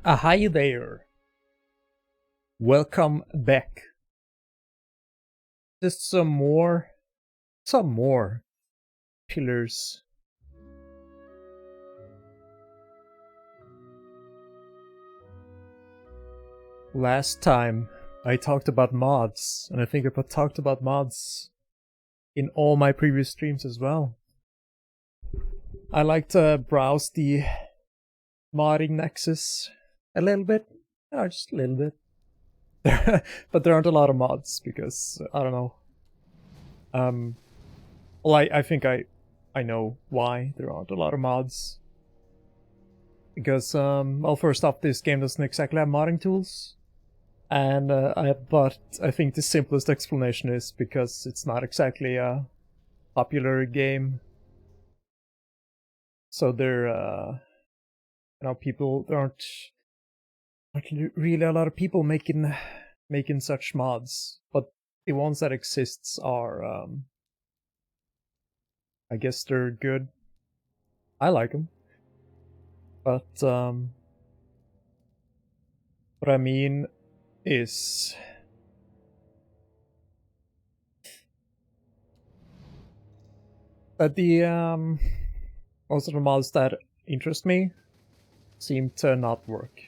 Hi there. Welcome back. Just some more pillars. Last time I talked about mods, and I think I talked about mods in all my previous streams as well. I like to browse the modding nexus a little bit, just a little bit. But there aren't a lot of mods because I don't know. Well, I think I know why there aren't a lot of mods. Because well, first off, this game doesn't exactly have modding tools, and but I think the simplest explanation is because it's not exactly a popular game. So there, there aren't really a lot of people making such mods, but the ones that exists are, I guess they're good. I like them, but what I mean is that the most of the mods that interest me seem to not work.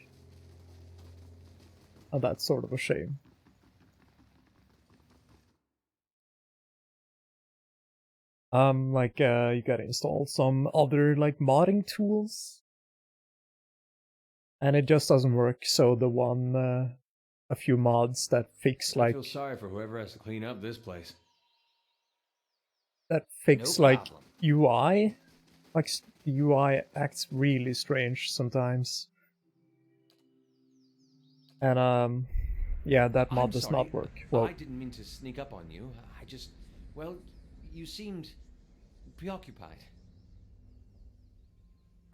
And that's sort of a shame. You gotta install some other like modding tools, and it just doesn't work. So a few mods that fix I feel sorry for whoever has to clean up this place. No UI, like the UI acts really strange sometimes, and yeah, that mod does not work. Well, I didn't mean to sneak up on you. Well, you seemed preoccupied.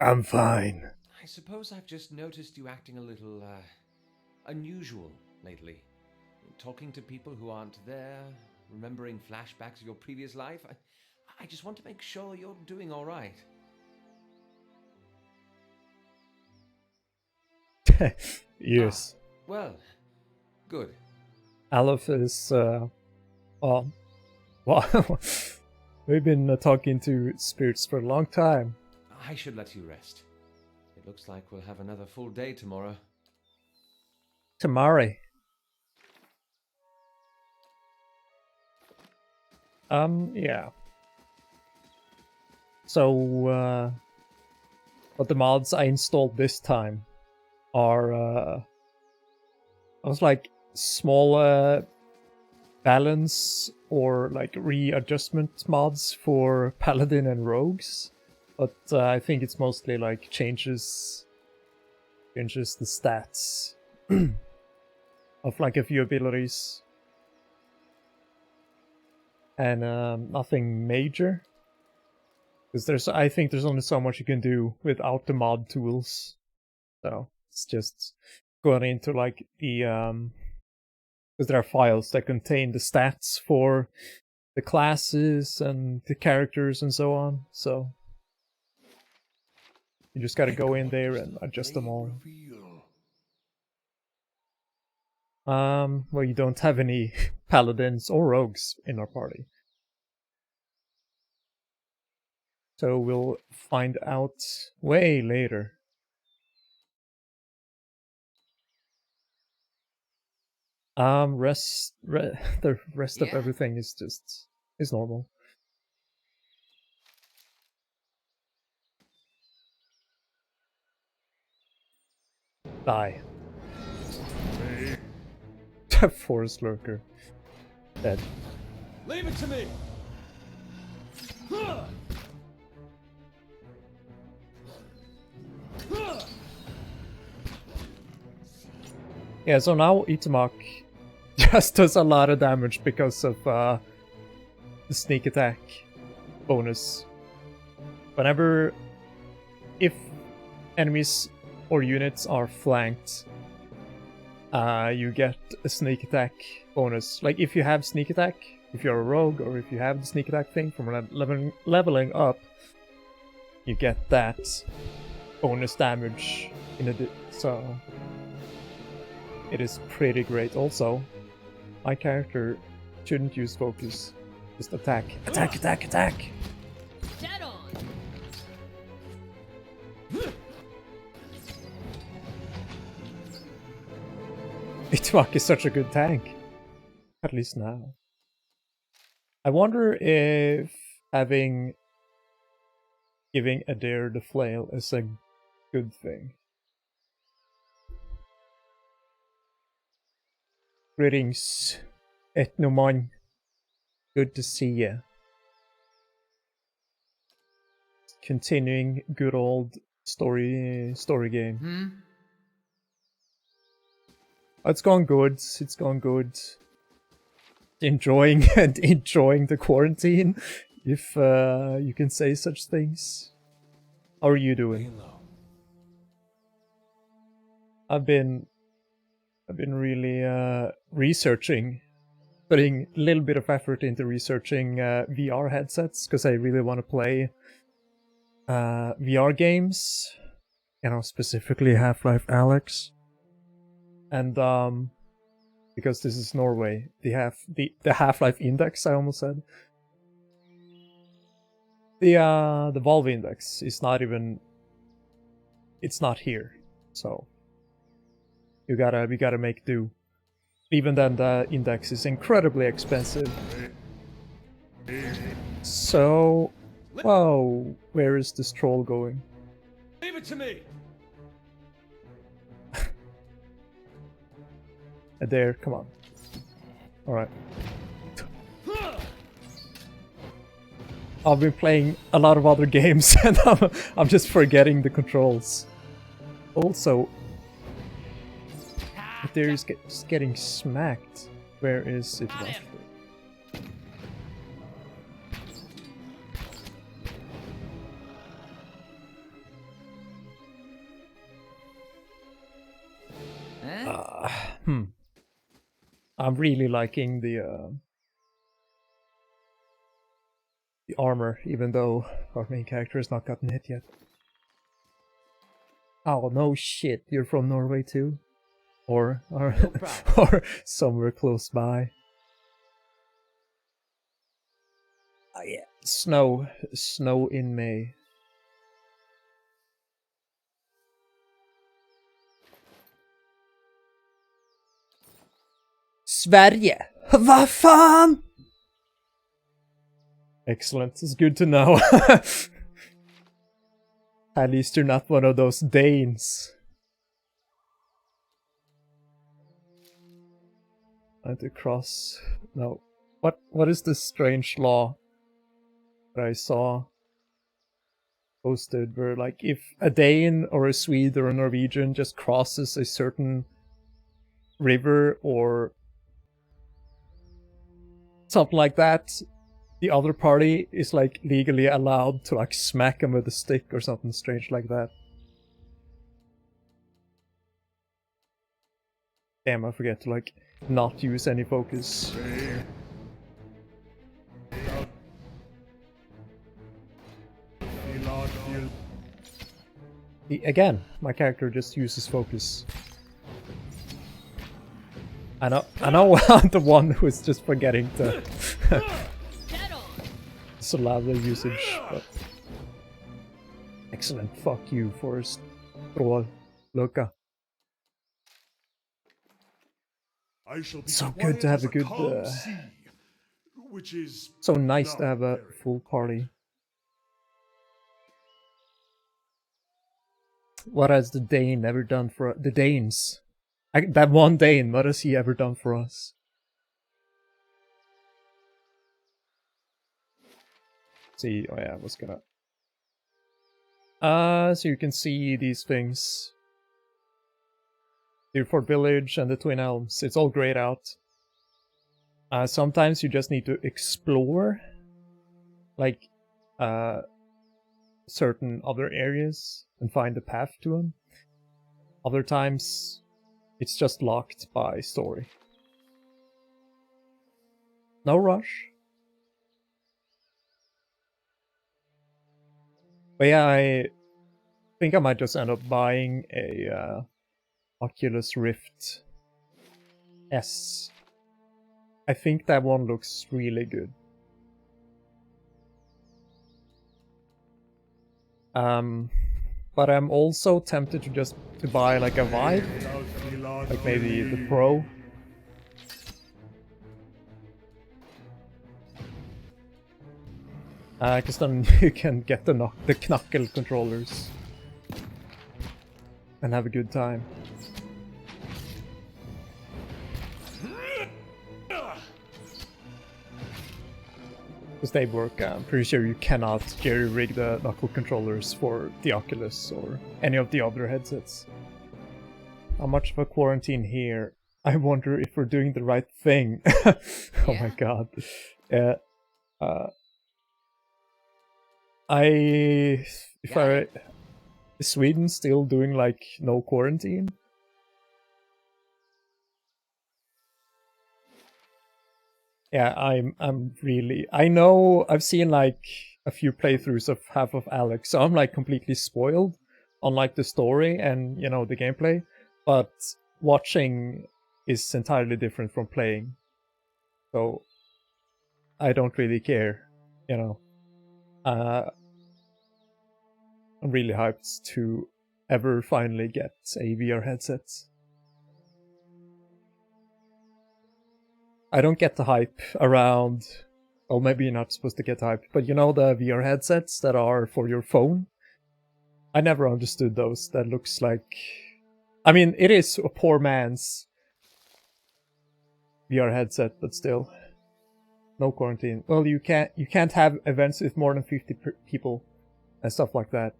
I'm fine. I suppose I've just noticed you acting a little, unusual lately. Talking to people who aren't there, remembering flashbacks of your previous life. I just want to make sure you're doing all right. Yes. Well, good. Aleph is, well, we've been talking to spirits for a long time. I should let you rest. It looks like we'll have another full day tomorrow. Tomorrow. Yeah. So, what the mods I installed this time are, I was like small, balance or like readjustment mods for Paladin and Rogues. But I think it's mostly like changes the stats of like a few abilities. And nothing major. Because I think there's only so much you can do without the mod tools. So it's just going into like the because there are files that contain the stats for the classes and the characters and so on. So you just gotta go in there and adjust them all. Well, you don't have any paladins or rogues in our party. So we'll find out way later. The rest of everything is normal. Die. Forest lurker. Dead. Leave it to me! Yeah, so now Itamak just does a lot of damage because of the sneak attack bonus. If enemies or units are flanked, you get a sneak attack bonus. Like if you have sneak attack, if you're a rogue, or if you have the sneak attack thing from leveling up, you get that bonus damage in so it is pretty great. Also, my character shouldn't use focus. Just attack. Attack, attack, attack! Dead on. Itwak is such a good tank. At least now. I wonder if giving Adair the flail is a good thing. Greetings, Ethnomon. Good to see you. Continuing good old story game. It's gone good. It's gone good. Enjoying the quarantine, if you can say such things. How are you doing? I've been really researching, putting a little bit of effort into researching VR headsets because I really want to play VR games, you know, specifically Half-Life Alyx. And because this is Norway, the Half-Life Index, I almost said. The Valve Index is not even, it's not here, so we gotta make do. Even then, the index is incredibly expensive. So, whoa, where is this troll going? Leave it to me. There, come on. Alright. I've been playing a lot of other games and I'm just forgetting the controls. Also, there's just getting smacked. Where is it? I'm really liking the armor, even though our main character has not gotten hit yet. Oh no shit, you're from Norway too? Or or somewhere close by. Oh yeah, snow in May. Sverige! Vad fan? Excellent, it's good to know. At least you're not one of those Danes. I had to cross. No. What is this strange law that I saw posted where, like, if a Dane or a Swede or a Norwegian just crosses a certain river or something like that, the other party is like legally allowed to like smack him with a stick or something strange like that. Damn, I forget to like not use any focus. Again, my character just uses focus. I know I'm the one who is just forgetting to allow the usage, but excellent. Fuck you, Forrest. Troll. Loka. So good to have a good which is so nice to have a full party. What has the Dane ever done for the Danes? That one Dane, what has he ever done for us? See, oh yeah, I was gonna... so you can see these things. Deerford Village and the Twin Elms, it's all grayed out. Sometimes you just need to explore, like, certain other areas and find the path to them. Other times, it's just locked by story. No rush. But yeah, I think I might just end up buying a Oculus Rift Yes. I think that one looks really good. But I'm also tempted to just buy like a Vive, like maybe the Pro. Because then you can get the knuckle controllers and have a good time. Because they work, I'm pretty sure you cannot jerry-rig the knuckle controllers for the Oculus or any of the other headsets. How much of a quarantine here? I wonder if we're doing the right thing. Oh Yeah? my god. Yeah. Is Sweden still doing like no quarantine? Yeah, I'm really, I know I've seen like a few playthroughs of Half of Alex, so I'm like completely spoiled on like the story and, you know, the gameplay, but watching is entirely different from playing. So I don't really care, you know. I'm really hyped to ever finally get a VR headset. I don't get the hype around, well, maybe you're not supposed to get hype, but you know the VR headsets that are for your phone? I never understood those. That looks like, I mean, it is a poor man's VR headset, but still. No quarantine. Well, you can't have events with more than 50 people and stuff like that.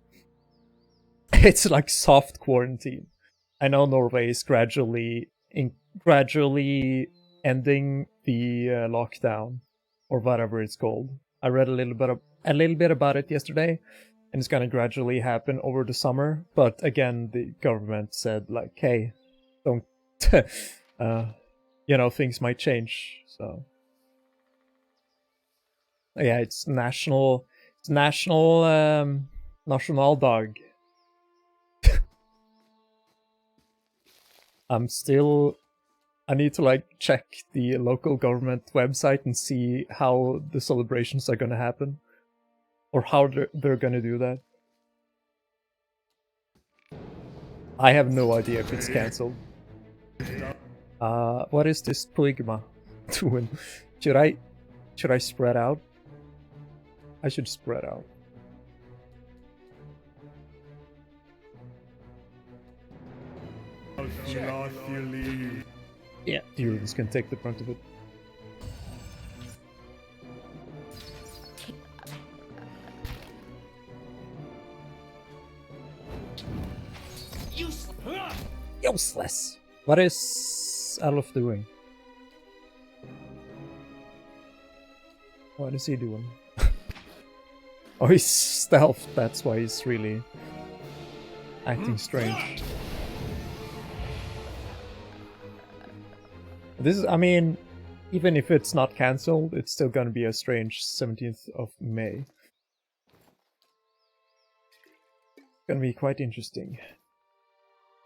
It's like soft quarantine. I know Norway is gradually ending the lockdown or whatever it's called. I read a little bit about it yesterday, and it's gonna gradually happen over the summer. But again, the government said like, "Hey, don't," you know, things might change. So yeah, it's national nationaldag. I need to like check the local government website and see how the celebrations are gonna happen. Or how they're gonna do that. I have no idea if it's cancelled. What is this Puigma doing? Should I spread out? I should spread out. Sure. Yeah, Durians can take the brunt of it. Useless! What is Alof doing? What is he doing? Oh, he's stealth, that's why he's really acting strange. This is, I mean, even if it's not cancelled, it's still gonna be a strange 17th of May. It's gonna be quite interesting.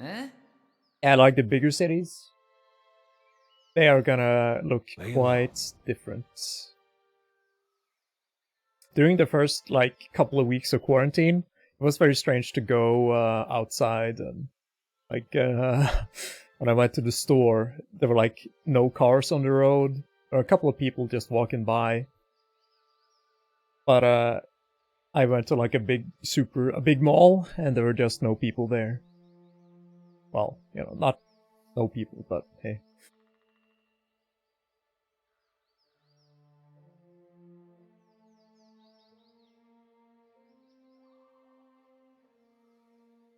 Huh? Yeah, like the bigger cities, they are gonna look quite different. During the first like couple of weeks of quarantine, it was very strange to go outside and like when I went to the store, there were like no cars on the road, or a couple of people just walking by. But I went to like a big mall, and there were just no people there. Well, you know, not no people, but hey.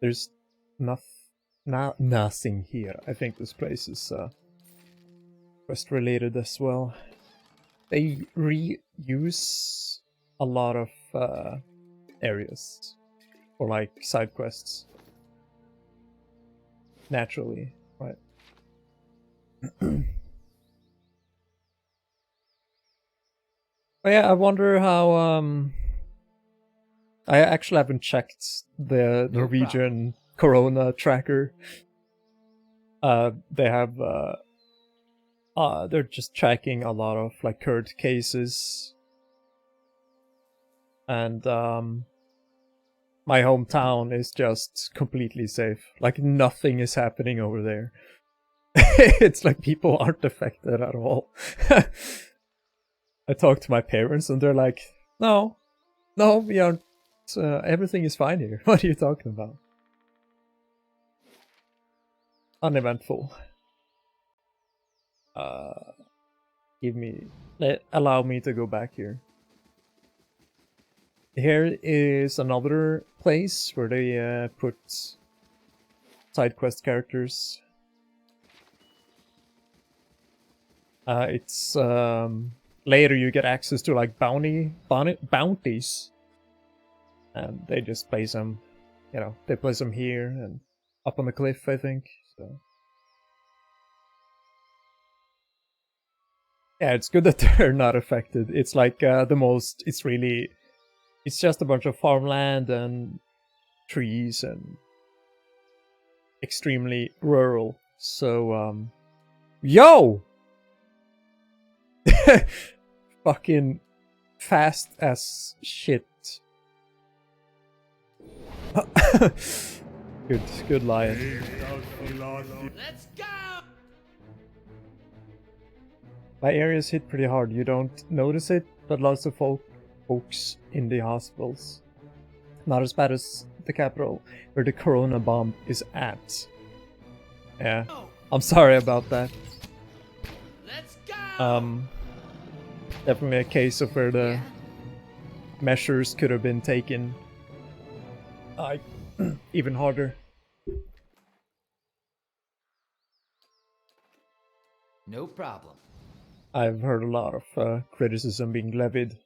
There's nothing here. I think this place is quest related as well. They reuse a lot of areas for like side quests. Naturally, right? But yeah, I wonder how I actually haven't checked the Norwegian Corona tracker. They have they're just tracking a lot of like court cases. And my hometown is just completely safe. Like nothing is happening over there. It's like people aren't affected at all. I talk to my parents and they're like, no, we aren't. Everything is fine here. What are you talking about? Uneventful. Allow me to go back here. Here is another place where they put side quest characters. It's later you get access to like bounties, and they just place them. You know, they place them here and up on the cliff, I think. So yeah, it's good that they're not affected. It's like it's just a bunch of farmland and trees and extremely rural. So, yo! Fucking fast as shit. Good lion. Let's go! My area is hit pretty hard. You don't notice it, but lots of folks in the hospitals. Not as bad as the capital, where the corona bomb is at. Yeah, I'm sorry about that. Let's go! Definitely a case of where the measures could have been taken even harder. No problem. I've heard a lot of criticism being levied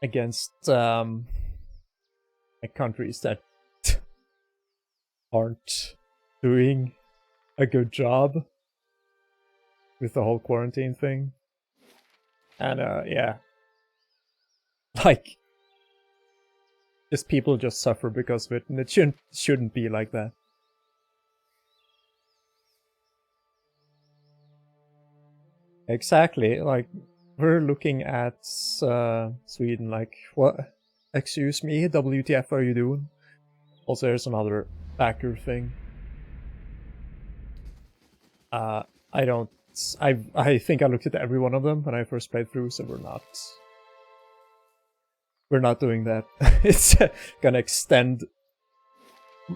against countries that aren't doing a good job with the whole quarantine thing. And yeah, like just people just suffer because of it, and it shouldn't be like that. Exactly, like we're looking at Sweden like, what? Excuse me, WTF are you doing? Also, there's another backer thing. I think I looked at every one of them when I first played through, so we're not doing that. It's gonna extend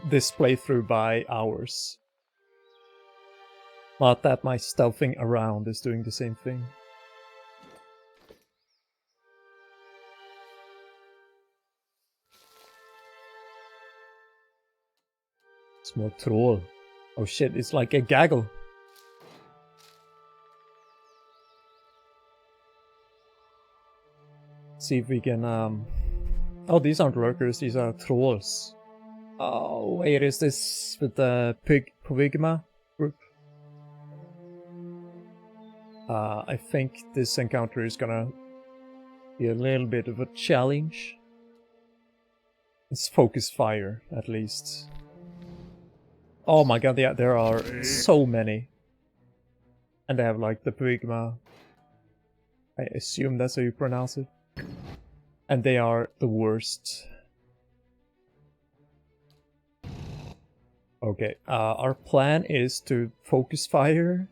this playthrough by hours. Not that my stealthing around is doing the same thing. Small troll. Oh shit, it's like a gaggle. See if we can oh, these aren't workers, these are trolls. Oh wait, is this with the Pygma group? I think this encounter is gonna be a little bit of a challenge. Let's focus fire, at least. Oh my god, yeah, there are so many. And they have like the Pygma. I assume that's how you pronounce it. And they are the worst. Okay, our plan is to focus fire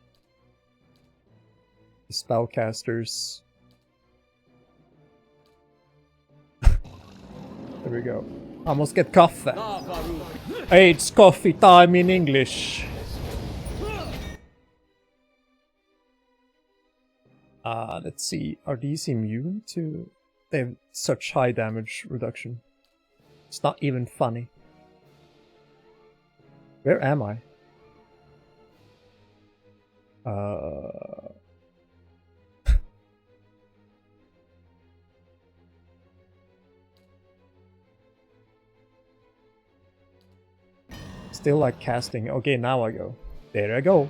the spellcasters. There we go. I must get coffee. Hey, it's coffee time in English. Let's see. Are these immune to... They have such high damage reduction. It's not even funny. Where am I? Still like casting. Okay, now I go. There I go.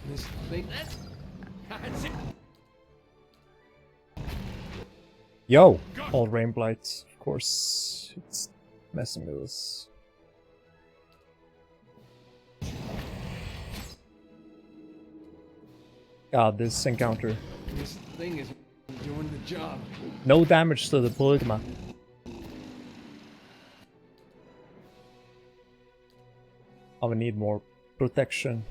This thing. Yo! All rain blights. Of course, it's messing with us. God, this encounter. This thing isn't doing the job. No damage to the Pugma. I will need more protection.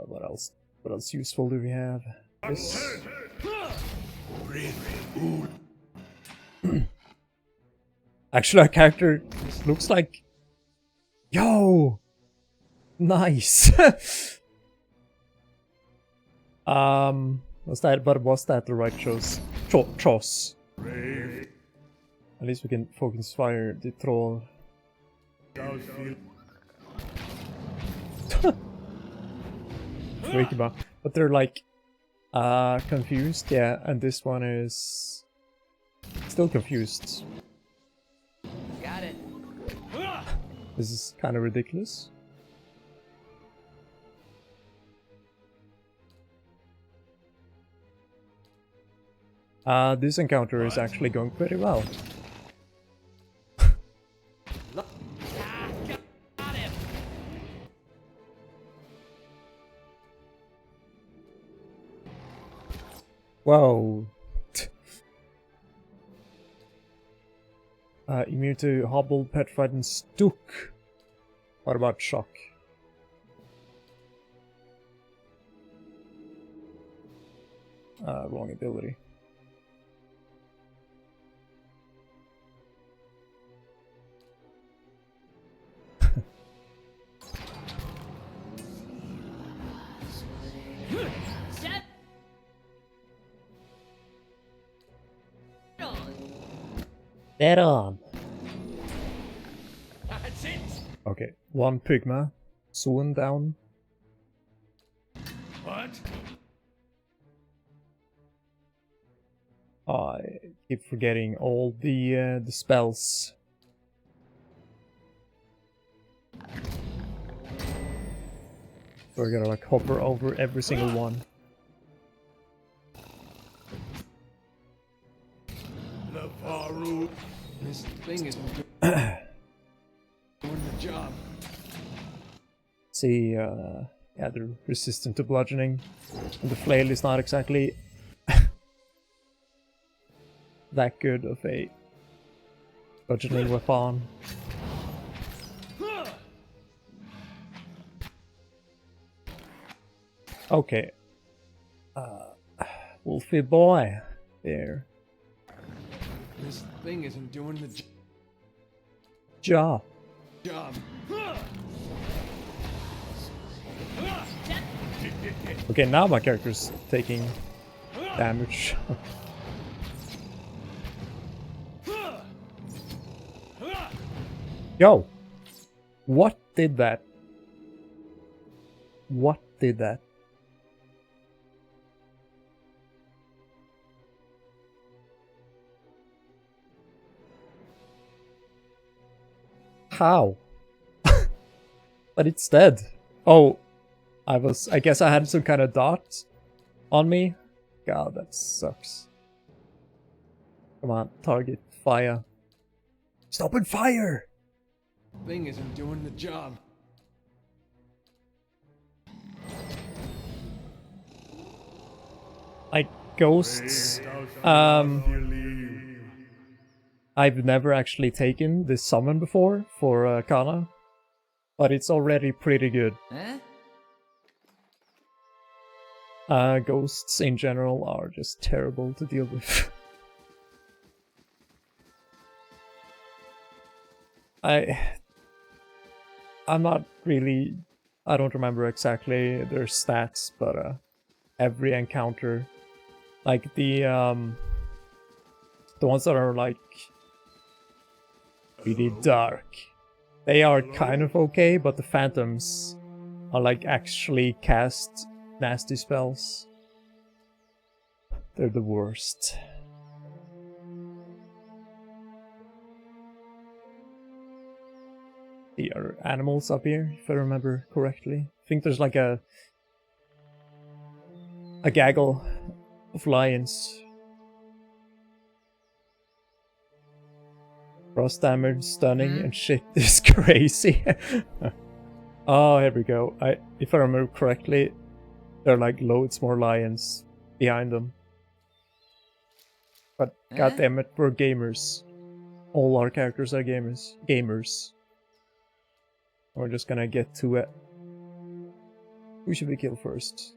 What else? What else useful do we have? This. Actually, our character looks like... Yo! Nice! Was that the right choice? Choice. At least we can focus fire the troll. Wake him up. But they're like confused, yeah, and this one is still confused. Got it. This is kind of ridiculous. This encounter is actually going pretty well. Got him. Whoa. Immune to Hobble, Petrified, and Stook. What about Shock? Wrong ability. Dead on. That's it. Okay, one Pygma. Soon down. What? I keep forgetting all the spells. We're gonna like hover over every single one. This thing isn't doing the job. See, yeah, they're resistant to bludgeoning. And the flail is not exactly that good of a bludgeoning weapon. Okay. Wolfie boy. There. This thing isn't doing the Job. job. Okay, now my character's taking damage. Yo! What did that? What did that? How? But it's dead. Oh, I guess I had some kind of dot on me. God, that sucks. Come on, target fire. Stop and fire! Thing isn't doing the job. Like ghosts. I've never actually taken this summon before for Kana, but it's already pretty good. Ghosts in general are just terrible to deal with. I'm not really... I don't remember exactly their stats, but every encounter, like the ones that are like really dark, they are kind of okay, but the phantoms are like actually cast nasty spells. They're the worst. There are animals up here, if I remember correctly. I think there's like a gaggle of lions. Cross damage, stunning, and shit is crazy. Oh, here we go. If I remember correctly, there are like loads more lions behind them. But goddammit, we're gamers. All our characters are gamers. We're just gonna get to it. Who should we kill first?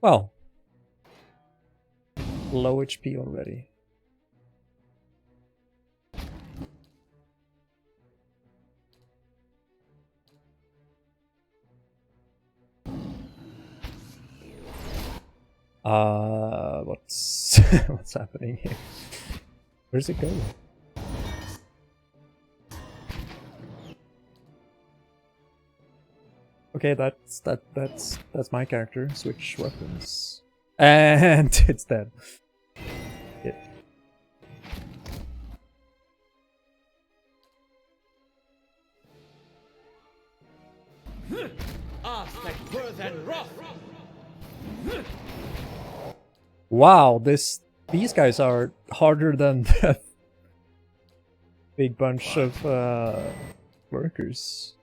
Well, low HP already. What's what's happening here? Where's it going? Okay, that's my character. Switch weapons. And it's dead. Yeah. Wow, these guys are harder than the big bunch of workers.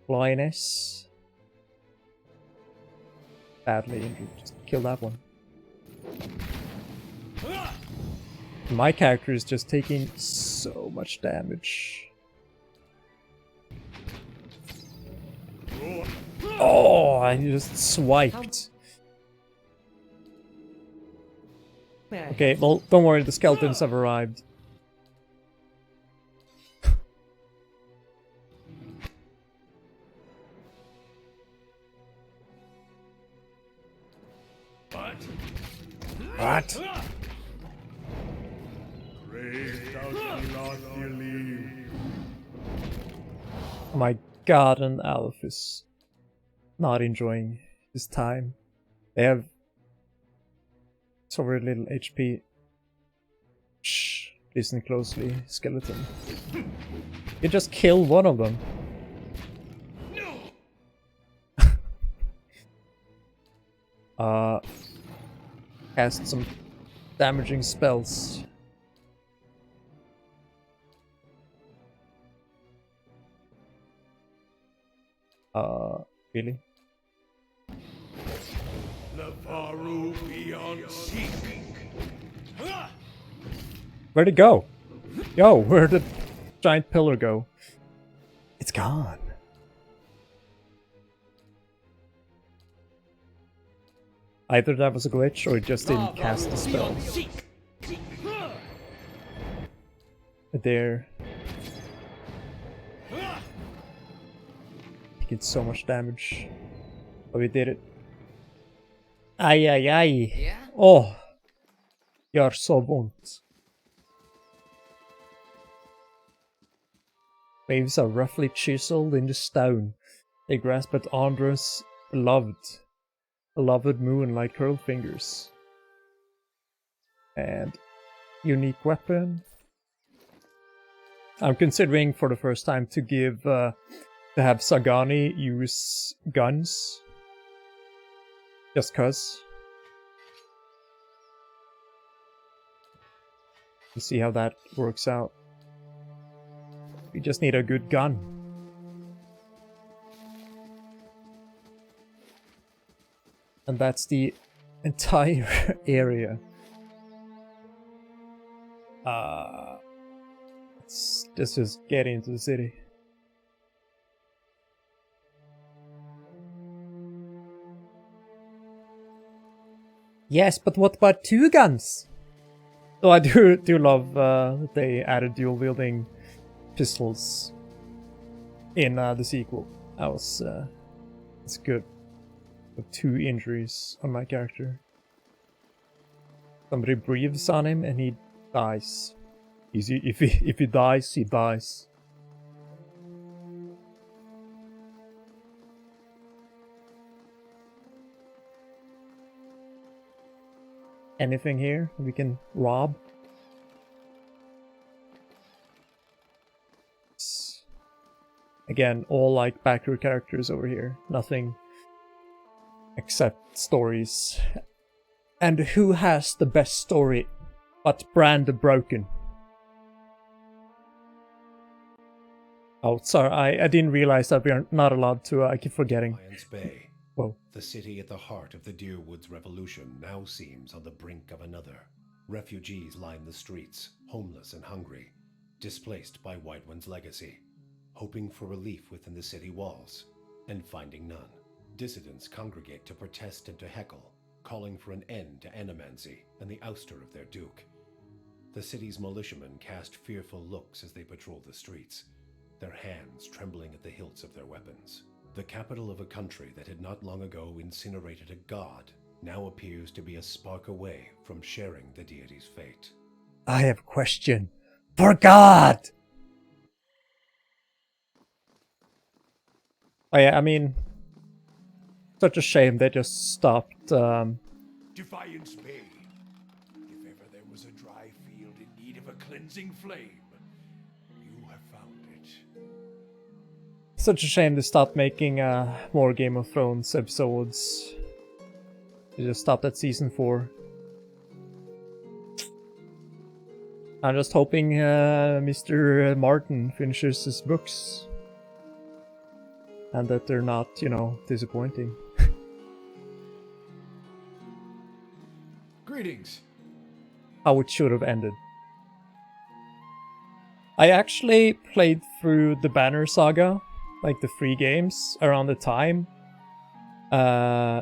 Lioness. Badly injured. Just kill that one. My character is just taking so much damage. Oh, I just swiped. Okay, well, don't worry, the skeletons have arrived. What? Oh my god, an elf is not enjoying his time. They have so very little HP. Shh, listen closely, skeleton. You just kill one of them. Cast some damaging spells. Really? Where'd it go? Yo, where'd the giant pillar go? It's gone. Either that was a glitch or it just didn't cast the spell. There. He did so much damage. But we did it. Ay ay ay. Yeah? Oh. Gör så ont. Waves are roughly chiseled into stone. They grasp at Andra's beloved moon like curled fingers. And unique weapon. I'm considering for the first time to give to have Sagani use guns. Just cuz. We'll see how that works out. We just need a good gun. And that's the entire area. Let's just get into the city. Yes, but what about two guns? So I do love that they added dual wielding pistols in the sequel. That's good. With 2 injuries on my character. Somebody breathes on him and he dies. If he dies, he dies. Anything here we can rob? Again, all like backer characters over here. Nothing except stories. And who has the best story but Bran the Broken? Oh, sorry, I didn't realize that we are not allowed to, I keep forgetting. Lions Bay. Whoa. The city at the heart of the Deerwoods Revolution now seems on the brink of another. Refugees line the streets, homeless and hungry, displaced by White One's legacy, hoping for relief within the city walls, and finding none. Dissidents congregate to protest and to heckle, calling for an end to animancy and the ouster of their duke. The city's militiamen cast fearful looks as they patrol the streets, their hands trembling at the hilts of their weapons. The capital of a country that had not long ago incinerated a god now appears to be a spark away from sharing the deity's fate. I have a question. For God! Oh yeah, I mean, such a shame they just stopped. Defiance Bay. If ever there was a dry field in need of a cleansing flame, you have found it. Such a shame they stopped making more Game of Thrones episodes. They just stopped at season 4. I'm just hoping Mr. Martin finishes his books. And that they're not, you know, disappointing. Greetings. How it should have ended. I actually played through the Banner Saga, like the 3 games, around the time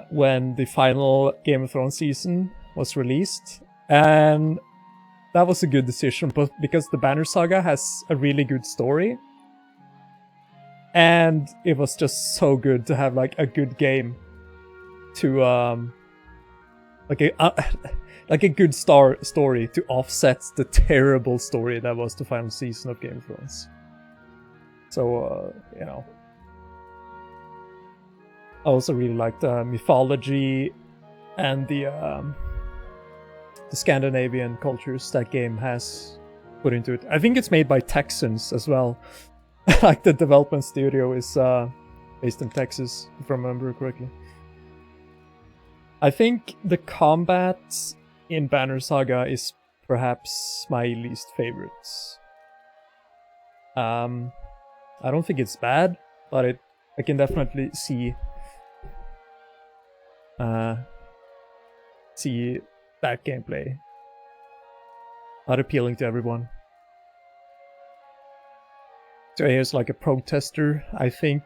when the final Game of Thrones season was released. And that was a good decision, but because the Banner Saga has a really good story. And it was just so good to have like a good game to like a good story to offset the terrible story that was the final season of Game of Thrones. So you know, I also really liked the mythology and the Scandinavian cultures that game has put into it. I think it's made by Texans as well. Like the development studio is based in Texas, if I remember correctly. I think the combat in Banner Saga is perhaps my least favorite. I don't think it's bad, but I can definitely see that gameplay not appealing to everyone. So here's like a protester, I think.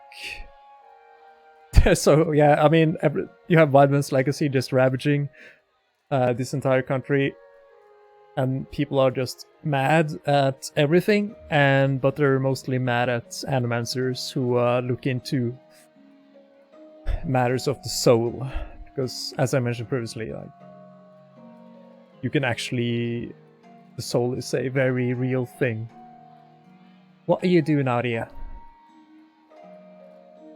So yeah, I mean, you have White One's legacy just ravaging this entire country, and people are just mad at everything, but they're mostly mad at animancers who look into matters of the soul, because as I mentioned previously, like you can actually, the soul is a very real thing. What are you doing out here?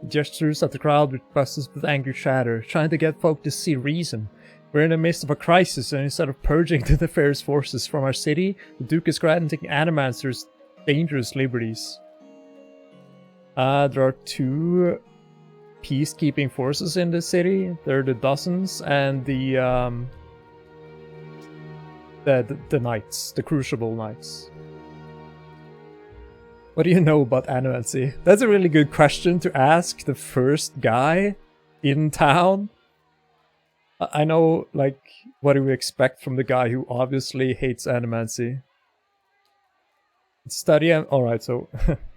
Gestures at the crowd with buzzes with angry chatter, trying to get folk to see reason. We're in the midst of a crisis, and instead of purging the nefarious forces from our city, the Duke is granting animancers dangerous liberties. There are 2 peacekeeping forces in the city. There are the Dozens and the Knights, the Crucible Knights. What do you know about animancy? That's a really good question to ask the first guy in town. I know, like, what do we expect from the guy who obviously hates animancy? Study and... Alright, so...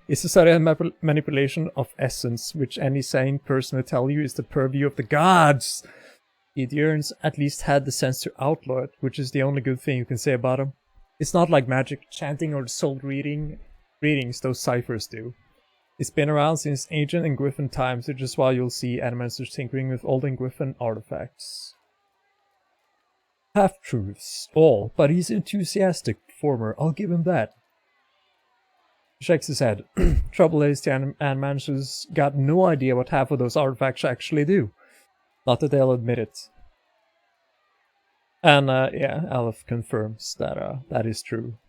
it's a study and manipulation of essence, which any sane person will tell you is the purview of the gods. The Edirns at least had the sense to outlaw it, which is the only good thing you can say about them. It's not like magic chanting or soul readings those ciphers do. It's been around since ancient Engwyfin times, which is why you'll see animancers tinkering with old Engwyfin artifacts. Half-truths, all, but he's an enthusiastic performer, I'll give him that. Shakes his head. Trouble is, the animancers got no idea what half of those artifacts actually do. Not that they'll admit it. And yeah, Aleph confirms that that is true.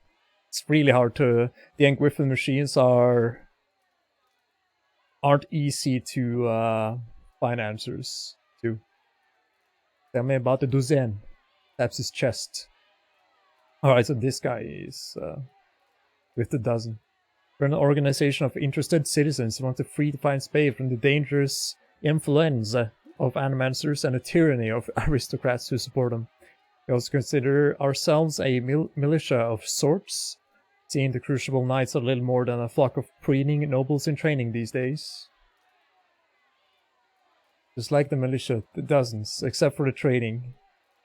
It's really hard to... The Engwyfin machines are aren't easy to find answers to. Tell me about the Duzen. Taps his chest. Alright, so this guy is with the dozen. We're an organization of interested citizens who want to free Defiance Bay from the dangerous influence of animancers and the tyranny of aristocrats who support them. We also consider ourselves a militia of sorts, seeing the Crucible Knights a little more than a flock of preening nobles in training these days. Just like the militia, the dozens, except for the training,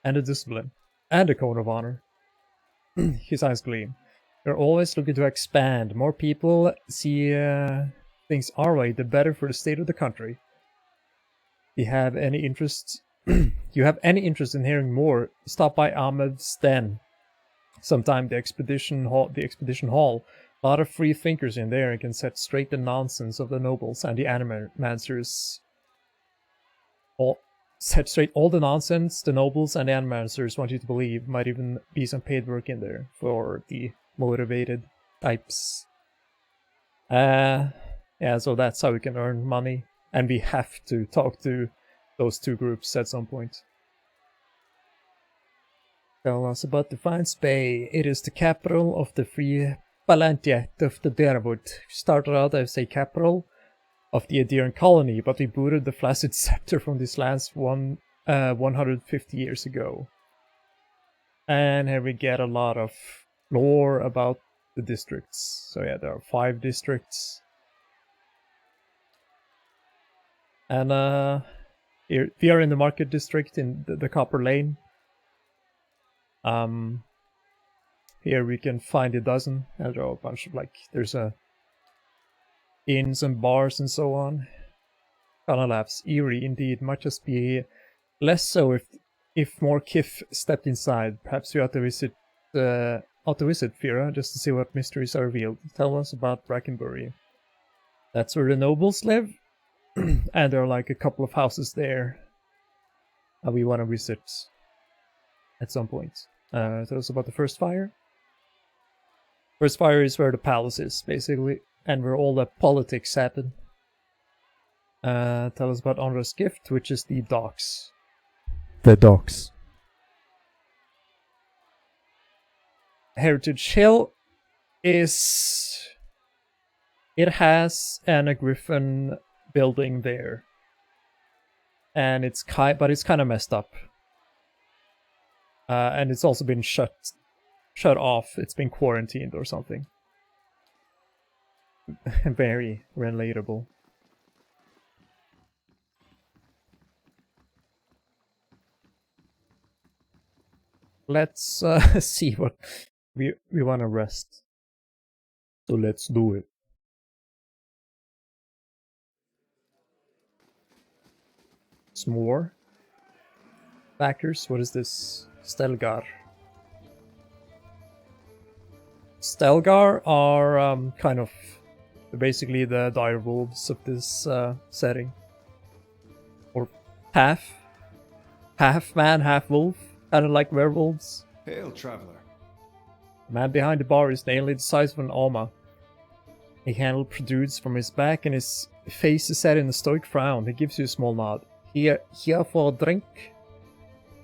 and the discipline, and the code of honor. His eyes gleam. We're always looking to expand. More people see things our way, the better for the state of the country. If you have any interest, in hearing more, stop by Ahmed's den. Sometime the expedition hall. A lot of free thinkers in there and can set straight the nonsense of the nobles and the animancers. Set straight all the nonsense the nobles and the animancers want you to believe. Might even be some paid work in there for the motivated types. Yeah, so that's how we can earn money. And we have to talk to those two groups at some point. Tell us about Defiance Bay. It is the capital of the Free Palantiat of the Bearwood. Started out as a capital of the Adirian colony, but we booted the Flaccid Scepter from these lands 150 years ago. And here we get a lot of lore about the districts. So yeah, there are 5 districts. And here we are in the market district in the Copper Lane. Here we can find a dozen. And there are a bunch of there's inns and bars and so on. Kinda laughs. Eerie indeed. Might just be less so if more Kith stepped inside. Perhaps we ought to visit Fira just to see what mysteries are revealed. Tell us about Brackenbury. That's where the nobles live. And there are a couple of houses there we want to visit at some point. Tell us about the First Fire. First Fire is where the palace is, basically, and where all the politics happen. Tell us about Onra's Gift, which is the docks. The docks. Heritage Hill is... It has a Griffin building there. And it's kind of messed up. And it's also been shut off. It's been quarantined or something. Very relatable. Let's see what we want to rest. So let's do it. Some more backers. What is this? Stelgar. Stelgar are kind of basically the dire wolves of this setting. Or half man, half wolf. Kind of like werewolves. Hail, traveler. The man behind the bar is nearly the size of an Alma. A handle protrudes from his back and his face is set in a stoic frown. He gives you a small nod. Here for a drink?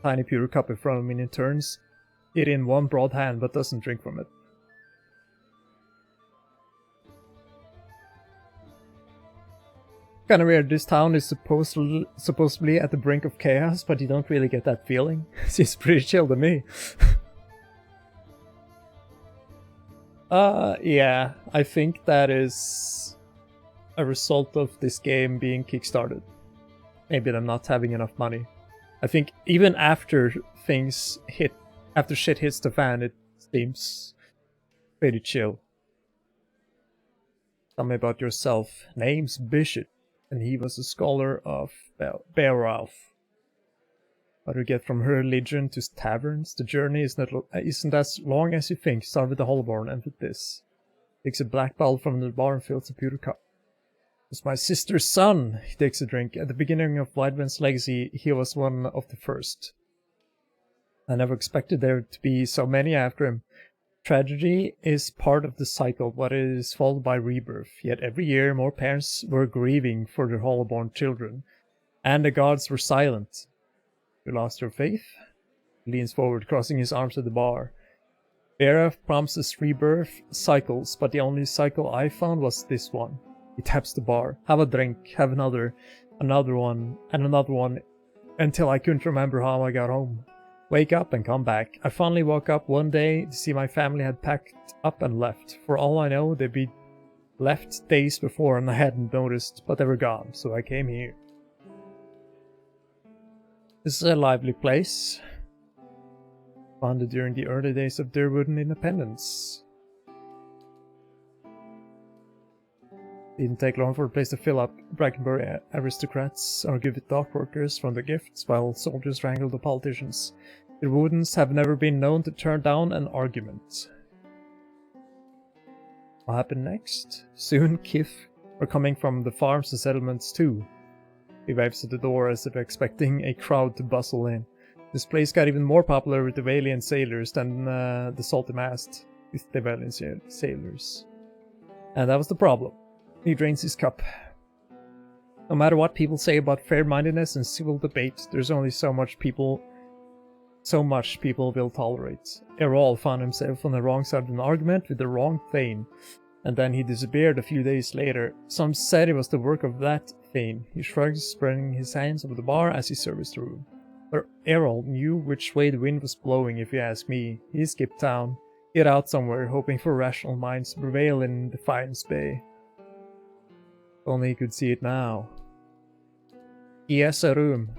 Tiny pewter cup in front of him and he turns it in one broad hand but doesn't drink from it. Kinda weird, this town is supposedly at the brink of chaos, but you don't really get that feeling. Seems pretty chill to me. Yeah, I think that is a result of this game being kickstarted. Maybe them not having enough money. I think even after after shit hits the fan, it seems pretty chill. Tell me about yourself. Name's Bishop, and he was a scholar of Beowulf. What we get from her religion to taverns, the journey isn't as long as you think. Start with the Hollowborn and with this. Takes a black bottle from the bar and fills a pewter cup. It's my sister's son. He takes a drink. At the beginning of Weidman's legacy, he was one of the first. I never expected there to be so many after him. Tragedy is part of the cycle, but it is followed by rebirth. Yet every year, more parents were grieving for their hollow-born children, and the gods were silent. You lost your faith? He leans forward, crossing his arms at the bar. Vera promises rebirth cycles, but the only cycle I found was this one. He taps the bar. Have a drink, have another one, and another one, until I couldn't remember how I got home. Wake up and come back. I finally woke up one day to see my family had packed up and left. For all I know, they'd be left days before and I hadn't noticed, but they were gone, so I came here. This is a lively place. Founded during the early days of Durwooden independence. Didn't take long for the place to fill up. Brackenbury aristocrats argued with dock workers from the gifts, while soldiers wrangled the politicians. The Woodens have never been known to turn down an argument. What happened next? Soon Kith were coming from the farms and settlements too. He waves at the door as if expecting a crowd to bustle in. This place got even more popular with the Valiant sailors than the Salty Mast with the Valiant sailors. And that was the problem. He drains his cup. No matter what people say about fair-mindedness and civil debate, there's only so much people will tolerate. Errol found himself on the wrong side of an argument with the wrong Thane, and then he disappeared a few days later. Some said it was the work of that Thane. He shrugged, spreading his hands over the bar as he serviced the room. But Errol knew which way the wind was blowing, if you ask me. He skipped town, hid out somewhere, hoping for rational minds to prevail in Defiance Bay. Only he could see it now. He has a room.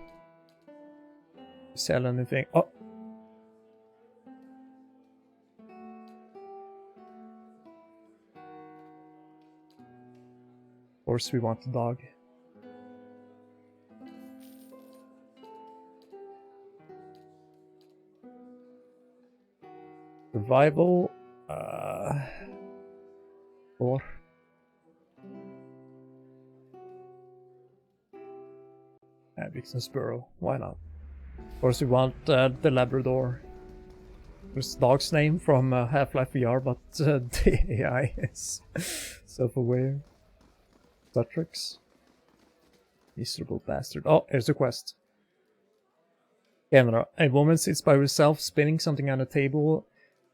Sell anything. Oh! Of course we want the dog. Survival. 4. Vixen's Burrow. Why not? Of course we want the Labrador. There's the dog's name from Half-Life VR, but the AI is self-aware. Sutrix. Miserable bastard. Oh, here's a quest. Camera. A woman sits by herself, spinning something on a table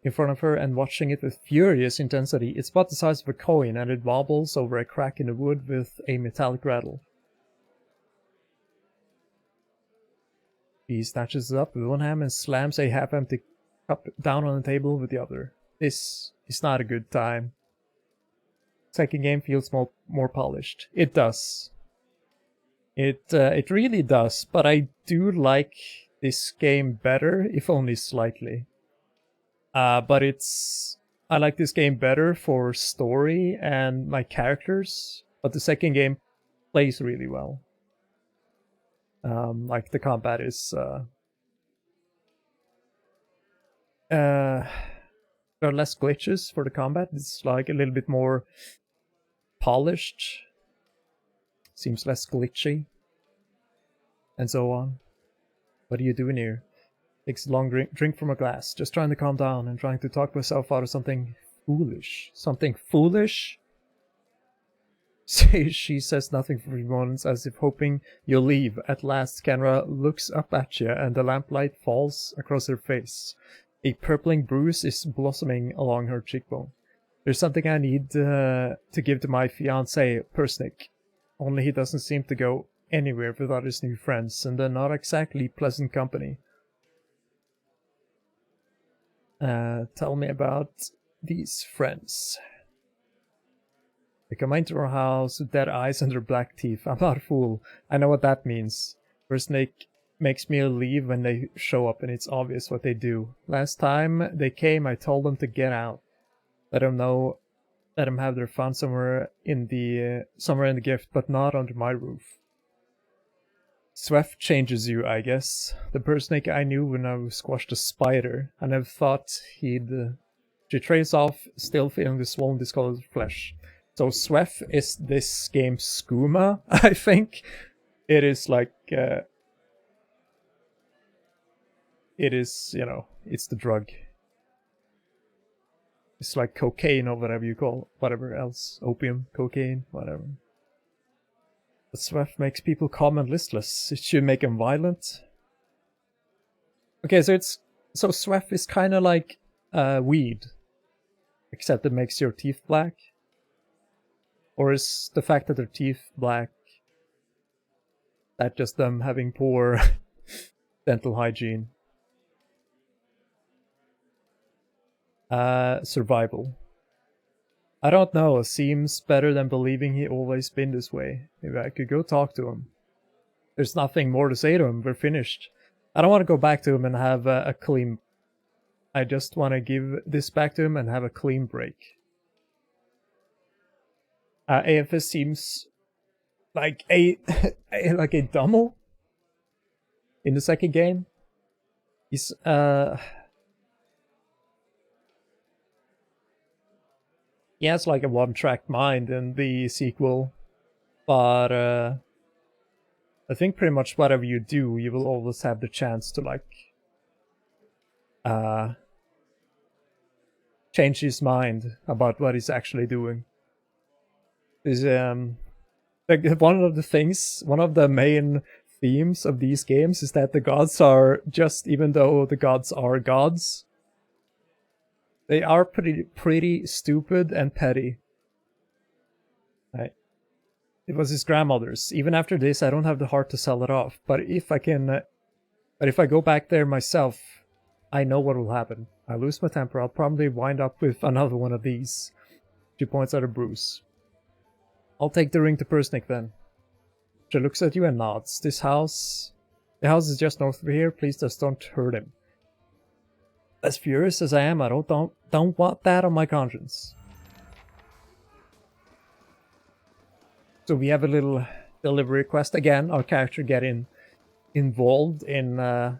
in front of her and watching it with furious intensity. It's about the size of a coin and it wobbles over a crack in the wood with a metallic rattle. He snatches it up with one hand and slams a half-empty cup down on the table with the other. This is not a good time. Second game feels more polished. It does. It really does, but I do like this game better, if only slightly. I like this game better for story and my characters, but the second game plays really well. Like the combat is there are less glitches for the combat. It's like a little bit more polished. Seems less glitchy. And so on. What are you doing here? Takes a long drink from a glass. Just trying to calm down and trying to talk myself out of something foolish. Something foolish? She says nothing for a few moments, as if hoping you'll leave. At last, Kenra looks up at you, and the lamplight falls across her face. A purpling bruise is blossoming along her cheekbone. There's something I need to give to my fiancé, Persnick. Only he doesn't seem to go anywhere without his new friends, and they're not exactly pleasant company. Tell me about these friends. They come into our house with dead eyes and their black teeth. I'm not a fool. I know what that means. Persnick makes me leave when they show up, and it's obvious what they do. Last time they came, I told them to get out. Let them have their fun somewhere in the gift, but not under my roof. Swef changes you, I guess. The Persnick I knew when I squashed a spider. I never thought he'd... She trails off, still feeling the swollen, discolored flesh. So Swef is this game's skooma, I think. It is like... it is, you know, it's the drug. It's like cocaine or whatever you call whatever else. Opium, cocaine, whatever. But Swef makes people calm and listless. It should make them violent. Okay, so Swef is kind of like weed, except it makes your teeth black. Or is the fact that their teeth black that just them having poor dental hygiene? Survival. I don't know, seems better than believing he always been this way. Maybe I could go talk to him. There's nothing more to say to him, we're finished. I don't want to go back to him and have a clean... I just want to give this back to him and have a clean break. AFS seems like a like a dumbo in the second game. He's he has like a one-track mind in the sequel, but I think pretty much whatever you do, you will always have the chance to like change his mind about what he's actually doing. Is like one of the main themes of these games is that the gods are just, even though the gods are gods, they are pretty stupid and petty. Right. It was his grandmother's. Even after this, I don't have the heart to sell it off. But if I go back there myself, I know what will happen. I lose my temper. I'll probably wind up with another one of these. She points at a bruise. I'll take the ring to Persnick then. She looks at you and nods. The house is just north of here. Please just don't hurt him. As furious as I am, I don't want that on my conscience. So we have a little delivery quest again. Our character getting involved in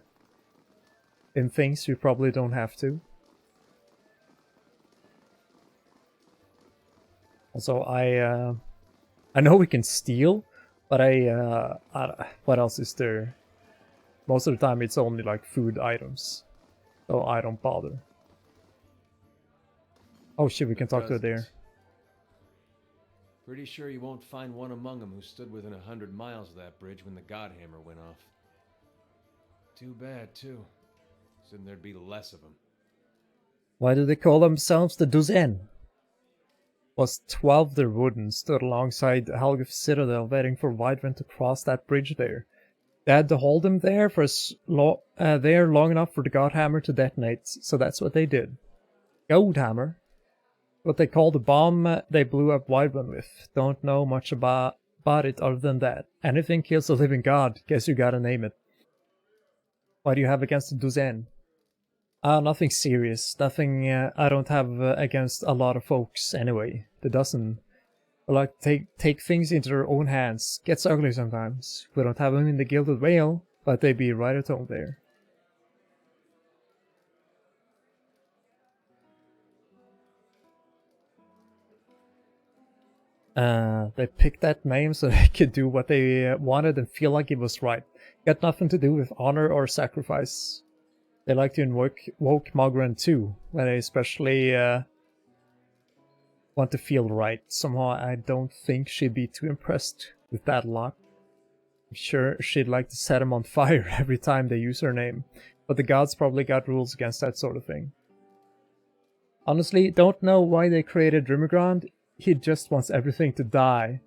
things we probably don't have to. Also, I know we can steal, but what else is there? Most of the time it's only like food items, so I don't bother. Oh shit, we can talk to her there. Pretty sure you won't find one among them who stood within 100 miles of that bridge when the Godhammer went off. Too bad, too. Assumed there'd be less of them. Why do they call themselves the Duzen? Was 12 their wooden stood alongside Helgif's citadel waiting for Whiterun to cross that bridge there. They had to hold him there for there long enough for the Godhammer to detonate, so that's what they did. Godhammer? What they call the bomb they blew up Whiterun with. Don't know much about it other than that. Anything kills a living god, guess you gotta name it. What do you have against the Duzen? Nothing serious. Nothing I don't have against a lot of folks anyway. The dozen like take things into their own hands. Gets ugly sometimes. We don't have them in the Gilded Whale, but they be right at home there. They picked that name so they could do what they wanted and feel like it was right. Got nothing to do with honor or sacrifice. They like to invoke Moghran too, when they especially want to feel right. Somehow I don't think she'd be too impressed with that lot. I'm sure she'd like to set him on fire every time they use her name, but the gods probably got rules against that sort of thing. Honestly, don't know why they created Drimmergrond. He just wants everything to die.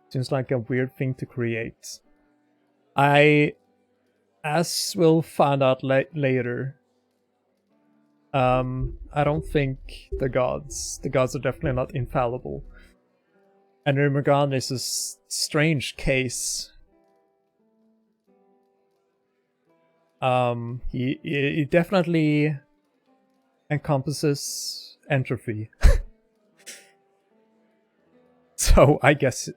Seems like a weird thing to create. As we'll find out later, I don't think the gods are definitely not infallible. And Drimmergrond is a strange case. He definitely encompasses entropy. So I guess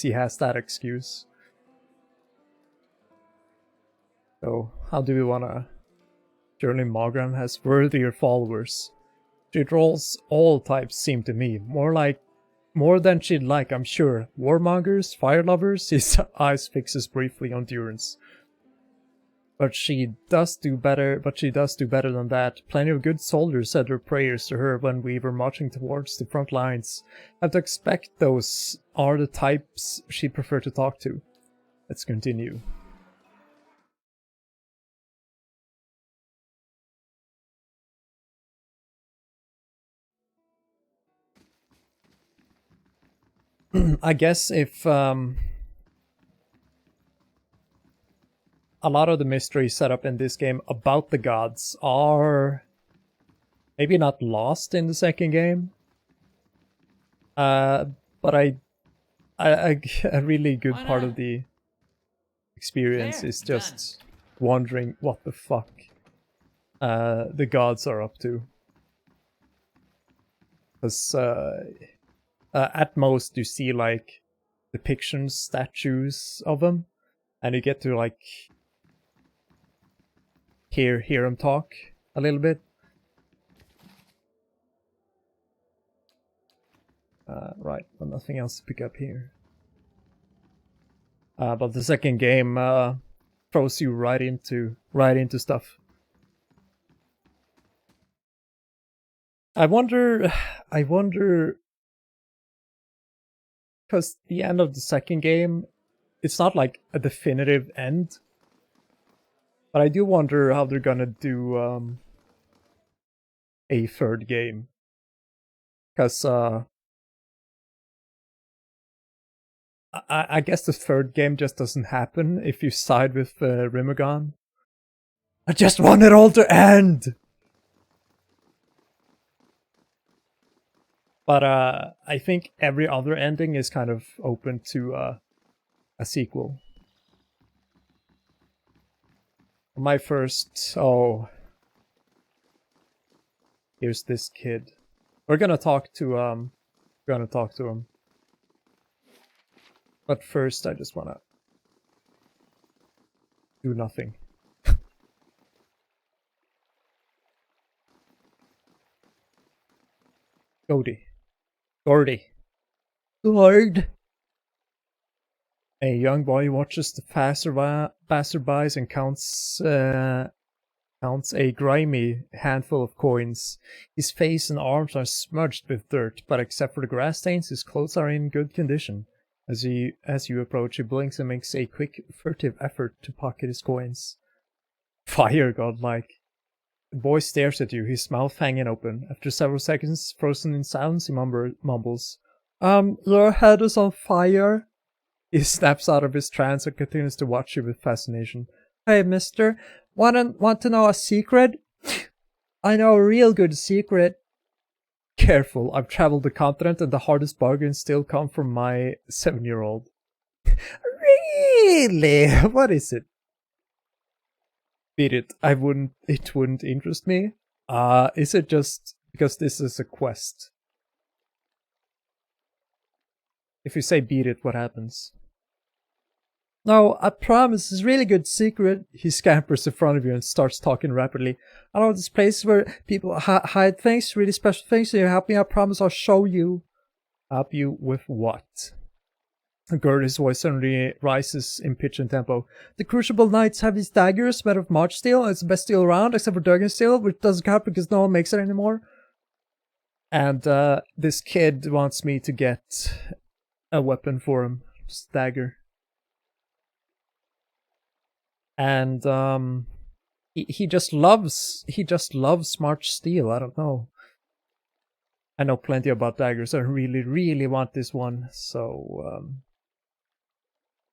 he has that excuse. So how do we wanna? Surely Moghran has worthier followers. She trolls all types seem to me. More than she'd like, I'm sure. Warmongers, fire lovers, his eyes fixes briefly on Durance. But she does do better. But she does do better than that. Plenty of good soldiers said their prayers to her when we were marching towards the front lines. I have to expect those are the types she'd prefer to talk to. Let's continue. I guess if a lot of the mysteries set up in this game about the gods are maybe not lost in the second game, but a really good part of the experience is just wondering what the fuck the gods are up to. Because at most you see like depictions, statues of them, and you get to like hear them talk a little bit. Right, but nothing else to pick up here. But the second game throws you right into stuff. I wonder, because the end of the second game, it's not like a definitive end. But I do wonder how they're gonna do a third game. Because I guess the third game just doesn't happen if you side with Rimagon. I just want it all to end! But I think every other ending is kind of open to a sequel. My first... oh... here's this kid. We're gonna talk to him. But first I just wanna do nothing. Gordy. Lord. A young boy watches the passerbys and counts a grimy handful of coins. His face and arms are smudged with dirt, but except for the grass stains, his clothes are in good condition. As you approach, he blinks and makes a quick, furtive effort to pocket his coins. Fire, godlike. The boy stares at you, his mouth hanging open. After several seconds, frozen in silence, he mumbles, your head is on fire? He snaps out of his trance and continues to watch you with fascination. Hey, mister, want to know a secret? I know a real good secret. Careful, I've traveled the continent and the hardest bargains still come from my 7-year-old. Really? What is it? Beat it. It wouldn't interest me. Is it just because this is a quest? If you say beat it, what happens? No, I promise, it's a really good secret. He scampers in front of you and starts talking rapidly. I know this place where people hide things, really special things. So you help me, I promise I'll show you. Help you with what? Gertie's voice suddenly rises in pitch and tempo. The Crucible Knights have these daggers made of March steel. It's the best steel around, except for Durgan steel, which doesn't count because no one makes it anymore. And this kid wants me to get a weapon for him. Just a dagger. And he just loves March steel. I don't know. I know plenty about daggers. I really want this one. So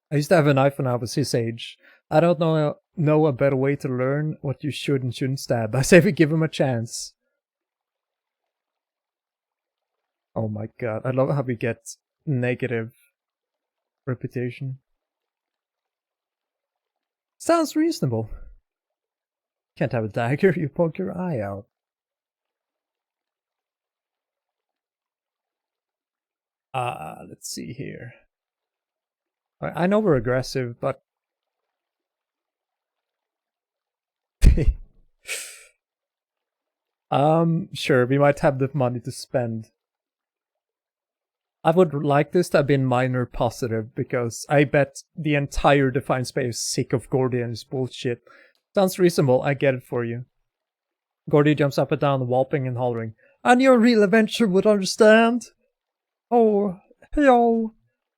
I used to have a knife when I was his age. I don't know a better way to learn what you should and shouldn't stab. I say we give him a chance. Oh my god, I love how we get negative reputation. Sounds reasonable. Can't have a dagger, you poke your eye out. Let's see here. I know we're aggressive, but... sure, we might have the money to spend. I would like this to have been minor positive, because I bet the entire Defiant Space is sick of Gordy and his bullshit. Sounds reasonable, I get it for you. Gordy jumps up and down, whopping and hollering. And your real adventure would understand. Oh, hello.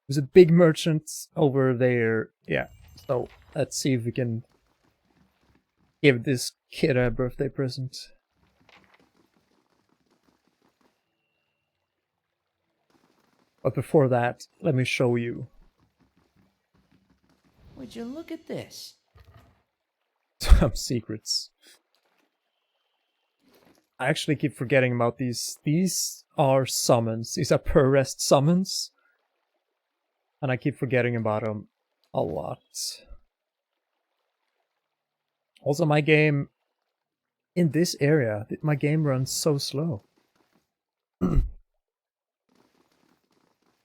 There's a big merchant over there. Yeah, so let's see if we can give this kid a birthday present. But before that, let me show you. Would you look at this? Some secrets. I actually keep forgetting about these. These are summons. These are per rest summons. And I keep forgetting about them a lot. Also, my game... in this area, my game runs so slow.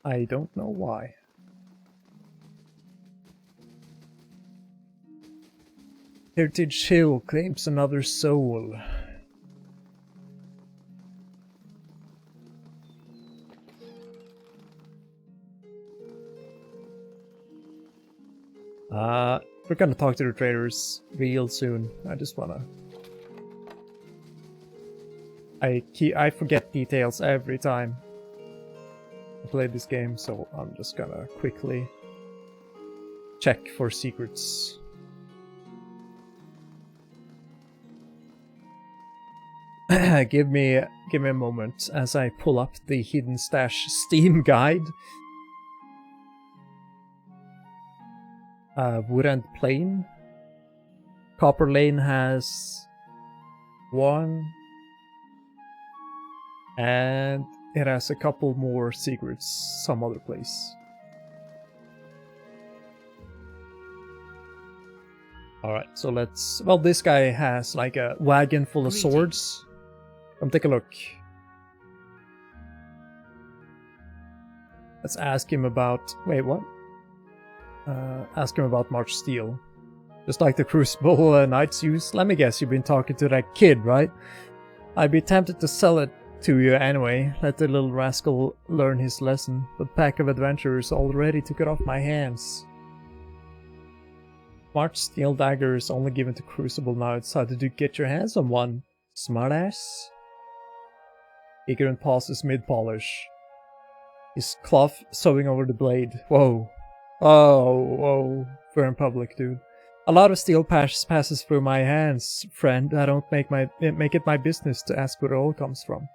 I don't know why. Heritage Hill claims another soul. We're gonna talk to the traders real soon. I just wanna... I forget details every time I play this game, so I'm just gonna quickly check for secrets. Give me a moment as I pull up the Hidden Stash Steam guide. Woodend Plain. Copper Lane has 1. And it has a couple more secrets some other place. Alright, so let's... well, this guy has like a wagon full of swords. Come take a look. Let's ask him about... wait, what? Ask him about March Steel. Just like the Crucible Knights use. Let me guess, you've been talking to that kid, right? I'd be tempted to sell it to you anyway. Let the little rascal learn his lesson. But Pack of Adventurers already took it off my hands. March Steel dagger is only given to Crucible Knights. How did you get your hands on one? Smartass? Ignorant pauses mid-polish. His cloth sewing over the blade. Whoa. Oh, whoa. We're in public, dude. A lot of steel passes through my hands, friend. I don't make it my business to ask where it all comes from.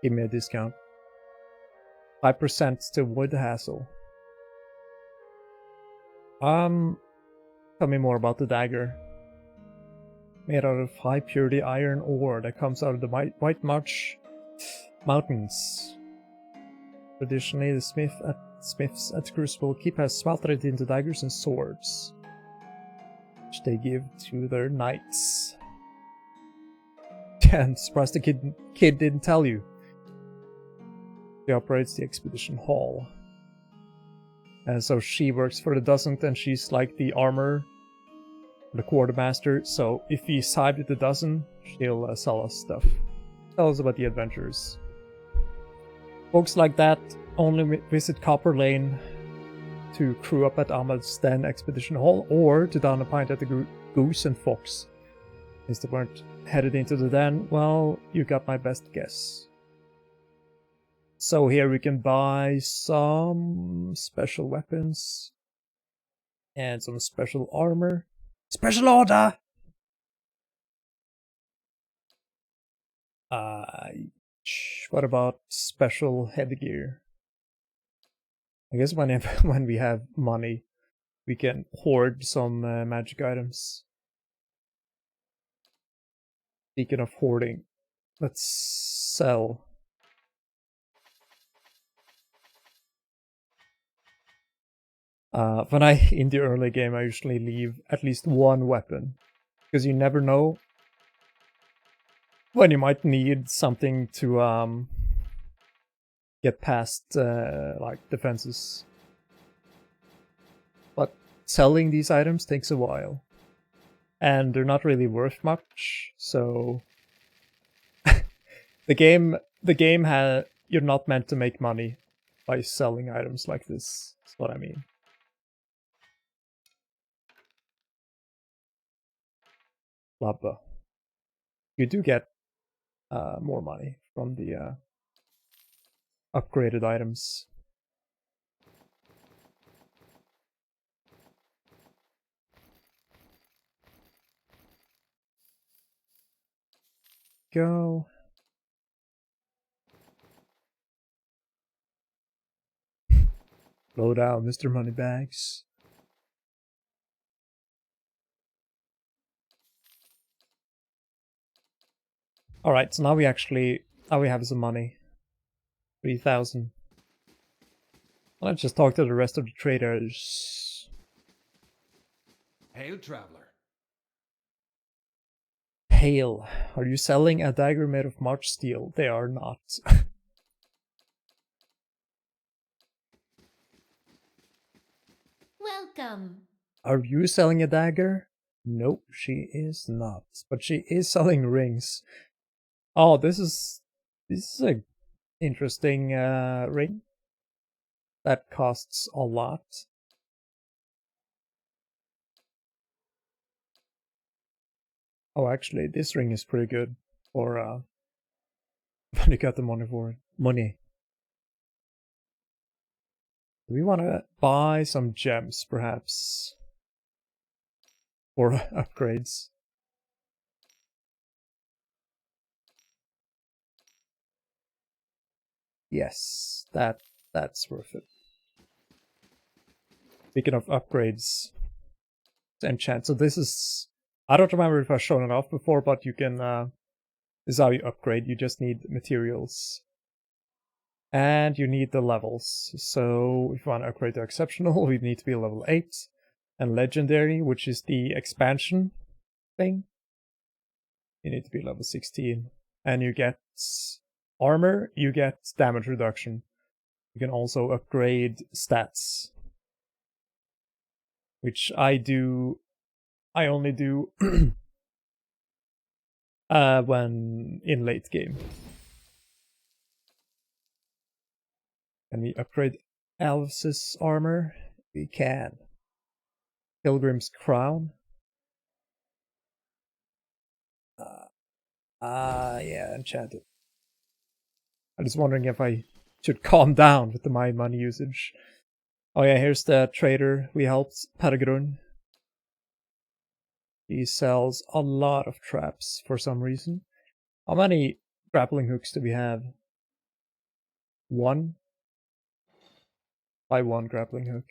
Give me a discount. 5% to avoid the hassle. Tell me more about the dagger. Made out of high purity iron ore that comes out of the White March Mountains. Traditionally, the smiths at Crucible Keep has smelted it into daggers and swords, which they give to their knights. I'm surprised the kid didn't tell you. She operates the Expedition Hall. And so she works for the dozen, and she's like the armor, the quartermaster. So if we side with the dozen, she'll sell us stuff. Tell us about the adventures. Folks like that only visit Copper Lane to crew up at Ahmed's Den Expedition Hall, or to down a pint at the Goose and Fox. Since they weren't headed into the den, well, you got my best guess. So here we can buy some special weapons and some special armor. Special order! What about special headgear? I guess when we have money, we can hoard some magic items. Speaking of hoarding, let's sell. In the early game, I usually leave at least one weapon, because you never know when you might need something to get past like defenses. But selling these items takes a while, and they're not really worth much. So the game you're not meant to make money by selling items like this. That's what I mean. Blah. You do get more money from the upgraded items. Go. Slow down, Mr. Moneybags. Alright, so now we have some money. 3,000. Let's just talk to the rest of the traders. Hail, traveler. Hail, are you selling a dagger made of March steel? They are not. Welcome. Are you selling a dagger? Nope, she is not. But she is selling rings. Oh, this is a interesting ring. That costs a lot. Oh, actually, this ring is pretty good for when you got the money for it. Money. Do we want to buy some gems, perhaps? Or upgrades? Yes, that's worth it. Speaking of upgrades, enchant. So this is, I don't remember if I've shown it off before, but you can, this is how you upgrade. You just need materials. And you need the levels. So if you want to upgrade to exceptional, we need to be level 8. And legendary, which is the expansion thing, you need to be level 16. And you get armor, you get damage reduction. You can also upgrade stats, which I only do when in late game. Can we upgrade Elvis' armor? We can. Pilgrim's crown. Yeah, enchanted. I'm just wondering if I should calm down with my money usage. Oh yeah, here's the trader we helped, Paragrun. He sells a lot of traps for some reason. How many grappling hooks do we have? 1? Buy 1 grappling hook.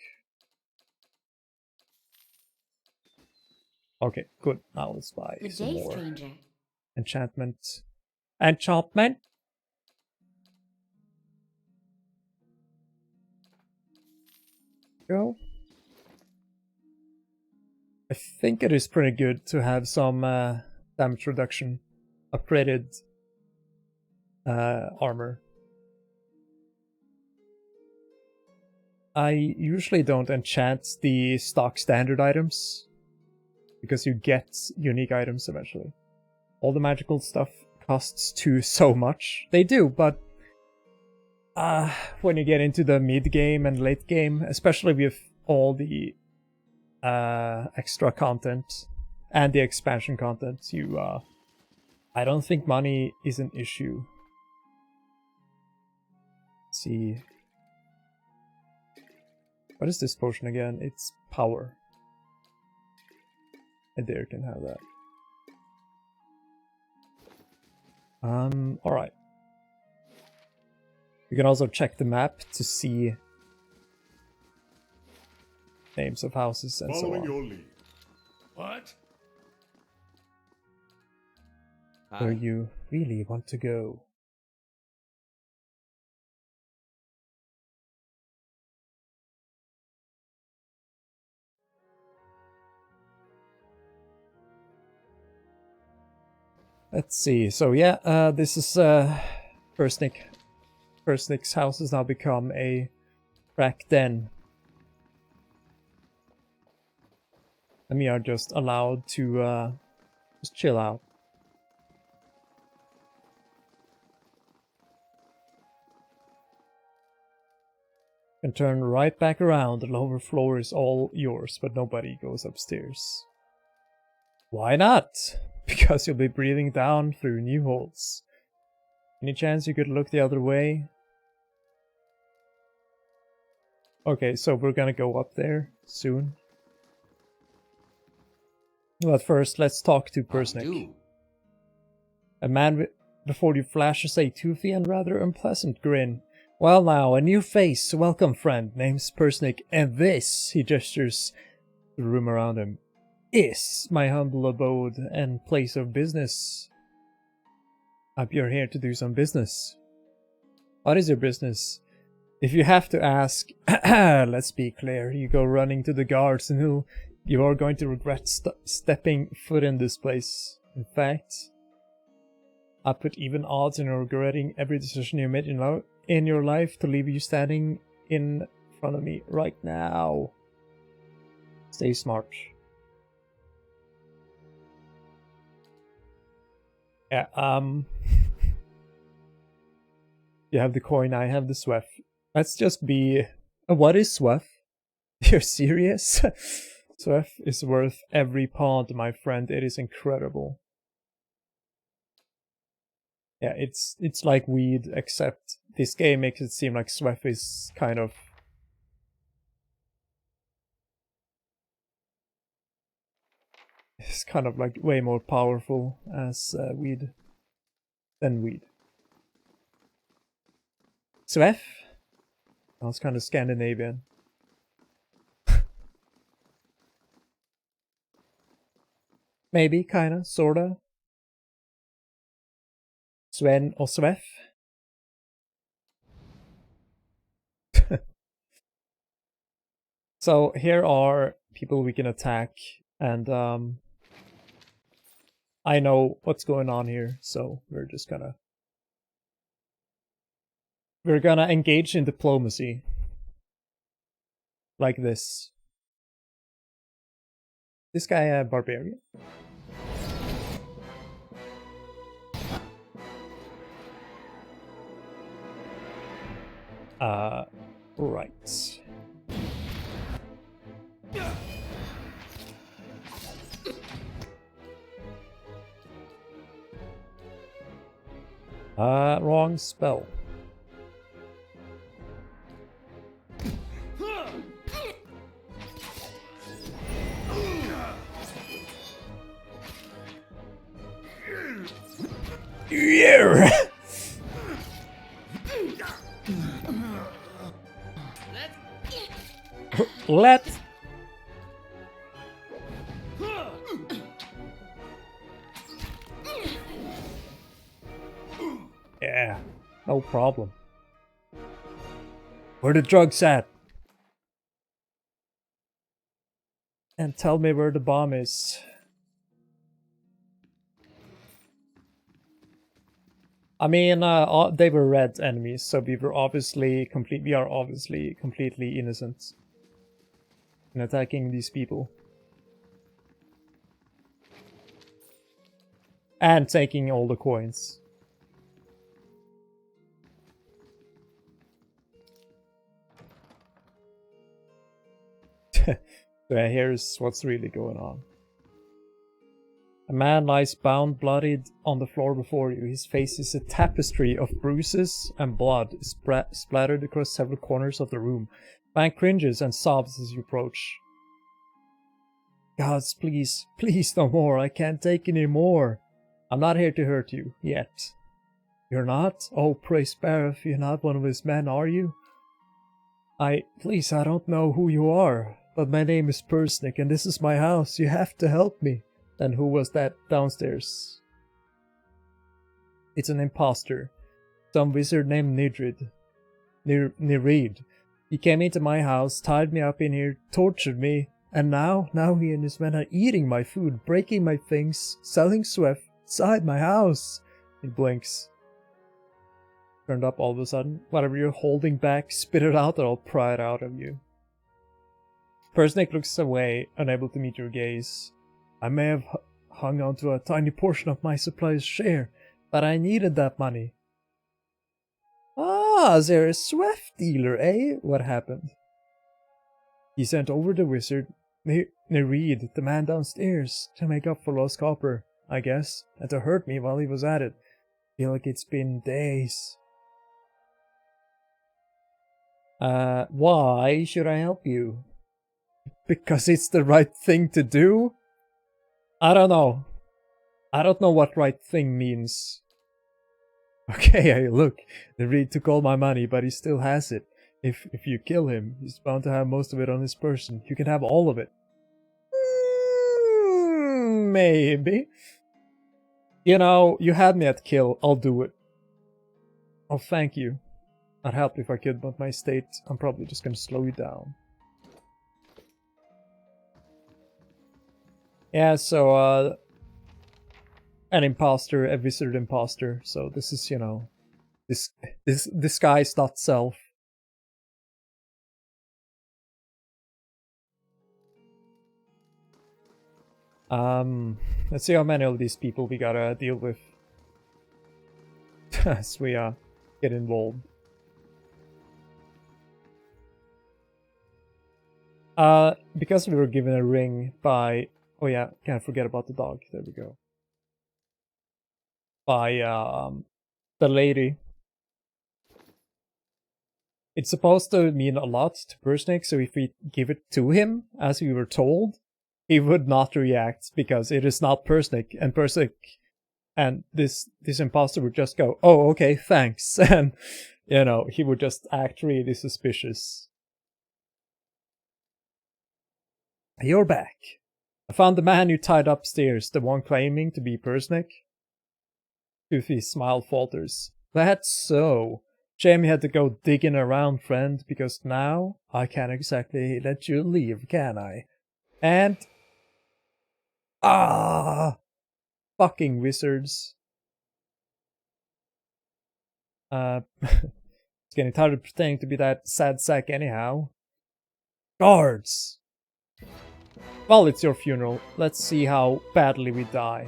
Okay, good. Now let's buy Good some day, more. stranger. Enchantment. Enchantment? Go. I think it is pretty good to have some damage reduction. Upgraded armor. I usually don't enchant the stock standard items, because you get unique items eventually. All the magical stuff costs so much. They do, but when you get into the mid game and late game, especially with all the extra content and the expansion content, I don't think money is an issue. Let's see. What is this potion again? It's power. And there can have that. Alright. You can also check the map to see names of houses and Following so on. your lead. What? Where you really want to go. Let's see. So yeah, this is Firstnick. Firstnick's house has now become a crack den. And we are just allowed to just chill out. And turn right back around. The lower floor is all yours, but nobody goes upstairs. Why not? Because you'll be breathing down through new holes. Any chance you could look the other way? Okay, so we're gonna go up there soon. But first, let's talk to Persnick. Do. A man before you flashes a toothy and rather unpleasant grin. Well now, a new face. Welcome, friend. Name's Persnick, and this, he gestures the room around him, is my humble abode and place of business. You're here to do some business. What is your business? If you have to ask, let's be clear, you go running to the guards and you are going to regret stepping foot in this place. In fact, I put even odds in regretting every decision you made in your life to leave you standing in front of me right now. Stay smart. Yeah, you have the coin, I have the SWEF. Let's just be... What is SWEF? You're serious? SWEF is worth every pound, my friend. It is incredible. Yeah, it's like weed, except this game makes it seem like SWEF is kind of... It's kind of like way more powerful as weed than weed. SWEF? Sounds kind of Scandinavian. Maybe, kinda, sorta. Sven or SWEF? So here are people we can attack, and I know what's going on here, so we're gonna engage in diplomacy. Like this. This guy a barbarian? Right. Wrong spell. Yeah. Let. Yeah, no problem. Where the drugs at? And tell me where the bomb is. I mean, they were red enemies, so we are obviously completely innocent in attacking these people. And taking all the coins. So here's what's really going on. A man lies bound, bloodied, on the floor before you. His face is a tapestry of bruises and blood splattered across several corners of the room. Man cringes and sobs as you approach. Gods, please, please no more. I can't take any more. I'm not here to hurt you, yet. You're not? Oh, pray spare if you're not one of his men, are you? Please, I don't know who you are, but my name is Persnick and this is my house. You have to help me. Then who was that downstairs? It's an imposter. Some wizard named Nidrid. Nirid. He came into my house, tied me up in here, tortured me, and now he and his men are eating my food, breaking my things, selling SWEF inside my house. He blinks. Turned up all of a sudden. Whatever you're holding back, spit it out or I'll pry it out of you. Persnick looks away, unable to meet your gaze. I may have hung on to a tiny portion of my supplier's share, but I needed that money. Ah! Ah, they're a swift dealer, eh? What happened? He sent over the wizard, Nereid, the man downstairs, to make up for lost copper, I guess, and to hurt me while he was at it. Feel like it's been days. Why should I help you? Because it's the right thing to do? I don't know. I don't know what right thing means. Okay, hey, look, Nereid took all my money, but he still has it. If you kill him, he's bound to have most of it on his person. You can have all of it. Maybe. You know, you had me at kill. I'll do it. Oh, thank you. I'd help if I could, but my state, I'm probably just gonna slow you down. Yeah, so, an imposter, a wizard imposter. So this is, you know, this disguise not self. Let's see how many of these people we gotta deal with as we get involved. Because we were given a ring by, oh yeah, can't forget about the dog. There we go. By the lady. It's supposed to mean a lot to Persnick, so if we give it to him, as we were told, he would not react because it is not Persnick, and Persnick and this imposter would just go, oh, okay, thanks, and, you know, he would just act really suspicious. You're back. I found the man you tied upstairs, the one claiming to be Persnick. Toothy's smile falters. That's so. Shame you had to go digging around, friend, because now I can't exactly let you leave, can I? And... fucking wizards. It's getting tired of pretending to be that sad sack anyhow. Guards! Well, it's your funeral. Let's see how badly we die.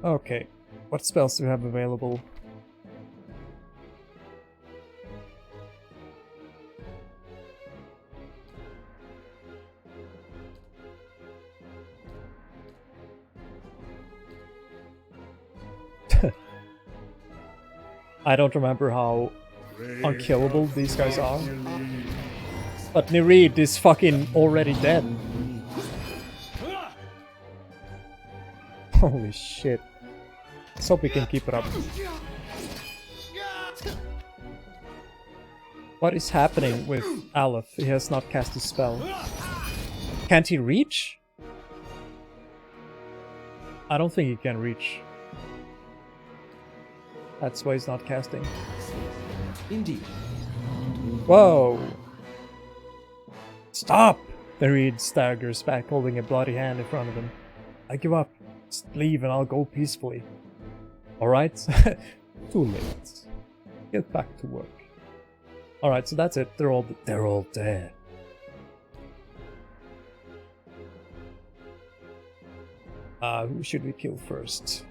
Okay, what spells do we have available? I don't remember how unkillable these guys are. But Nereid is fucking already dead. Holy shit. Let's hope we can keep it up. What is happening with Aleph? He has not cast a spell. Can't he reach? I don't think he can reach. That's why he's not casting. Indeed. Whoa! Stop! Nereid staggers back, holding a bloody hand in front of him. I give up. Just leave and I'll go peacefully. Alright? Too late. Get back to work. Alright, so that's it. They're all dead. Who should we kill first?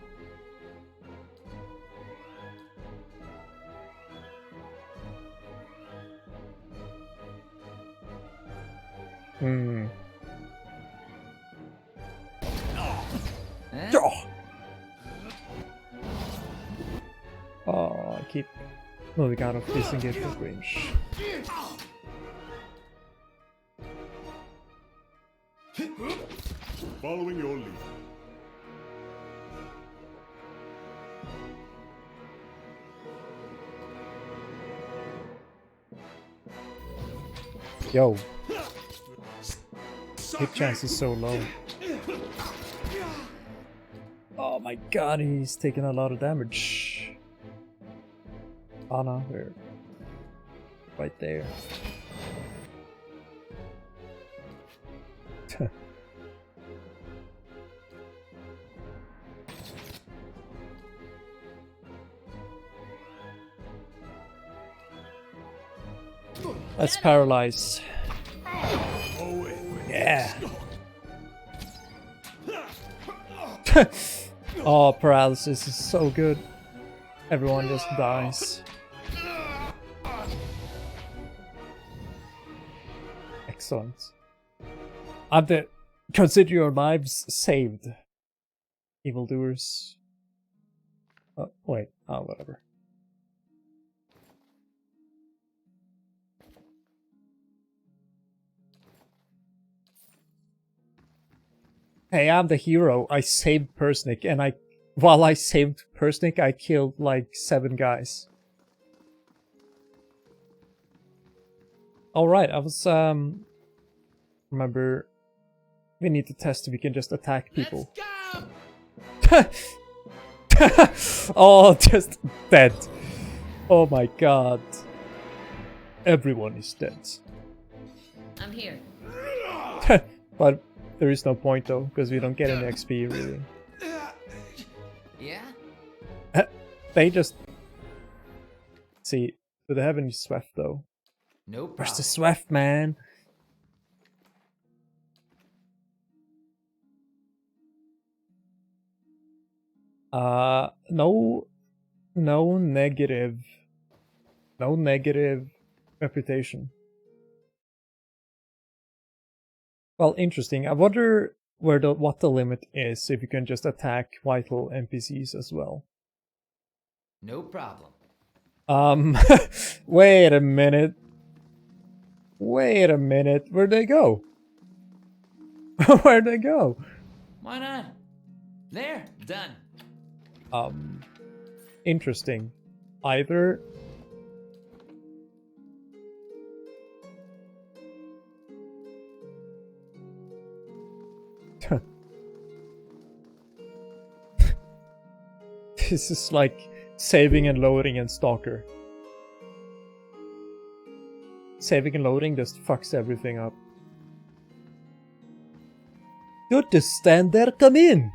Oh, I keep moving out of disengagement range. Following your lead. Yo. Hit chance is so low. Oh my god, he's taking a lot of damage. Oh no, we're right there. Let's paralyze. Yeah. Oh, paralysis is so good. Everyone just dies. Excellent. Consider your lives saved, evildoers. Oh, wait. Oh, whatever. Hey, I'm the hero. I saved Persnick, and while I saved Persnick, I killed like 7 guys. Alright, I was, remember, we need to test if we can just attack people. Oh, just dead. Oh my god. Everyone is dead. I'm here. But there is no point though, because we don't get any XP really. Yeah? They just... See, do they have any Swift though? No problem. Where's the Swift, man? No negative. No negative reputation. Well, interesting. I wonder what the limit is if you can just attack vital NPCs as well. No problem. Wait a minute. Wait a minute. Where'd they go? Where'd they go? Why not? There, done. Interesting. Either... This is like saving and loading in Stalker. Saving and loading just fucks everything up. You're just stand there, come in!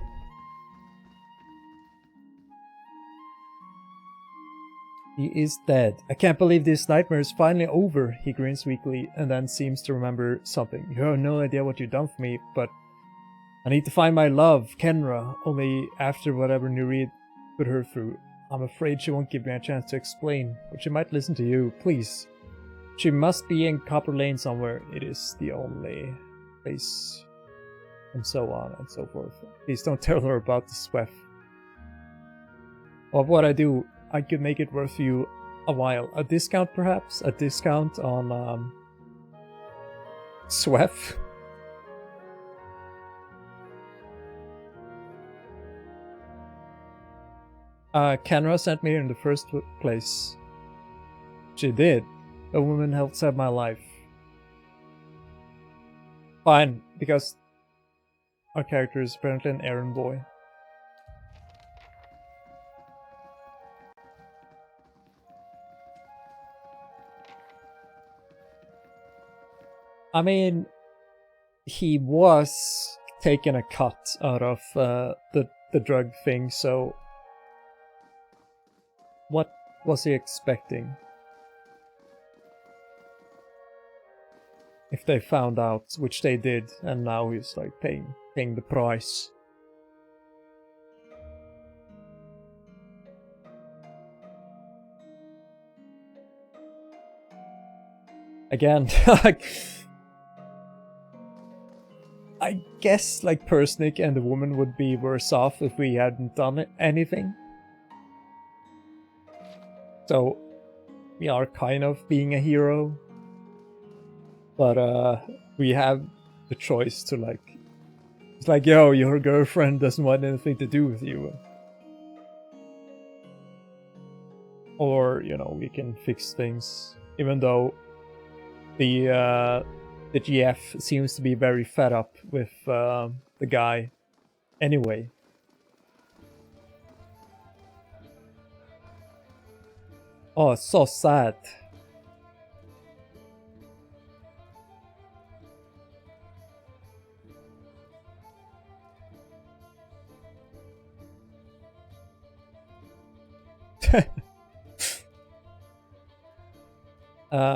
He is dead. I can't believe this nightmare is finally over. He grins weakly and then seems to remember something. You have no idea what you've done for me, but I need to find my love, Kenra, only after whatever Nureed put her through. I'm afraid she won't give me a chance to explain, but she might listen to you, please. She must be in Copper Lane somewhere. It is the only place. And so on and so forth. Please don't tell her about the Swift. Well, what I do, I could make it worth you a while. A discount, perhaps? A discount on, Swift? Kenra sent me here in the first place. She did. A woman helped save my life. Fine, because our character is apparently an errand boy. I mean, he was taking a cut out of the drug thing, so what was he expecting? If they found out, which they did, and now he's like paying the price. Again, like, I guess like Persnick and the woman would be worse off if we hadn't done anything. So we are kind of being a hero. But we have the choice to like... It's like, yo, your girlfriend doesn't want anything to do with you. Or, you know, we can fix things. Even though the GF seems to be very fed up with the guy. Anyway. Oh, it's so sad.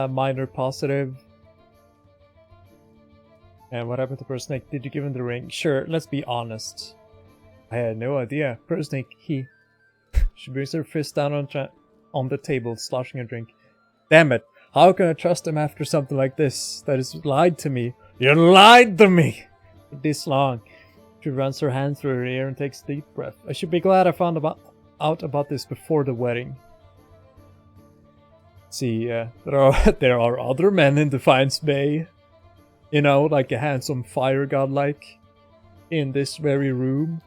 Minor positive. And what happened to Persnick? Did you give him the ring? Sure, let's be honest. I had no idea. Persnick, he... She brings her fist down on the table, sloshing a drink. Damn it! How can I trust him after something like this? That is lied to me. You lied to me! For this long. She runs her hand through her ear and takes a deep breath. I should be glad I found out about this before the wedding. See, there are other men in Defiance Bay. You know, like a handsome fire god like. In this very room.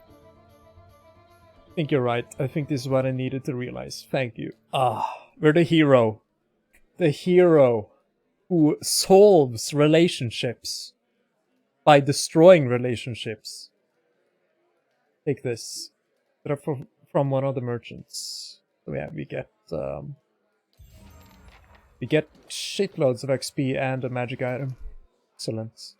I think you're right. I think this is what I needed to realize. Thank you. We're the hero. The hero who solves relationships by destroying relationships. Take this. From one of the merchants. So yeah, we get shitloads of XP and a magic item. Excellent.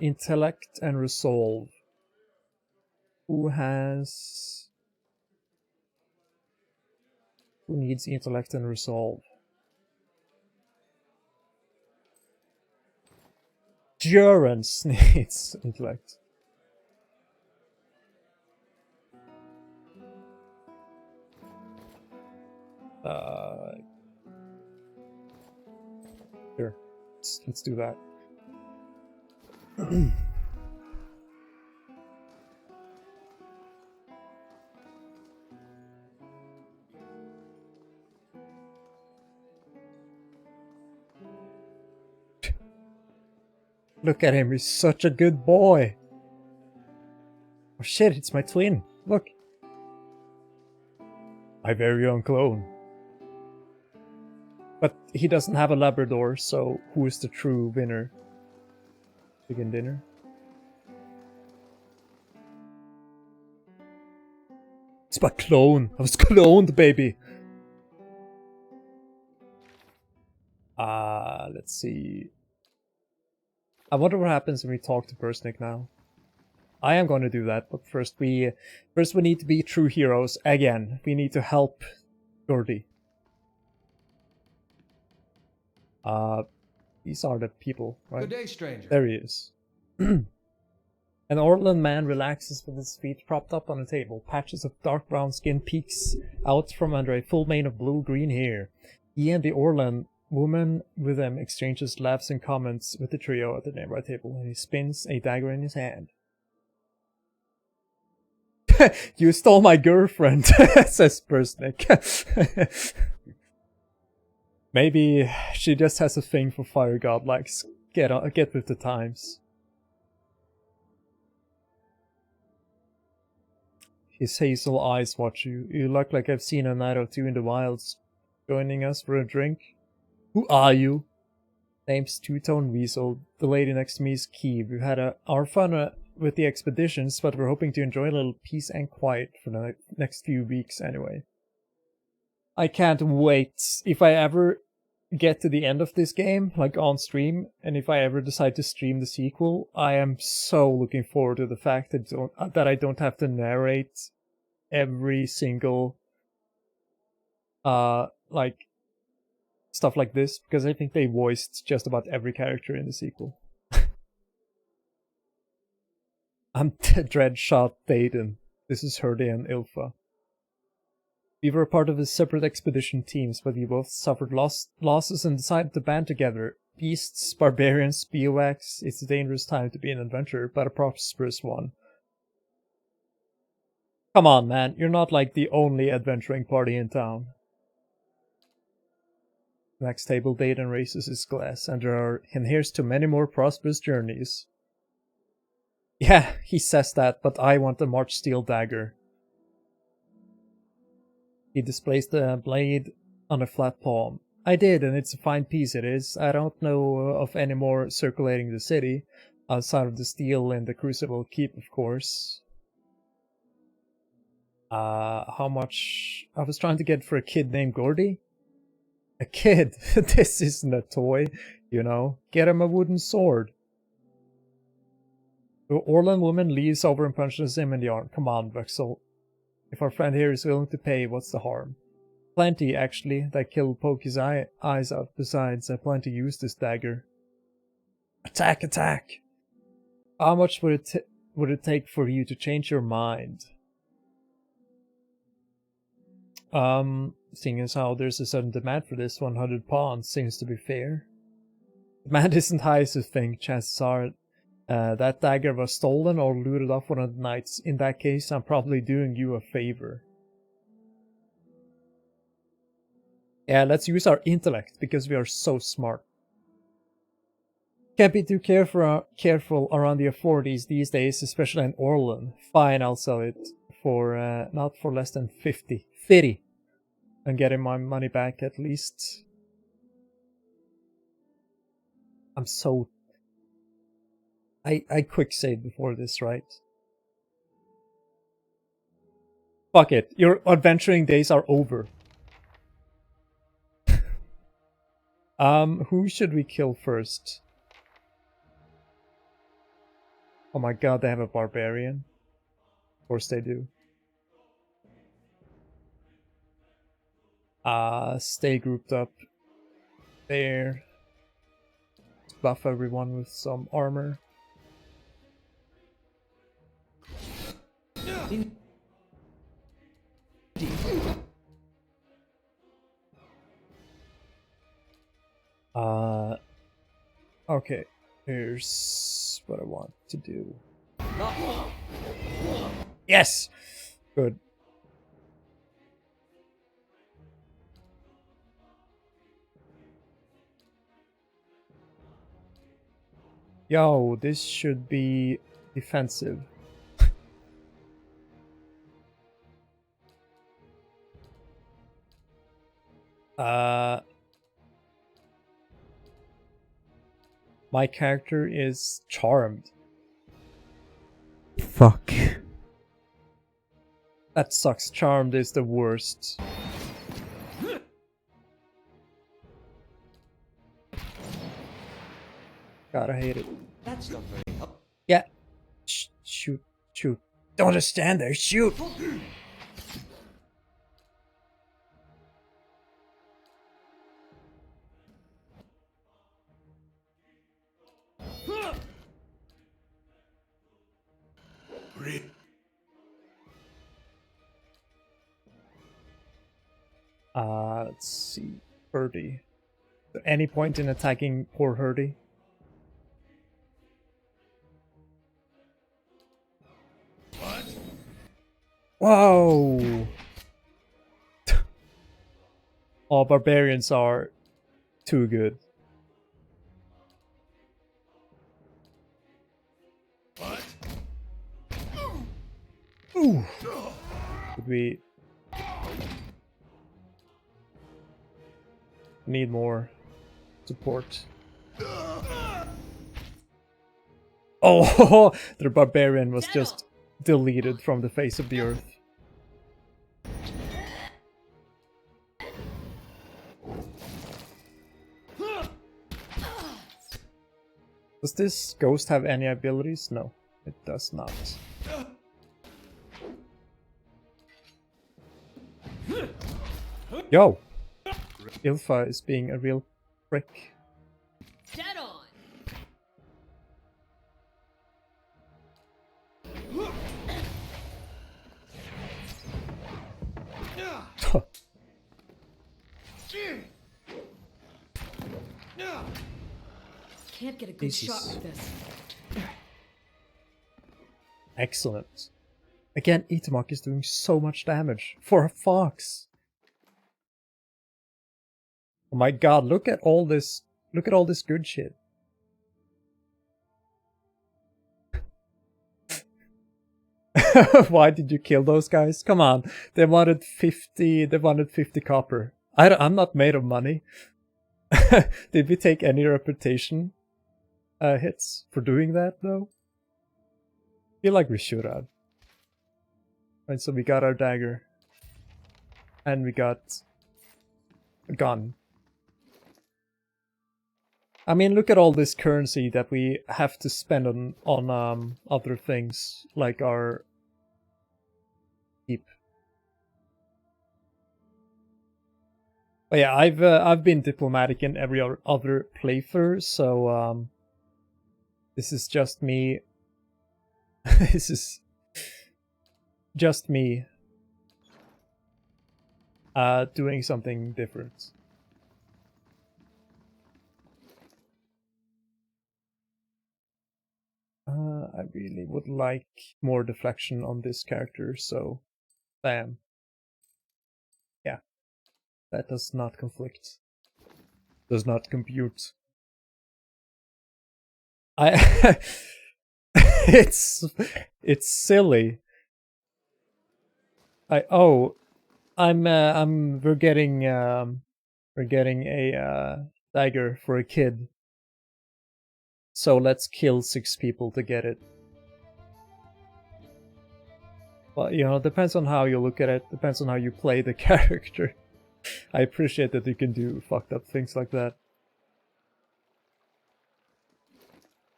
Intellect and resolve. Who needs intellect and resolve? Durance needs intellect. Sure. Let's do that. Look at him, he's such a good boy. Oh shit, it's my twin. Look. My very own clone. But he doesn't have a Labrador, so who is the true winner? Chicken dinner. It's my clone. I was cloned, baby. Let's see. I wonder what happens when we talk to Persnick now. I am going to do that, but first we need to be true heroes again. We need to help Gordy. These are the people, right? Good day, stranger. There he is. An Orland man relaxes with his feet propped up on a table. Patches of dark brown skin peeks out from under a full mane of blue-green hair. He and the Orland woman with them exchanges laughs and comments with the trio at the nearby table, and he spins a dagger in his hand. You stole my girlfriend, says Persnick. Maybe she just has a thing for fire godlikes. Get with the times. His hazel eyes watch you. You look like I've seen a night or two in the wilds. Joining us for a drink? Who are you? Name's Two-Tone Weasel. The lady next to me is Key. We've had our fun with the expeditions, but we're hoping to enjoy a little peace and quiet for the next few weeks anyway. I can't wait. If I ever get to the end of this game, like on stream, and if I ever decide to stream the sequel, I am so looking forward to the fact that I don't have to narrate every single like stuff like this, because I think they voiced just about every character in the sequel. I'm Dreadshot Thaden. This is Herde and Ilfa. We were part of a separate expedition teams, but we both suffered losses and decided to band together. Beasts, barbarians, biowax. It's a dangerous time to be an adventurer, but a prosperous one. Come on, man. You're not like the only adventuring party in town. Next table, Thaden raises his glass, and here's to many more prosperous journeys. Yeah, he says that, but I want the March Steel dagger. He displays the blade on a flat palm. I did, and it's a fine piece it is. I don't know of any more circulating the city, outside of the steel in the Crucible Keep, of course. How much I was trying to get for a kid named Gordy? A kid? This isn't a toy, you know. Get him a wooden sword. The Orland woman leans over and punches him in the arm. Come on, Vexel. If our friend here is willing to pay, what's the harm? Plenty, actually, that kill'll poke his eyes out. Besides, I plan to use this dagger. Attack, attack! How much would it take for you to change your mind? Seeing as how there's a sudden demand for this, 100 pawns seems to be fair. Demand isn't high as you think. Chances are that dagger was stolen or looted off one of the knights. In that case, I'm probably doing you a favor. Yeah, let's use our intellect, because we are so smart. Can't be too careful around the authorities these days, especially in Orlan. Fine, I'll sell it for not for less than 50. 50! I'm getting my money back at least. I'm so... I quick saved before this, right? Fuck it, your adventuring days are over. Who should we kill first? Oh my god, they have a barbarian. Of course they do. Stay grouped up there. Buff everyone with some armor. Okay, here's what I want to do. Yes! Good. Yo, this should be defensive. My character is charmed. Fuck. That sucks. Charmed is the worst. God, I hate it. That's not very helpful. Yeah. Shoot. Shoot. Don't just stand there. Shoot! Let's see. Hurdy. At any point in attacking poor Hurdy? Whoa! All barbarians are too good. Ooh! Could we need more support? Oh, the barbarian was just deleted from the face of the earth. Does this ghost have any abilities? No, it does not. Yo! Ilfa is being a real prick. Dead on. Can't get a good shot with this. Excellent. Again, Itamok is doing so much damage for a fox. Oh my god, look at all this good shit. Why did you kill those guys? Come on. They wanted 50 copper. I'm not made of money. Did we take any reputation hits for doing that though? Feel like we should have. Right, so we got our dagger. And we got a gun. I mean, look at all this currency that we have to spend on other things, like our keep. But yeah, I've been diplomatic in every other playthrough, so this is just me This is just me doing something different. I really would like more deflection on this character, so bam. Yeah, that does not conflict. Does not compute. It's silly. We're getting a dagger for a kid. So let's kill 6 people to get it. Well, you know, depends on how you look at it, depends on how you play the character. I appreciate that you can do fucked up things like that.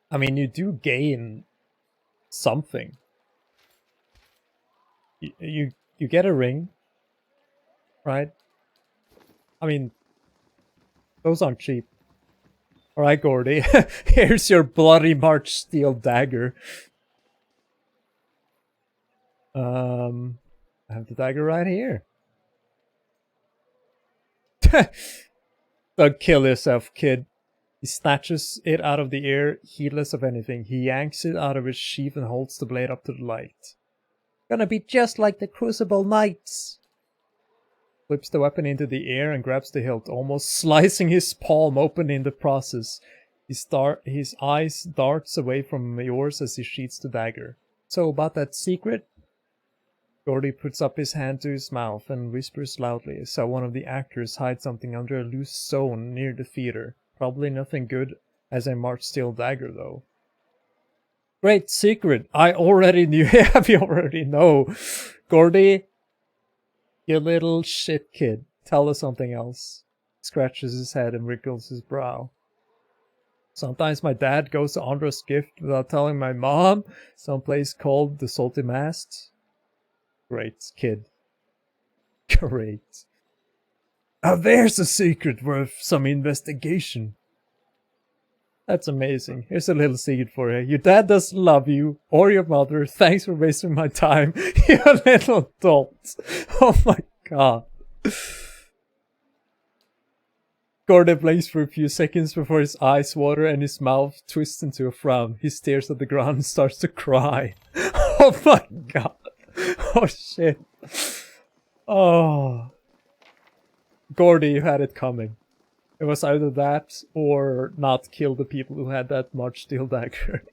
I mean, you do gain something. You get a ring, right? I mean, those aren't cheap. Alright, Gordy, here's your bloody March steel dagger. I have the dagger right here. Don't kill yourself, kid. He snatches it out of the air, heedless of anything. He yanks it out of its sheath and holds the blade up to the light. Gonna be just like the Crucible Knights. Flips the weapon into the air and grabs the hilt, almost slicing his palm open in the process. His eyes darts away from yours as he sheaths the dagger. So about that secret? Gordy puts up his hand to his mouth and whispers loudly. Saw one of the actors hide something under a loose stone near the theater. Probably nothing good as a March steel dagger, though. Great secret! I already knew. Yeah, we already know. Gordy, you little shit kid. Tell us something else. Scratches his head and wrinkles his brow. Sometimes my dad goes to Andra's gift without telling my mom. Someplace called the Salty Mast. Great, kid. Great. Now there's a secret worth some investigation. That's amazing. Here's a little secret for you. Your dad doesn't love you or your mother. Thanks for wasting my time. You little dolt. Oh my god. Gordon blinks for a few seconds before his eyes water and his mouth twists into a frown. He stares at the ground and starts to cry. Oh my god. Oh shit. Oh. Gordy, you had it coming. It was either that or not kill the people who had that March steel dagger.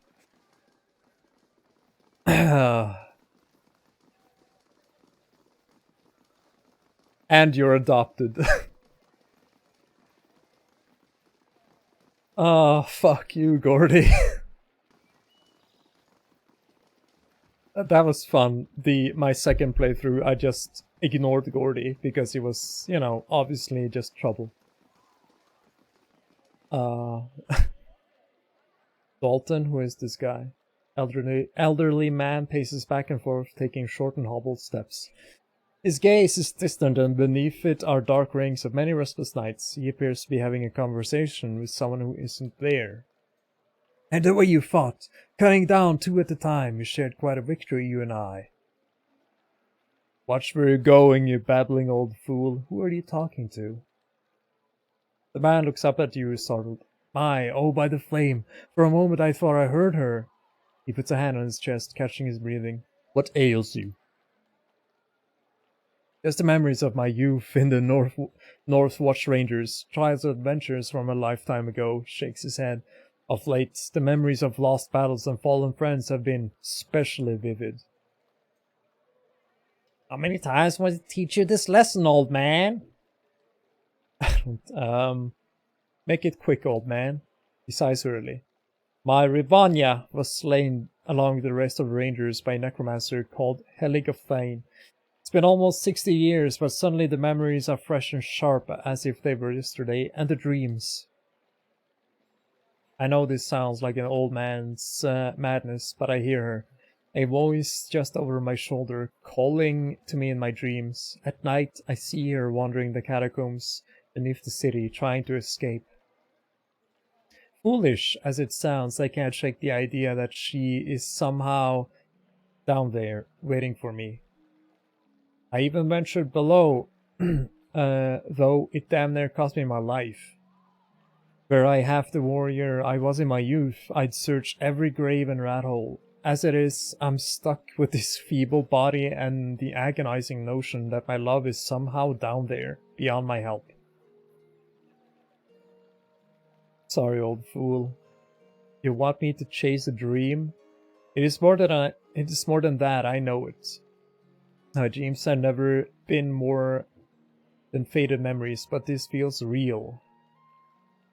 And you're adopted. Oh, fuck you, Gordy. That was fun. My second playthrough, I just ignored Gordy because he was, you know, obviously just trouble. Dalton, who is this guy? Elderly man paces back and forth, taking short and hobbled steps. His gaze is distant, and beneath it are dark rings of many restless nights. He appears to be having a conversation with someone who isn't there. And the way you fought, cutting down 2 at a time, we shared quite a victory, you and I. Watch where you're going, you babbling old fool. Who are you talking to? The man looks up at you, startled. My, oh by the flame, for a moment I thought I heard her. He puts a hand on his chest, catching his breathing. What ails you? Just the memories of my youth in the North Watch Rangers, trials and adventures from a lifetime ago, shakes his head. Of late, the memories of lost battles and fallen friends have been especially vivid. How many times must I teach you this lesson, old man? Make it quick, old man. He sighs hurriedly. My Rivanya was slain along with the rest of the Rangers by a necromancer called Helig of Thane. It's been almost 60 years, but suddenly the memories are fresh and sharp as if they were yesterday, and the dreams. I know this sounds like an old man's madness, but I hear her. A voice just over my shoulder, calling to me in my dreams. At night, I see her wandering the catacombs beneath the city, trying to escape. Foolish as it sounds, I can't shake the idea that she is somehow down there waiting for me. I even ventured below, though it damn near cost me my life. Were I half the warrior I was in my youth, I'd search every grave and rat hole. As it is, I'm stuck with this feeble body and the agonizing notion that my love is somehow down there, beyond my help. Sorry, old fool. You want me to chase a dream? It is more than that, I know it. My dreams have never been more than faded memories, but this feels real.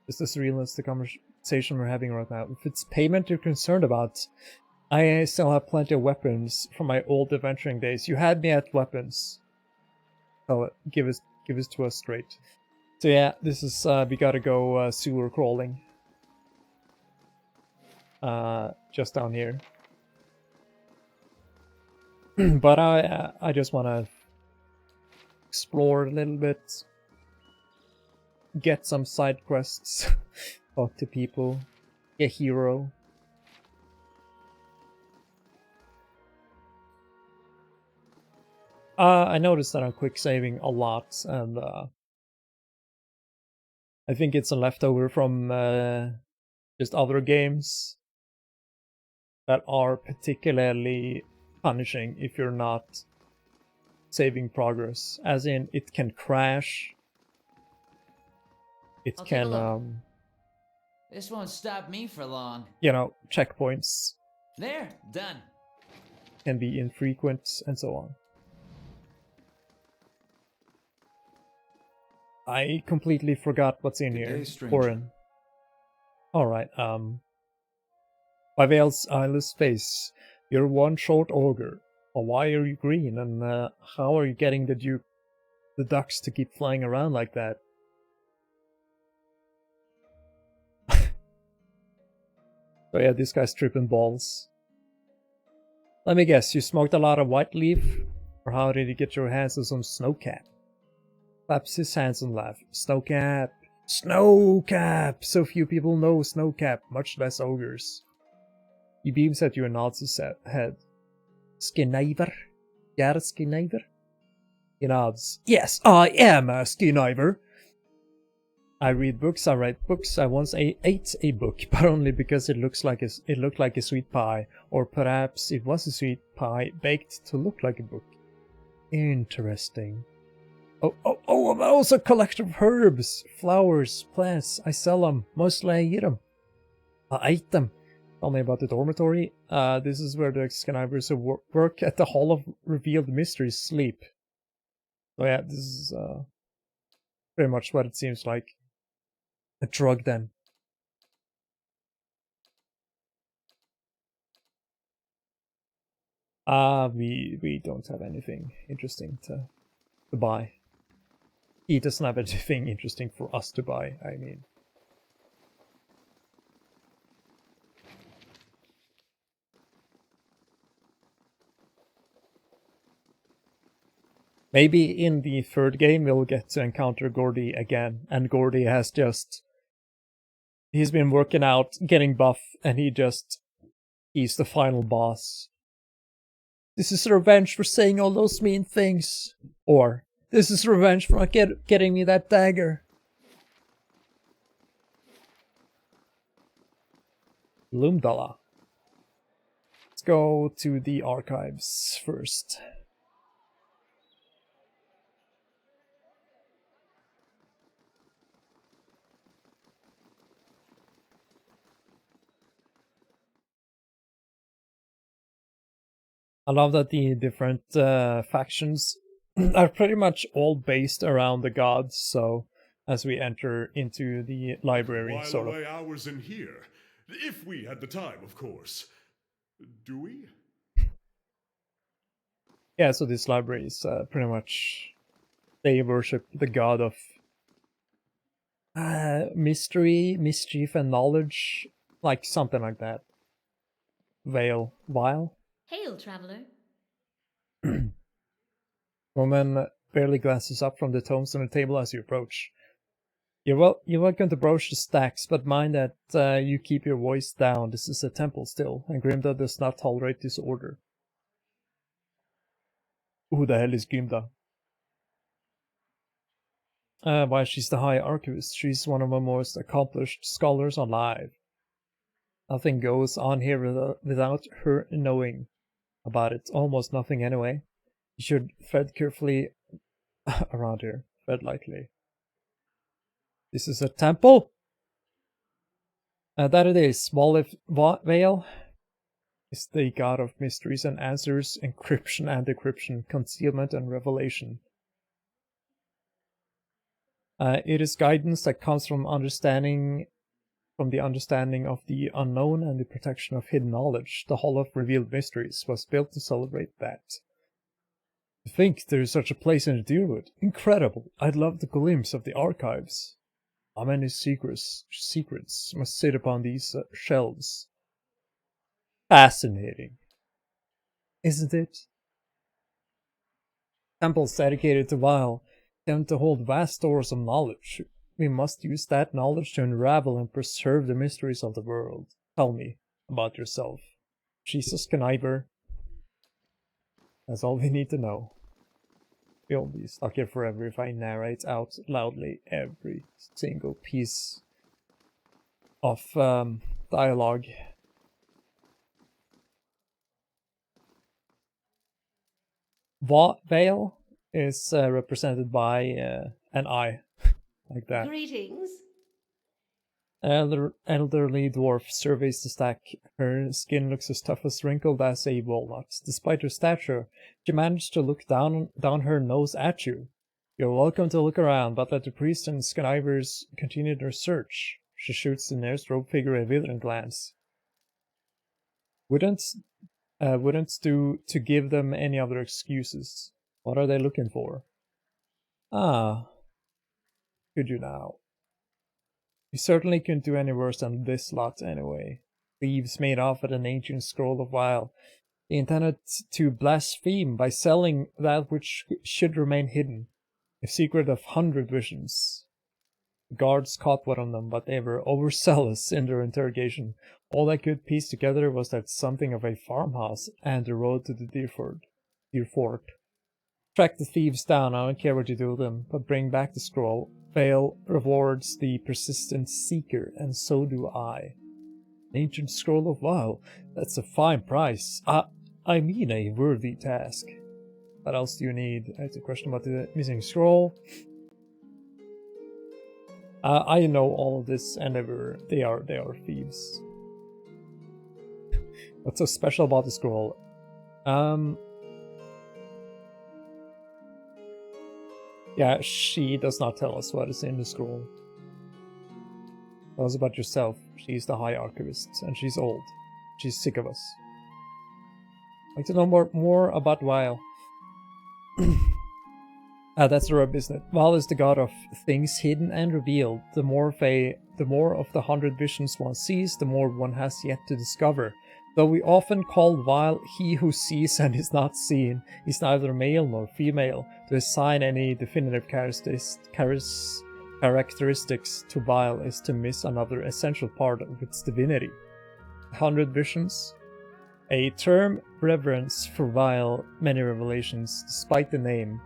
Just as real as the conversation we're having right now. If it's payment you're concerned about, I still have plenty of weapons from my old adventuring days. You had me at weapons. So give us to us straight. So yeah, this is we gotta go sewer crawling. Just down here. But I just wanna explore a little bit. Get some side quests. Talk to people. Be a hero. I noticed that I'm quick saving a lot, and I think it's a leftover from just other games that are particularly punishing if you're not saving progress. As in, it can crash. It I'll take a can, look. This won't stop me for long. you know, checkpoints There, done. can be infrequent, and so on. I completely forgot what's in Good here. day, stranger. Orin. Alright, by Vale's eyeless face, you're one short ogre. Well, why are you green, and how are you getting the ducks to keep flying around like that? So yeah, this guy's tripping balls. Let me guess, you smoked a lot of white leaf? Or how did you get your hands on some snowcap? Claps his hands and laughs. Snowcap! Snowcap! So few people know Snowcap, much less ogres. He beams at you and nods his head. Skinniver? You're a Skinniver? He nods. Yes, I am a Skinniver! I read books, I write books, I once ate a book, but only because it looked like a sweet pie, or perhaps it was a sweet pie baked to look like a book. Interesting. Oh, I'm also a collector of herbs, flowers, plants. I sell them. Mostly I eat them. I ate them. Tell me about the dormitory. This is where the Skynivers who work at the Hall of Revealed Mysteries sleep. So yeah, this is pretty much what it seems like. A drug den. We don't have anything interesting to buy. He doesn't have anything interesting for us to buy, I mean. Maybe in the third game we'll get to encounter Gordy again, and Gordy has just... He's been working out, getting buff, and he's the final boss. This is revenge for saying all those mean things. Or, this is revenge for not getting me that dagger. Lumdala. Let's go to the archives first. I love that the different factions are pretty much all based around the gods, so as we enter into the library, While sort of. away hours in here, if we had the time, of course. Do we? Yeah, so this library is pretty much... They worship the god of mystery, mischief, and knowledge. Like, something like that. Vale. Vile? Hail, traveler. Woman barely glances up from the tomes on the table as you approach. You're welcome to broach the stacks, but mind that you keep your voice down. This is a temple still, and Grimda does not tolerate disorder. Who the hell is Grimda? Why, she's the High Archivist. She's one of the most accomplished scholars alive. Nothing goes on here without her knowing about it. Almost nothing, anyway. You should tread carefully around here. Tread lightly. This is a temple? That it is. Walif Vale is the god of mysteries and answers, encryption and decryption, concealment and revelation. It is guidance that comes from the understanding of the unknown and the protection of hidden knowledge. The Hall of Revealed Mysteries was built to celebrate that. To think there is such a place in the Deerwood. Incredible. I'd love the glimpse of the archives. How many secrets must sit upon these shelves? Fascinating. Isn't it? Temples dedicated to Vile tend to hold vast stores of knowledge. We must use that knowledge to unravel and preserve the mysteries of the world. Tell me about yourself. Jesus Conniver. That's all we need to know. We'll be stuck here forever if I narrate out loudly every single piece of dialogue. Vale is represented by an eye, like that. Greetings. Elderly dwarf surveys the stack. Her skin looks as tough as wrinkled as a walnut. Despite her stature, she managed to look down her nose at you. You're welcome to look around, but let the priest and Skynivers continue their search. She shoots the nearest robed figure a withering glance. Wouldn't do to give them any other excuses. What are they looking for? Ah. Could you now? You certainly couldn't do any worse than this lot anyway. Thieves made off with an ancient scroll of Vile. They intended to blaspheme by selling that which should remain hidden. A secret of 100 visions. The guards caught one of them, but they were overzealous in their interrogation. All I could piece together was that something of a farmhouse and the road to the Deer Fort. Track the thieves down, I don't care what you do with them, but bring back the scroll. Vale rewards the persistent seeker, and so do I. An ancient scroll of Vile, that's a fine price. I mean a worthy task. What else do you need? I have a question about the missing scroll. I know all of this, and they are thieves. What's so special about the scroll? Yeah, she does not tell us what is in the scroll. Tell us about yourself. She's the High Archivist, and she's old. She's sick of us. I'd like to know more about Vile. That's the rub, isn't it? Vile is the god of things hidden and revealed. The more of the 100 visions one sees, the more one has yet to discover. Though we often call Vile he who sees and is not seen, he's neither male nor female. To assign any definitive characteristics to Vile is to miss another essential part of its divinity. 100 visions? A term reverence for Vile, many revelations, despite the name.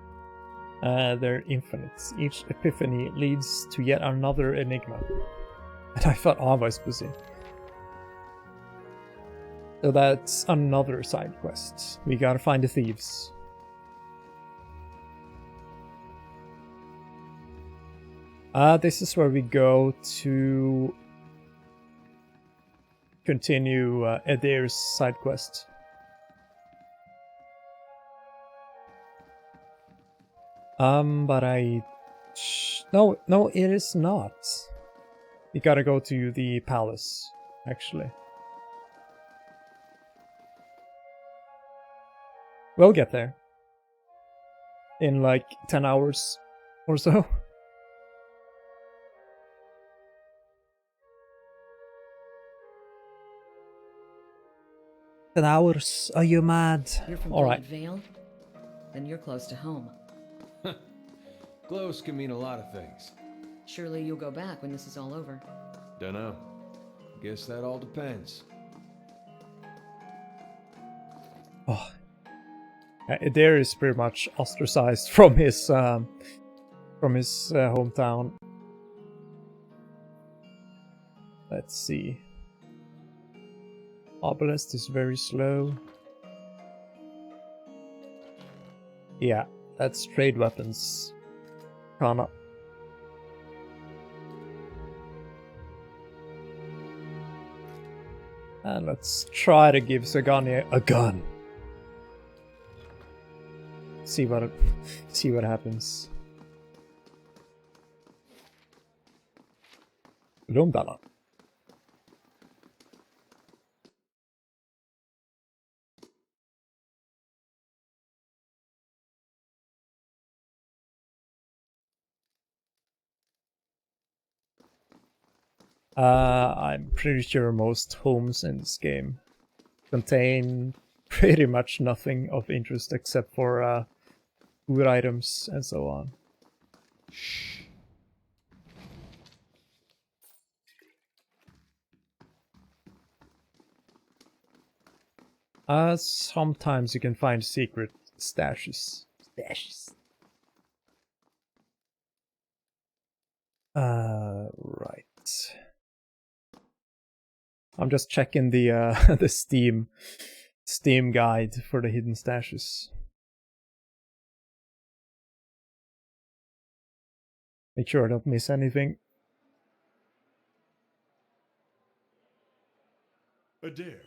They're infinite. Each epiphany leads to yet another enigma. And I thought I was busy. So that's another side quest. We gotta find the thieves. This is where we go to continue Adair's side quest. But no, it is not. We gotta go to the palace, actually. We'll get there. In like 10 hours or so. 10 hours? Are you mad? You're from Alright. Vale? Then you're close to home. Close can mean a lot of things. Surely you'll go back when this is all over. Dunno. Guess that all depends. Oh. Adair is pretty much ostracized from his hometown. Let's see. Obelisk is very slow. Yeah, that's trade weapons. Kana. And let's try to give Sagani a gun. See what happens. Rumdala. I'm pretty sure most homes in this game contain pretty much nothing of interest except for food items and so on. Shh. Sometimes you can find secret stashes. Right. I'm just checking the the Steam guide for the hidden stashes. Make sure I don't miss anything. Adair,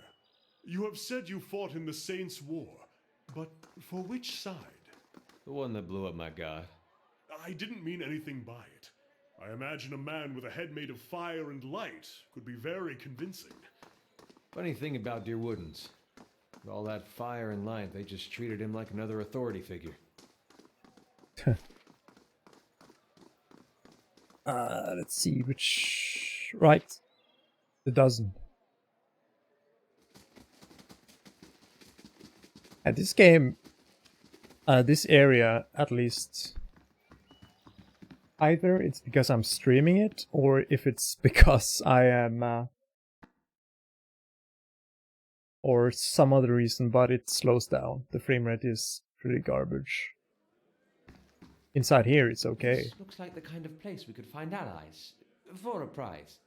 you have said you fought in the Saints' War, but for which side? The one that blew up my god. I didn't mean anything by it. I imagine a man with a head made of fire and light could be very convincing. Funny thing about Dear Woodens. With all that fire and light, they just treated him like another authority figure. Let's see which... Right. The dozen. And this game... this area, at least... Either it's because I'm streaming it, or if it's because I am... or some other reason, but it slows down. The frame rate is pretty garbage. Inside here, it's okay. This looks like the kind of place we could find allies. For a prize.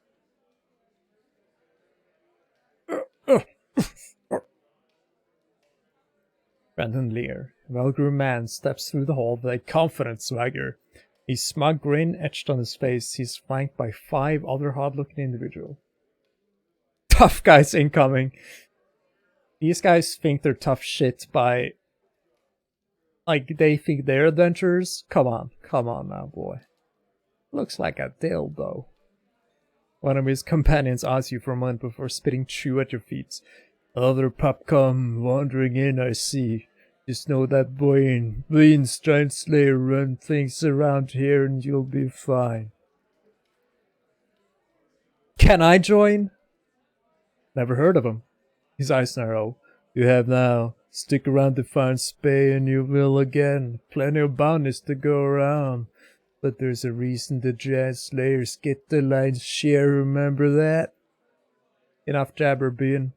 Brandon Lear, a well-groomed man, steps through the hall with a confident swagger. A smug grin etched on his face, he's flanked by 5 other hard-looking individuals. Tough guys incoming! These guys think they're tough shit by... Like, they think they're adventurers? Come on now, boy. Looks like a dildo. One of his companions asks you for a moment before spitting chew at your feet. Other pup come wandering in, I see. Just know that Blaine Giant Slayer run things around here and you'll be fine. Can I join? Never heard of him. His eyes narrow. You have now. Stick around to find Spay and you will again. Plenty of bounties to go around. But there's a reason the Giant Slayers get the lion's share, remember that? Enough jabber being.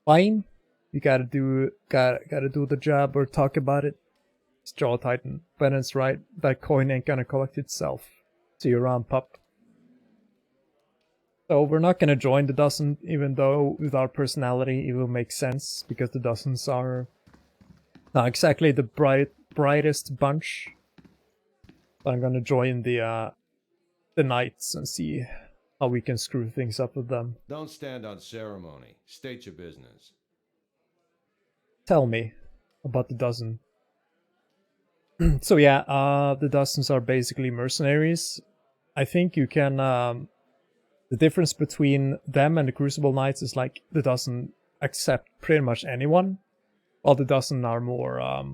Fine. You gotta do the job or talk about it. His jaw tightened. Brennan's right. That coin ain't gonna collect itself. See you around, pup. So we're not gonna join the dozen, even though with our personality it will make sense, because the dozens are not exactly the brightest bunch. But I'm gonna join the knights and see how we can screw things up with them. Don't stand on ceremony. State your business. Tell me about the dozen. So yeah, the dozens are basically mercenaries. I think you can... the difference between them and the Crucible Knights is like the dozen accept pretty much anyone, while the dozen are more... I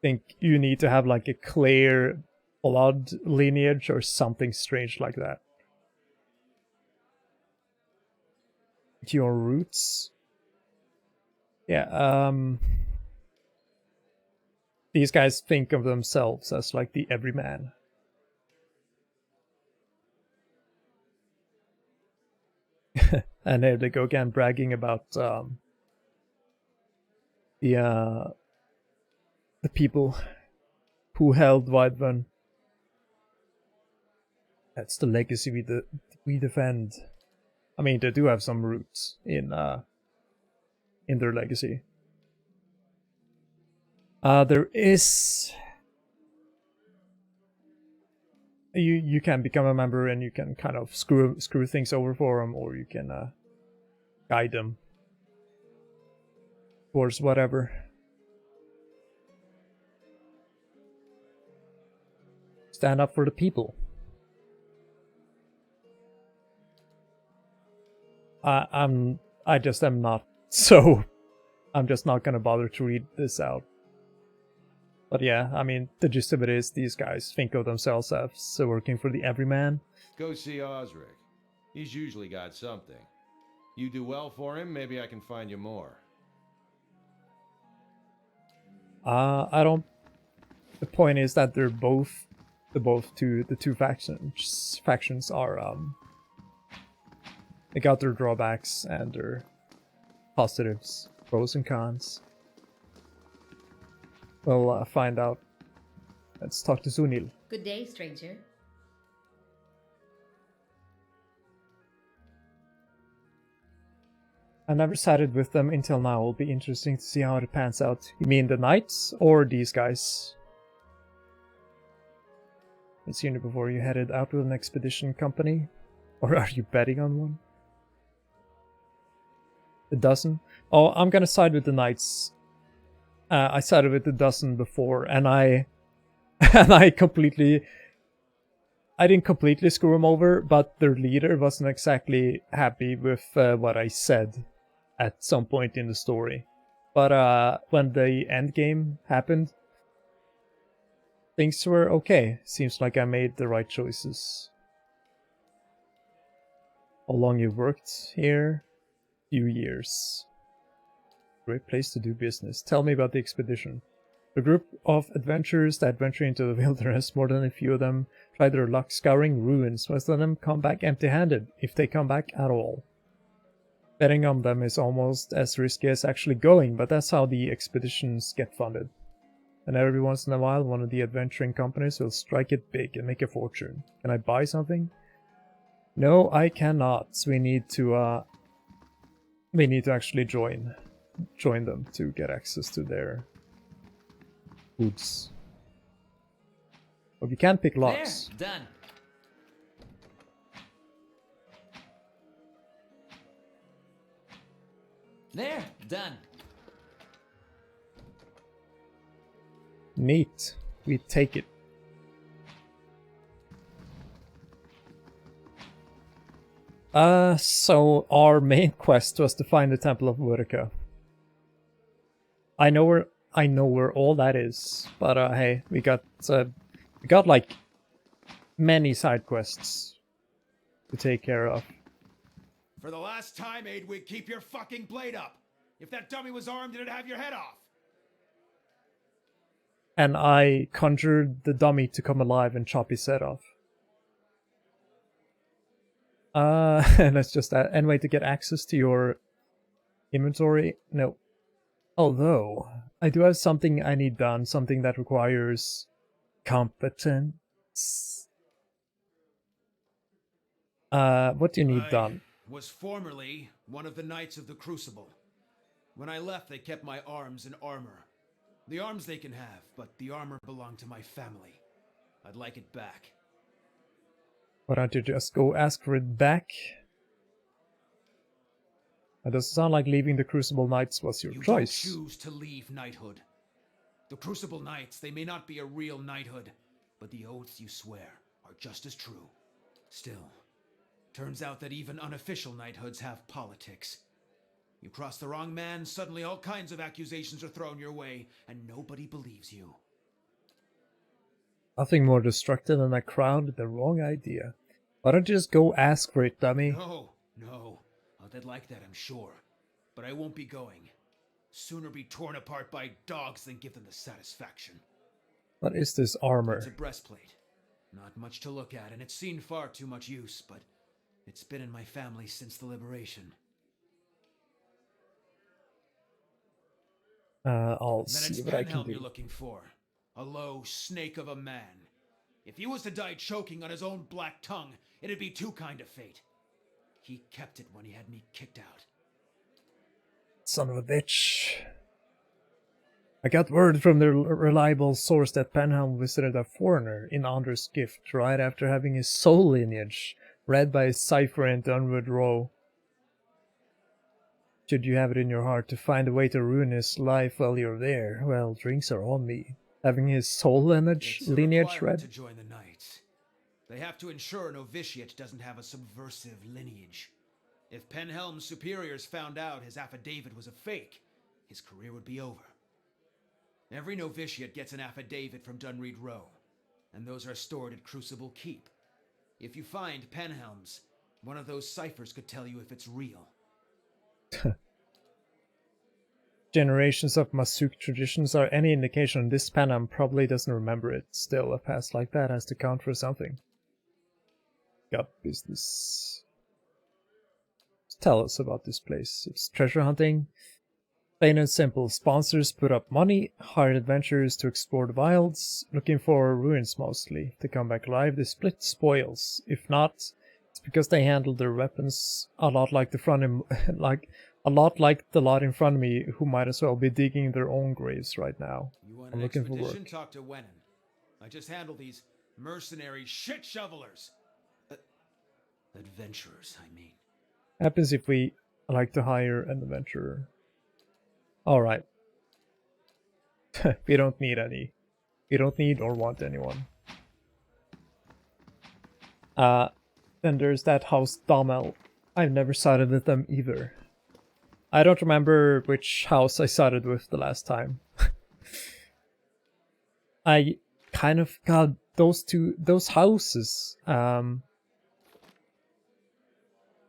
think you need to have like a clear blood lineage or something strange like that. Your roots? Yeah, these guys think of themselves as like the everyman. And there they go again, bragging about the people who held Whiterun. That's the legacy we defend. I mean, they do have some roots in their legacy. There is you can become a member and you can kind of screw things over for them, or you can guide them towards whatever. Stand up for the people. I just am not, so I'm just not gonna bother to read this out. But yeah, I mean, the gist of it is these guys think of themselves as working for the everyman. Go see Osric. He's usually got something. You do well for him, maybe I can find you more. I don't. The point is that they're both the two factions are they got their drawbacks and their positives, pros and cons. We'll find out. Let's talk to Zunil. Good day, stranger. I never sided with them until now. It'll be interesting to see how it pans out. You mean the knights or these guys? I'd seen it before you headed out with an expedition company? Or are you betting on one? A dozen? Oh, I'm gonna side with the knights. I sided with the dozen before, and I didn't completely screw them over, but their leader wasn't exactly happy with what I said at some point in the story. But when the end game happened, things were okay. Seems like I made the right choices. How long you worked here? Few years. Great place to do business. Tell me about the expedition. A group of adventurers that venture into the wilderness. More than a few of them try their luck scouring ruins. Most of them come back empty-handed, if they come back at all. Betting on them is almost as risky as actually going, but that's how the expeditions get funded. And every once in a while, one of the adventuring companies will strike it big and make a fortune. Can I buy something? No, I cannot. We need to actually join them to get access to their goods. But we can pick locks. There, done. There, done. Neat. We take it. So our main quest was to find the Temple of Murica. I know where all that is, but hey, we got like many side quests to take care of. For the last time, Aidwig, keep your fucking blade up. If that dummy was armed, it'd have your head off. And I conjured the dummy to come alive and chop his head off. Let's just and wait to get access to your inventory. No. Although, I do have something I need done, something that requires competence. What do you need done? Was formerly one of the Knights of the Crucible. When I left, they kept my arms and armor. The arms they can have, but the armor belonged to my family. I'd like it back. Why don't you just go ask for it back? It doesn't sound like leaving the Crucible Knights was your choice. You don't choose to leave knighthood. The Crucible Knights, they may not be a real knighthood, but the oaths you swear are just as true. Still, turns out that even unofficial knighthoods have politics. You cross the wrong man, suddenly all kinds of accusations are thrown your way, and nobody believes you. Nothing more destructive than a crowd with the wrong idea. Why don't you just go ask for it, dummy? No. Oh, they'd like that, I'm sure. But I won't be going. Sooner be torn apart by dogs than give them the satisfaction. What is this armor? It's a breastplate. Not much to look at, and it's seen far too much use, but it's been in my family since the liberation. I'll Then see it's what I can Penhelm you're do. looking for. A low snake of a man. If he was to die choking on his own black tongue, it'd be too kind of fate. He kept it when he had me kicked out. Son of a bitch. I got word from the reliable source that Penhelm visited a foreigner in Anders' gift right after having his soul lineage read by a cipher in Dunwood Row. Should you have it in your heart to find a way to ruin his life while you're there, well, drinks are on me. Having his soul lineage It's a read? requirement to join the Knights. They have to ensure a novitiate doesn't have a subversive lineage. If Penhelm's superiors found out his affidavit was a fake, his career would be over. Every novitiate gets an affidavit from Dunreed Row, and those are stored at Crucible Keep. If you find Penhelm's, one of those ciphers could tell you if it's real. Generations of Masuk traditions are any indication this Penhelm probably doesn't remember it. Still, a past like that has to count for something. Got business. Tell us about this place. It's treasure hunting. Plain and simple. Sponsors put up money, hired adventurers to explore the wilds, looking for ruins mostly. To come back alive, they split spoils. If not, it's because they handled their weapons a lot like the lot in front of me, who might as well be digging their own graves right now. You want I'm an looking for expedition? work. Talk to Wenin. I just handle these mercenary shit shovelers. Adventurers, I mean. Happens if we like to hire an adventurer. Alright. We don't need any. We don't need or want anyone. Then there's that house Damel. I've never sided with them either. I don't remember which house I sided with the last time. I kind of got those houses.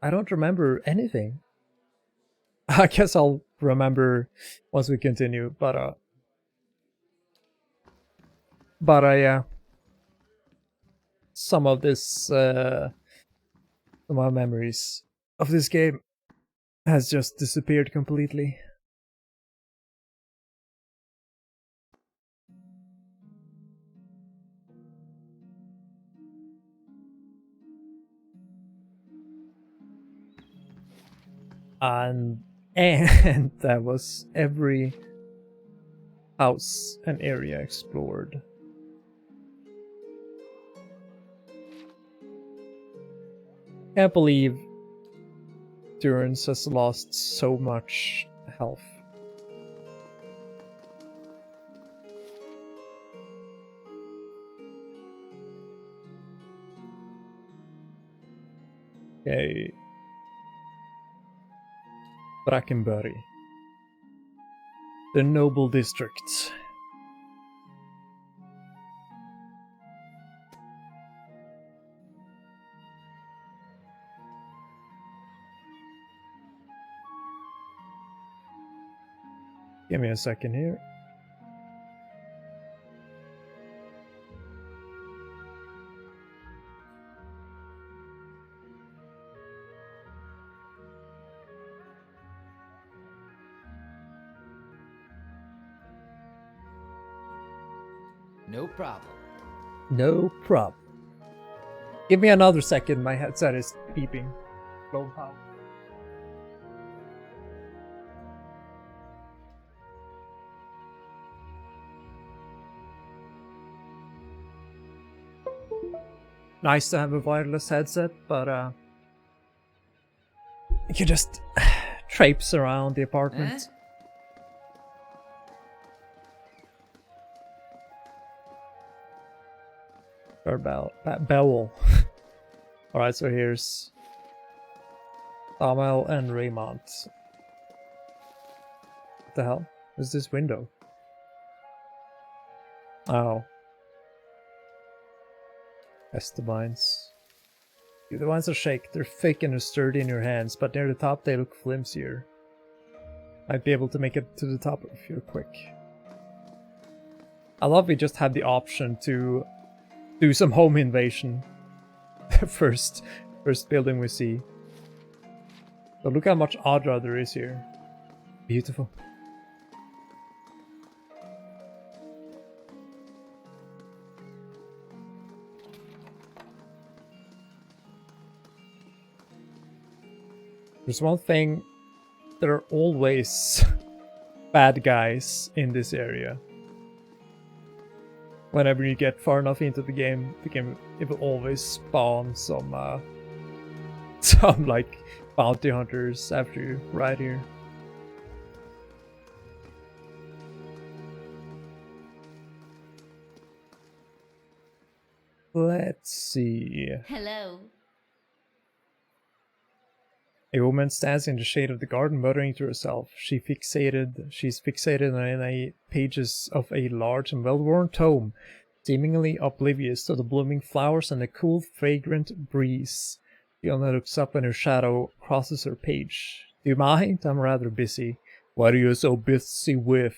I don't remember anything. I guess I'll remember once we continue, but yeah. Some of my memories of this game has just disappeared completely. And that was every house and area explored. Can't believe Durance has lost so much health. Okay. Brackenbury. The Noble District. Give me a second here. No problem. No problem. Give me another second, my headset is beeping. Low power. Nice to have a wireless headset, but you can just traipse around the apartment. Or Bowel. Alright, so here's Damel and Raymond. What the hell? What's this window? Oh. That's the vines. The vines are shake. They're thick and they're sturdy in your hands, but near the top they look flimsier. Might be able to make it to the top if you're quick. I love we just had the option to do some home invasion. first building we see. So look how much Adra there is here. Beautiful. There's one thing, there are always bad guys in this area. Whenever you get far enough into the game it will always spawn some some like bounty hunters after you right here. Let's see. Hello. A woman stands in the shade of the garden, muttering to herself. She's fixated on the pages of a large and well-worn tome, seemingly oblivious to the blooming flowers and the cool, fragrant breeze. She only looks up when her shadow crosses her page. Do you mind? I'm rather busy. What are you so busy with?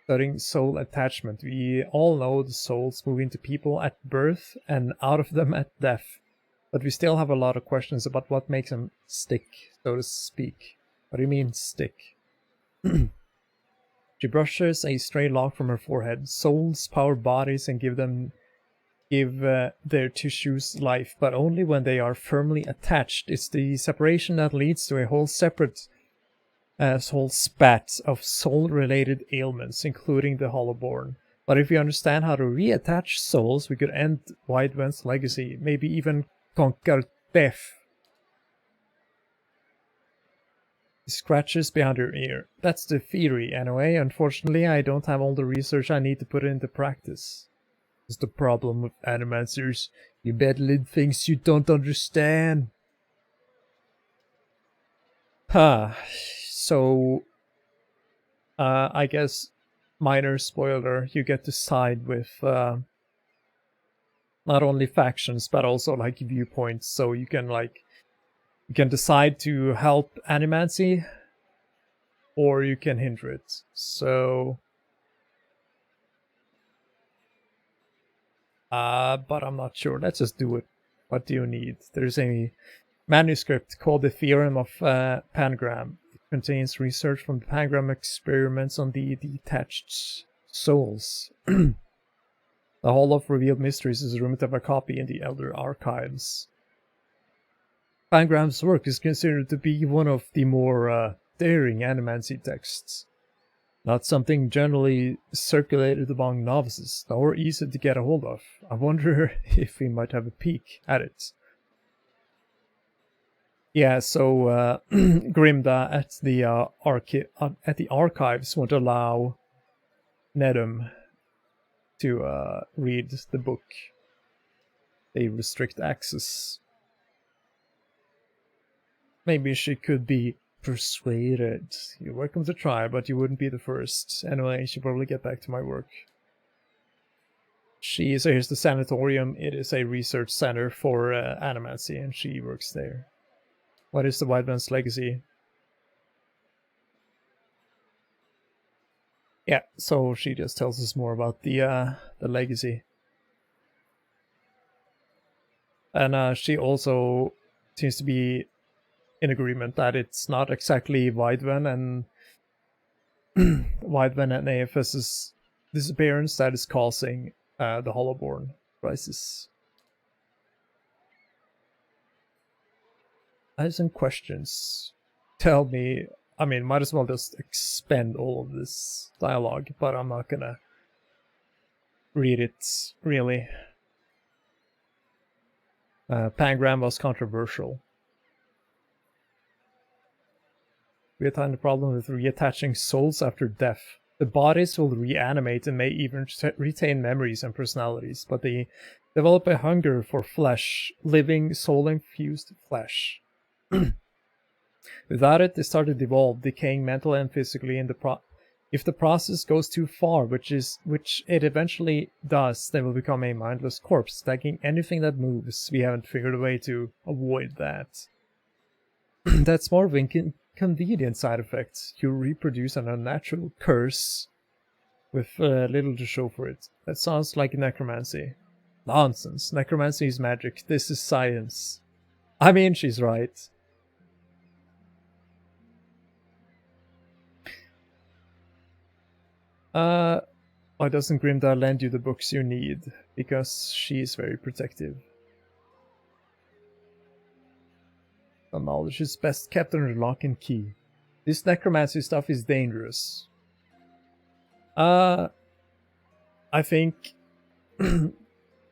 Studying soul attachment. We all know the souls move into people at birth and out of them at death. But we still have a lot of questions about what makes them stick, so to speak. What do you mean, stick? She brushes a stray lock from her forehead. Souls power bodies and give their tissues life, but only when they are firmly attached. It's the separation that leads to a whole spat of soul-related ailments, including the Hollowborn. But if we understand how to reattach souls, we could end Widewen's legacy, maybe even conquer death. Scratches behind her ear. That's the theory, anyway. Unfortunately, I don't have all the research I need to put it into practice. That's the problem with animancers. You meddle in things you don't understand. So, I guess, minor spoiler, you get to side with, not only factions, but also, like, viewpoints, so you can decide to help Animancy, or you can hinder it. So, but I'm not sure. Let's just do it. What do you need? There's a manuscript called The Theorem of Pangram. It contains research from the Pangram experiments on the detached souls. The Hall of Revealed Mysteries is rumored to have a copy in the Elder Archives. Pangram's work is considered to be one of the more daring animancy texts. Not something generally circulated among novices, nor easy to get a hold of. I wonder if we might have a peek at it. Yeah, so Grimda at the archives won't allow Nedum to read the book. They restrict access. Maybe she could be persuaded. You're welcome to try, but you wouldn't be the first. Anyway, I should probably get back to my work. Here's the sanatorium. It is a research center for animancy, and she works there. What is the Widewen's legacy? Yeah, so she just tells us more about the legacy. And she also seems to be in agreement that it's not exactly Widewen and Widewen and AFS's disappearance that is causing the Hollowborn crisis. I have some questions. Tell me, I mean, might as well just expend all of this dialogue, but I'm not gonna read it, really. Pangram was controversial. We had the problem with reattaching souls after death. The bodies will reanimate and may even retain memories and personalities, but they develop a hunger for flesh, living, soul-infused flesh. Without it, they start to devolve, decaying mentally and physically. If the process goes too far, which it eventually does, they will become a mindless corpse, attacking anything that moves. We haven't figured a way to avoid that. That's more of an inconvenient side effect. You reproduce an unnatural curse with little to show for it. That sounds like necromancy. Nonsense. Necromancy is magic. This is science. I mean, she's right. Why doesn't Grimda lend you the books you need? Because she is very protective. magical knowledge is best kept under lock and key. This necromancy stuff is dangerous. I think you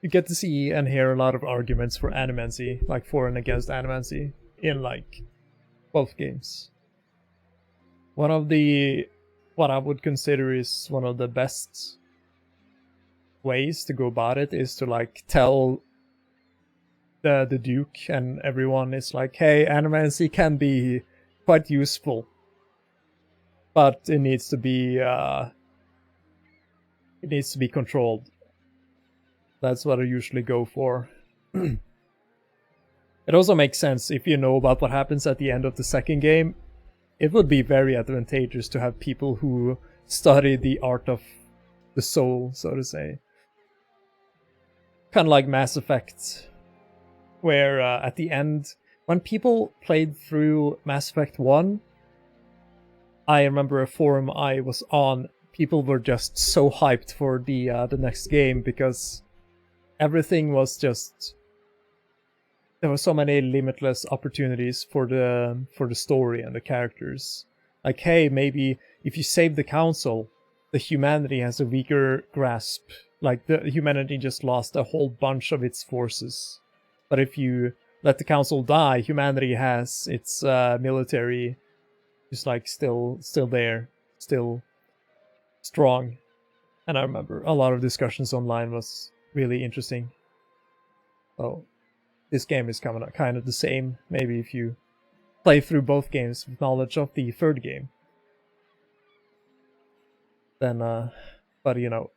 get to see and hear a lot of arguments for animancy, like for and against animancy, in like both games. One of the, what I would consider is one of the best ways to go about it is to like tell the Duke and everyone is like, hey, animancy can be quite useful, but it needs to be controlled. That's what I usually go for. It also makes sense if you know about what happens at the end of the second game. It would be very advantageous to have people who study the art of the soul, so to say. Kind of like Mass Effect, where at the end, when people played through Mass Effect 1, I remember a forum I was on, people were just so hyped for the next game because everything was just, there were so many limitless opportunities for the story and the characters. Like, hey, maybe if you save the council, the humanity has a weaker grasp. Like, the humanity just lost a whole bunch of its forces. But if you let the council die, humanity has its military just like still there, still strong. And I remember a lot of discussions online was really interesting. So this game is kind of the same. Maybe if you play through both games with knowledge of the third game, then but you know,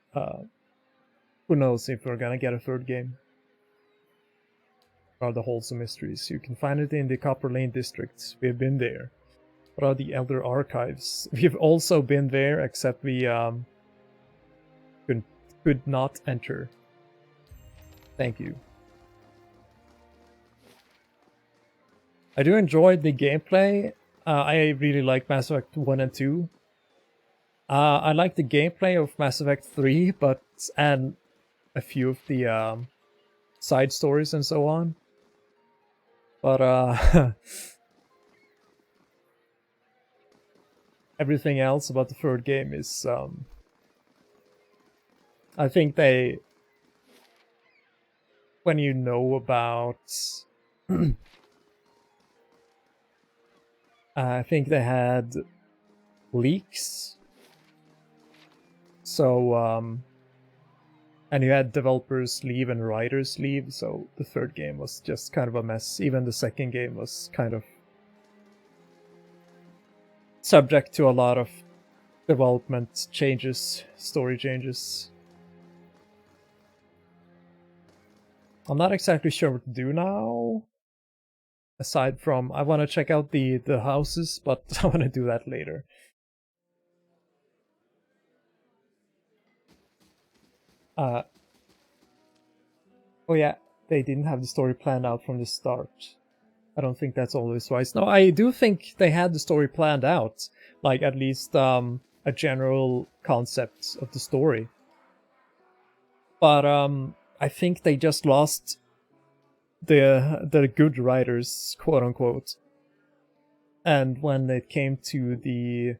who knows if we're gonna get a third game. Are the Wholesome Mysteries. You can find it in the Copper Lane district. We've been there. What are the Elder Archives? We've also been there, except we could not enter. Thank you. I do enjoy the gameplay. I really like Mass Effect 1 and 2. I like the gameplay of Mass Effect 3, and a few of the side stories and so on. But everything else about the third game is I think they, when you know about I think they had leaks, so and you had developers leave and writers leave, so the third game was just kind of a mess. Even the second game was kind of subject to a lot of development changes, story changes. I'm not exactly sure what to do now. Aside from, I want to check out the houses, but I want to do that later. Oh yeah, they didn't have the story planned out from the start. I don't think that's always wise. No, I do think they had the story planned out. Like, at least a general concept of the story. But I think they just lost the good writers, quote unquote. And when it came to the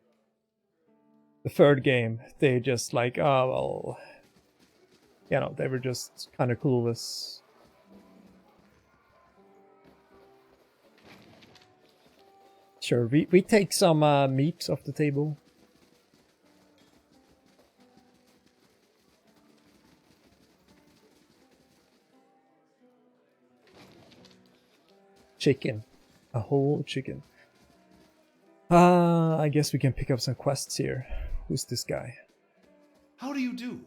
third game, they just like, oh well, you know, they were just kind of clueless. Sure, we take some meat off the table. Chicken. A whole chicken. I guess we can pick up some quests here. Who's this guy? How do you do?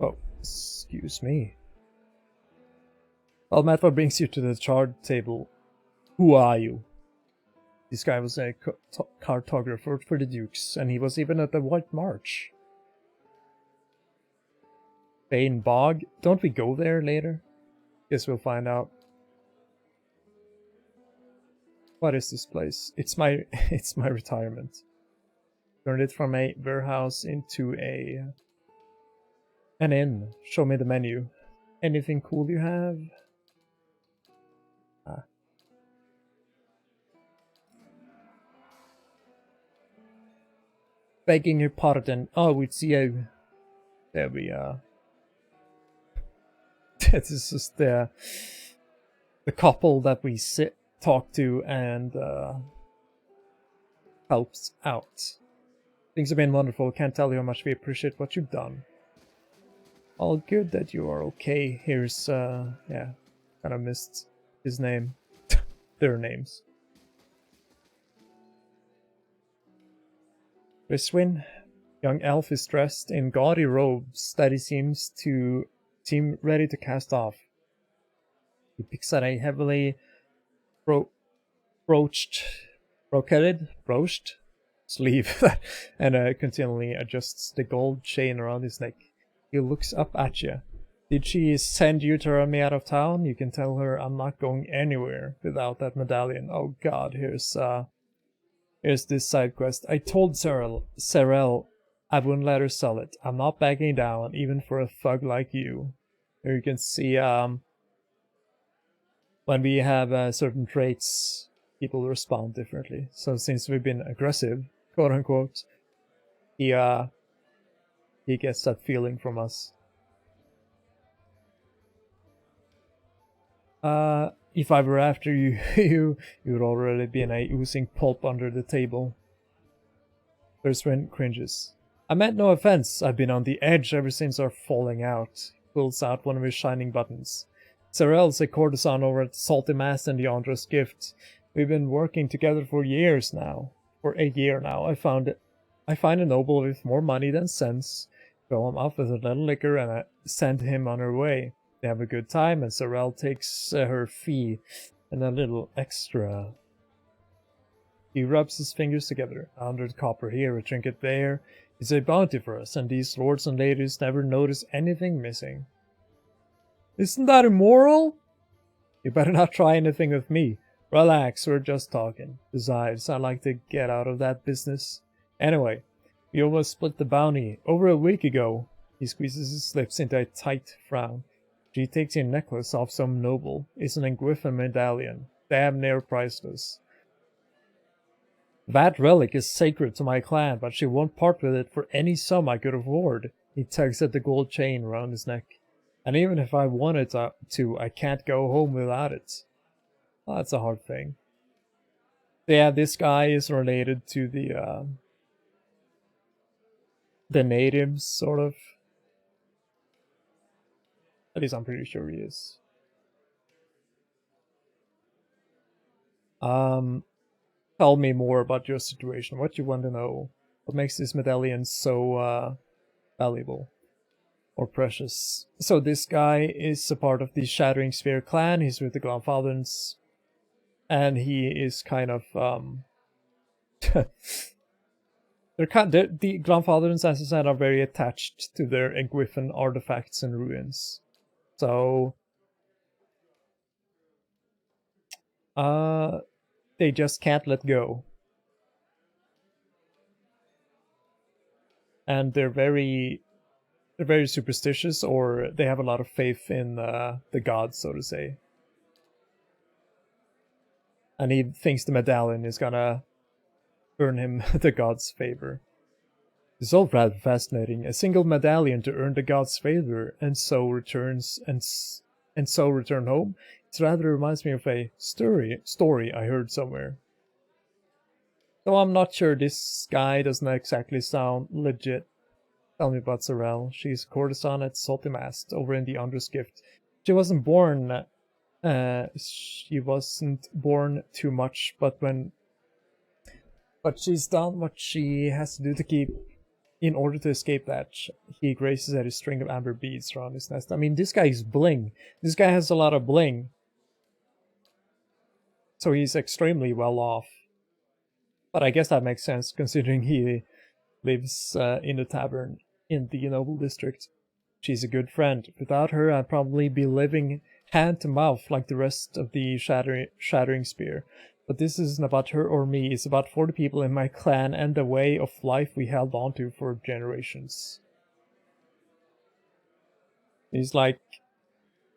Oh, excuse me. Well, Matt, what brings you to the chart table? Who are you? This guy was a cartographer for the Dukes, and he was even at the White March. Bane Bog? Don't we go there later? Guess we'll find out. What is this place? It's my retirement. Turned it from a warehouse into an inn. Show me the menu. Anything cool you have? begging her pardon. Oh, it's you. There we are. This is just the couple that we talk to and helps out. Things have been wonderful. Can't tell you how much we appreciate what you've done. All good that you are okay. Here's yeah, kind of missed his name. Their names. Riswin, young elf, is dressed in gaudy robes that he seems ready to cast off. He picks at a heavily broched sleeve and continually adjusts the gold chain around his neck. He looks up at you. Did she send you to run me out of town? You can tell her I'm not going anywhere without that medallion. Oh god, here's this side quest. I told Serel I wouldn't let her sell it. I'm not backing down, even for a thug like you. Here you can see when we have certain traits, people respond differently. So since we've been aggressive, quote unquote, he gets that feeling from us. If I were after you, you would already be in a oozing pulp under the table. Thurswin cringes. I meant no offense. I've been on the edge ever since our falling out. Pulls out one of his shining buttons. Serel's a courtesan over at Salty Mast and the Andros Gift. We've been working together for years now. For a year now. I find a noble with more money than sense. Fill him up with a little liquor and I send him on her way. They have a good time and Serel takes her fee and a little extra. He rubs his fingers together. 100 copper here, a trinket there. It's a bounty for us, and these lords and ladies never notice anything missing. Isn't that immoral? You better not try anything with me. Relax, we're just talking. Besides, I'd like to get out of that business. Anyway, we almost split the bounty over a week ago. He squeezes his lips into a tight frown. She takes your necklace off some noble. It's an Engwyfin medallion. Damn near priceless. That relic is sacred to my clan, but she won't part with it for any sum I could afford. He tugs at the gold chain around his neck. And even if I wanted to, I can't go home without it. Well, that's a hard thing. Yeah, this guy is related to the natives, sort of. At least I'm pretty sure he is. Tell me more about your situation. What you want to know? What makes this medallion so valuable or precious? So this guy is a part of the Shattering Spear clan. He's with the Glanfatherns, and he is kind of the Glanfatherns, as I said, are very attached to their Engwyfin artifacts and ruins. So they just can't let go. And they're very superstitious, or they have a lot of faith in the gods, so to say. And he thinks the medallion is gonna earn him the god's favor. It's all rather fascinating. A single medallion to earn the god's favor, and so return home. It rather reminds me of a story I heard somewhere. Though I'm not sure, this guy doesn't exactly sound legit. Tell me about Serel. She's a courtesan at Salty Mast over in the Andros Gift. She wasn't born too much, but she's done what she has to do to keep. In order to escape that, he graces at a string of amber beads around his nest. I mean, this guy is bling. This guy has a lot of bling. So he's extremely well off. But I guess that makes sense, considering he lives in the tavern in the Noble District. She's a good friend. Without her, I'd probably be living hand to mouth like the rest of the Shattering Spear. But this isn't about her or me, it's about 40 people in my clan and the way of life we held on to for generations. He's like,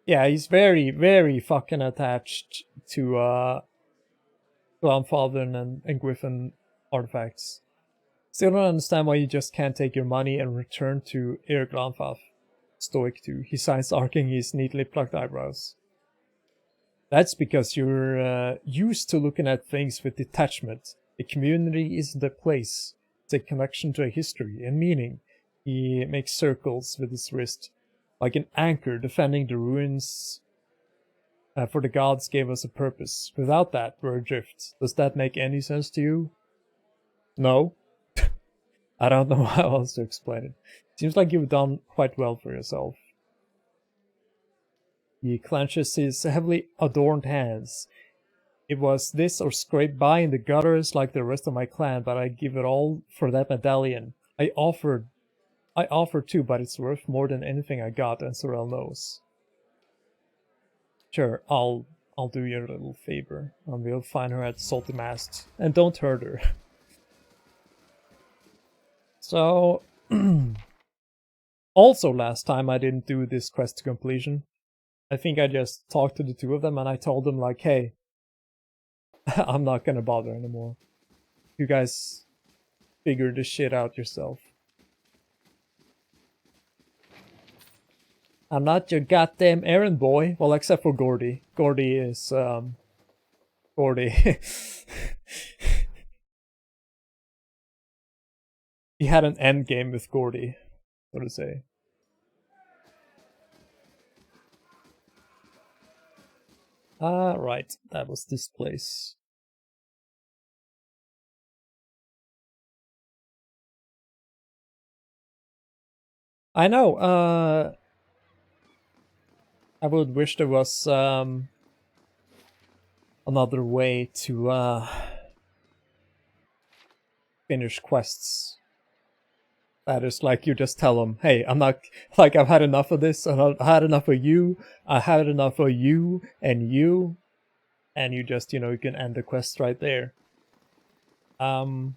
yeah, he's very, very fucking attached to Glanfathern and Engwyfin artifacts. Still don't understand why you just can't take your money and return to Eric Granfaf. Stoic too. He signs, arcing his neatly plucked eyebrows. That's because you're used to looking at things with detachment. The community isn't a place. It's a connection to a history and meaning. He makes circles with his wrist, like an anchor defending the ruins. For the gods gave us a purpose. Without that, we're adrift. Does that make any sense to you? No. I don't know how else to explain it. Seems like you've done quite well for yourself. He clenches his heavily adorned hands. It was this or scrape by in the gutters like the rest of my clan, but I give it all for that medallion. I offered too, but it's worth more than anything I got, and Sorel knows. Sure, I'll do you a little favor, and we'll find her at Salty Mast, and don't hurt her. So, also last time I didn't do this quest to completion. I think I just talked to the two of them and I told them like, hey, I'm not gonna bother anymore. You guys figure this shit out yourself. I'm not your goddamn errand boy. Well, except for Gordy. Gordy is, Gordy. He had an end game with Gordy, so to say. Right, that was this place. I know, I would wish there was, another way to, finish quests. That is like you just tell them, hey, I'm not, like, I've had enough of this, I've had enough of you, I had enough of you, and you just, you can end the quest right there. But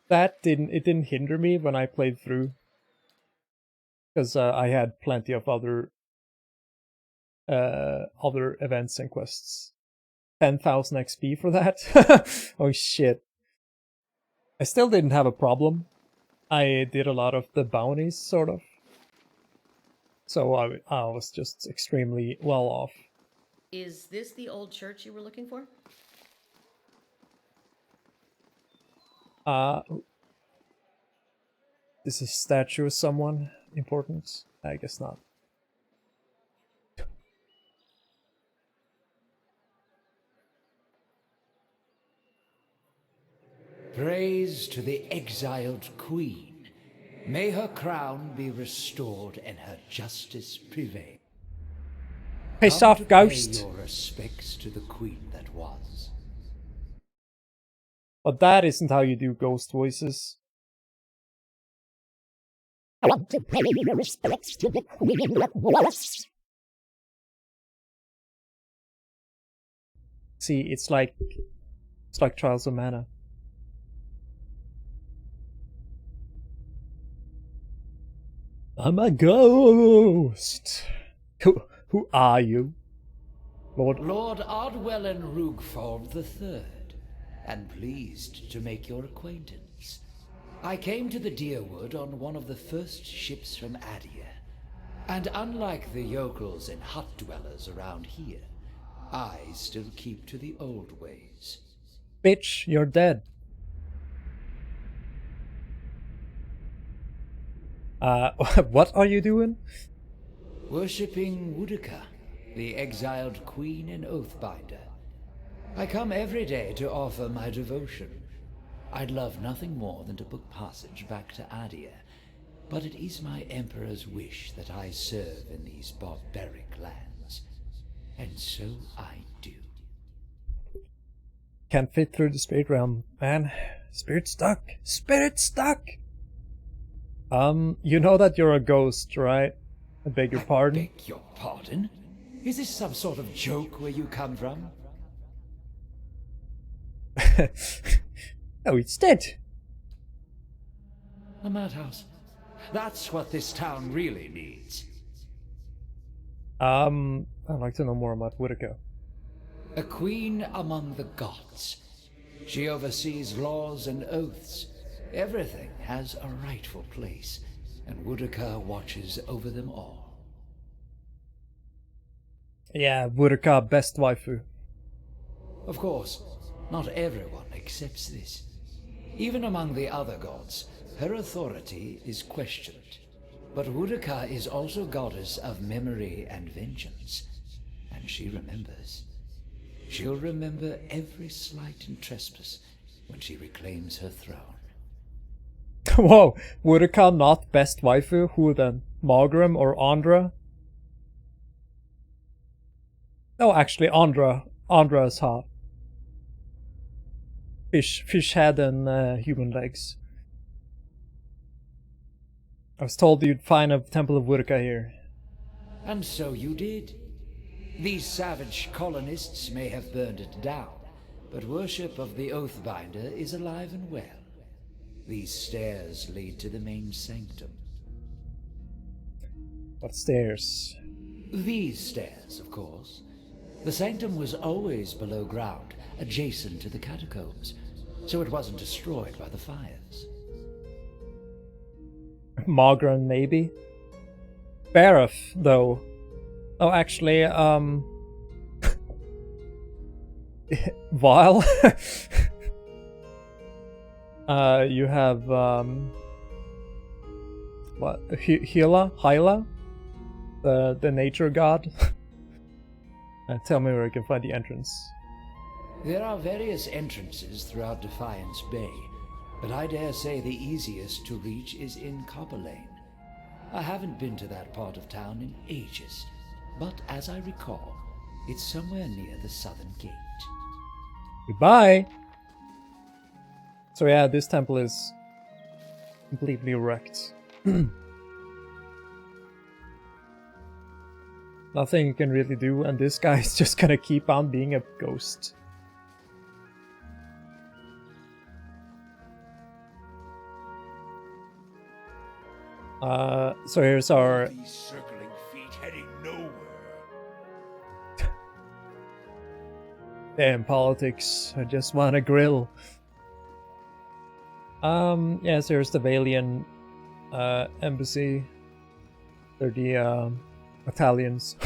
that didn't hinder me when I played through, because I had plenty of other events and quests. 10,000 XP for that? Oh shit. I still didn't have a problem. I did a lot of the bounties, sort of. So I was just extremely well off. Is this the old church you were looking for? This is a statue of someone important? I guess not. Praise to the exiled queen. May her crown be restored and her justice prevail. Piss off, ghost! Pay your respects to the queen that was. But that isn't how you do ghost voices. I want to pay your respects to the queen that was. See, it's like Trials of Mana. I'm a ghost. Who are you? Lord Ardwellen Rugford III, and pleased to make your acquaintance. I came to the Deerwood on one of the first ships from Adia, and unlike the yokels and hut dwellers around here, I still keep to the old ways. Bitch, you're dead. What are you doing? Worshipping Woodica, the exiled queen and oathbinder. I come every day to offer my devotion. I'd love nothing more than to book passage back to Adia, but it is my emperor's wish that I serve in these barbaric lands. And so I do. Can't fit through the spirit realm, man. Spirit stuck. Spirit stuck! You know that you're a ghost, right? I beg your pardon? Beg your pardon? Is this some sort of joke where you come from? Oh, it's dead. A madhouse. That's what this town really needs. I'd like to know more about Woodica. A queen among the gods. She oversees laws and oaths. Everything has a rightful place, and Woodaka watches over them all. Yeah, Wurika, best waifu. Of course, not everyone accepts this. Even among the other gods, her authority is questioned. But Wurika is also goddess of memory and vengeance, and she remembers. She'll remember every slight and trespass when she reclaims her throne. Whoa, Wurika not best waifu? Who then? Margrim or Andra? No, actually, Andra. Andra is hot. Fish head and human legs. I was told you'd find a Temple of Wurika here. And so you did. These savage colonists may have burned it down, but worship of the Oathbinder is alive and well. These stairs lead to the main sanctum. What stairs? These stairs, of course. The sanctum was always below ground, adjacent to the catacombs, so it wasn't destroyed by the fires. Margrim, maybe? Bareth, though. Oh, actually, Vile? You have, what? Hyla? The nature god? Tell me where I can find the entrance. There are various entrances throughout Defiance Bay, but I dare say the easiest to reach is in Copper Lane. I haven't been to that part of town in ages, but as I recall, it's somewhere near the southern gate. Goodbye! So yeah, this temple is completely wrecked. Nothing you can really do, and this guy is just gonna keep on being a ghost. So here's our... These circling feet heading nowhere. Damn politics, I just want a grill. Yes, here's the Valian embassy. They're the Italians.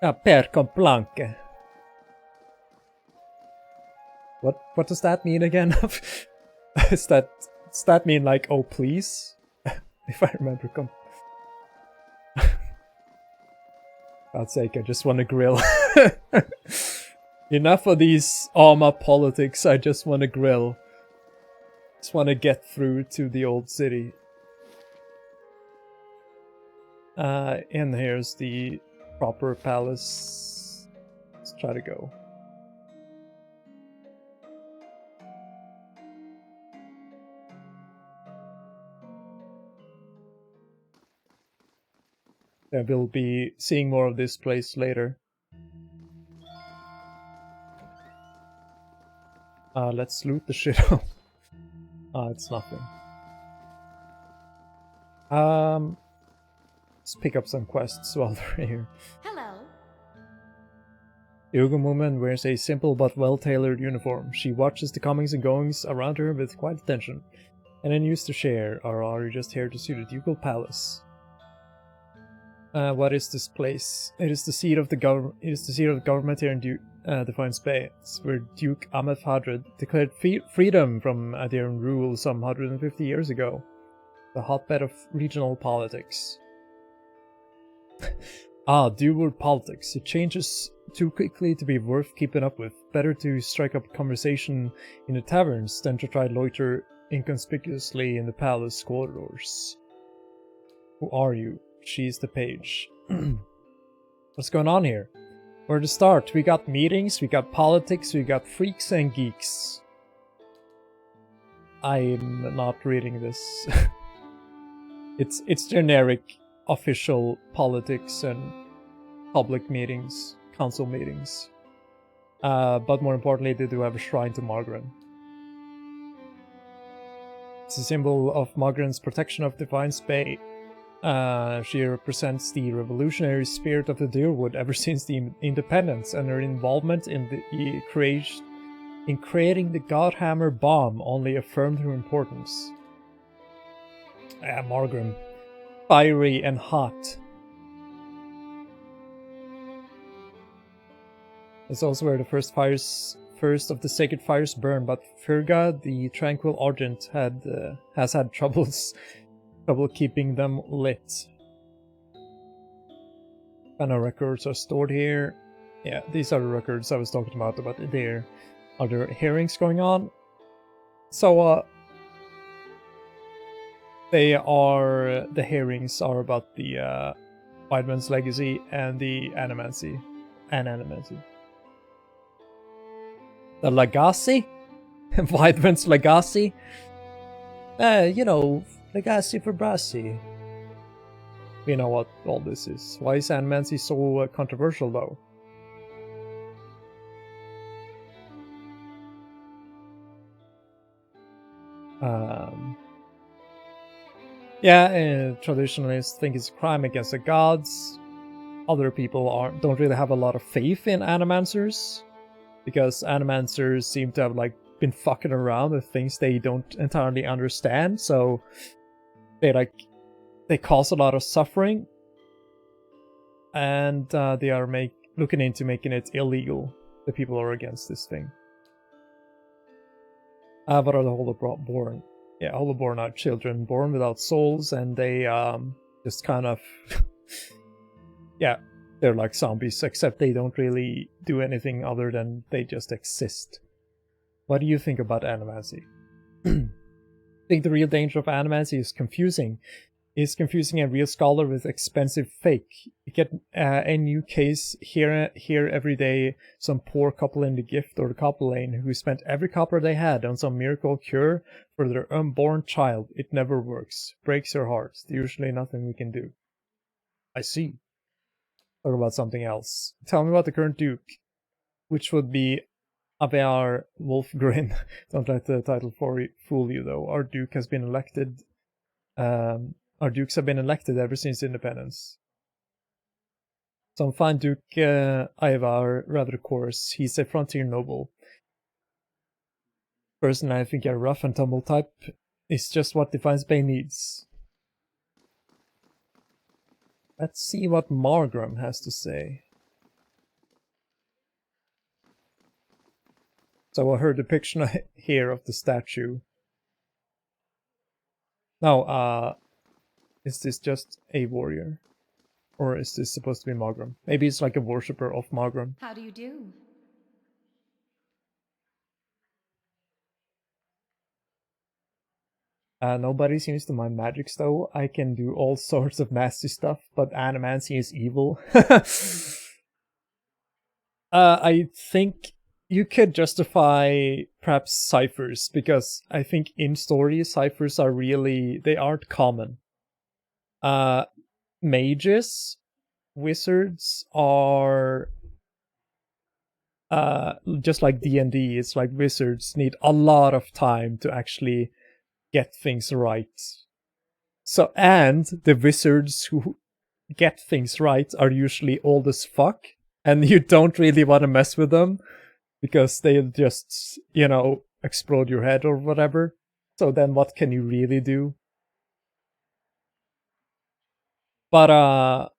Per complanke. What does that mean again? Does that mean like, oh please? If I remember God's sake, I just want to grill. Enough of these Alma politics, I just want to grill. Just want to get through to the old city. And here's the proper palace. Let's try to go. Yeah, we'll be seeing more of this place later. Let's loot the shit up. It's nothing. Let's pick up some quests while they're here. Hello. Yoga woman wears a simple but well-tailored uniform. She watches the comings and goings around her with quiet attention. And then used to share, or are you just here to see the ducal palace? What is this place? It is the seat of the government. It is the seat of the government here in Defiance Bay. It's where Duke Ahmed Hadrid declared freedom from Adiran rule some 150 years ago. The hotbed of regional politics. Dual politics. It changes too quickly to be worth keeping up with. Better to strike up conversation in the taverns than to try loiter inconspicuously in the palace corridors. Who are you? She's the page. What's going on here? Where to start? We got meetings, we got politics, we got freaks and geeks. I'm not reading this. It's generic official politics and public meetings, council meetings. But more importantly, they do have a shrine to Margrim. It's a symbol of Margrim's protection of Defiance Bay. She represents the revolutionary spirit of the Deerwood ever since the independence, and her involvement in the creating the Godhammer bomb only affirmed her importance. Margrim. Fiery and hot. It's also where the first of the sacred fires burn, but Firga, the tranquil Argent, has had trouble keeping them lit. Kind of records are stored here. Yeah, these are the records I was talking about there. Are there hearings going on? So, the hearings are about the Weidman's legacy and the animancy. The legacy? Weidman's legacy? Legacy for Brasi. We know what all this is. Why is animancy so controversial, though? Traditionalists think it's a crime against the gods. Other people don't really have a lot of faith in animancers, because animancers seem to have been fucking around with things they don't entirely understand, so they cause a lot of suffering, and they are looking into making it illegal. The people are against this thing. What are the Holoborn? Yeah, Holoborn are children born without souls, and they just kind of they're like zombies, except they don't really do anything other than they just exist. What do you think about animancy? I think the real danger of animancy is confusing. It's confusing a real scholar with expensive fake. You get a new case here every day, some poor couple in the gift or the copper lane who spent every copper they had on some miracle cure for their unborn child. It never works. Breaks your heart. There's usually nothing we can do. I see. Talk about something else. Tell me about the current Duke, which would be Aviar Wolfgren. Don't let the title fool you, though. Our Duke has been elected. Our Dukes have been elected ever since independence. Some fine Duke Ivar, rather coarse. He's a frontier noble. Personally, I think a rough and tumble type is just what Defiance Bay needs. Let's see what Margrim has to say. So I heard a depiction here of the statue. Now, is this just a warrior? Or is this supposed to be Margrim? Maybe it's like a worshipper of Margrim. How do you do? Nobody seems to mind magics, though. I can do all sorts of nasty stuff, but animancy is evil. I think you could justify perhaps ciphers, because I think in story ciphers are they aren't common. Mages, wizards are just like D&D. It's like wizards need a lot of time to actually get things right. So, and the wizards who get things right are usually old as fuck, and you don't really want to mess with them because they'll just, explode your head or whatever. So then what can you really do? But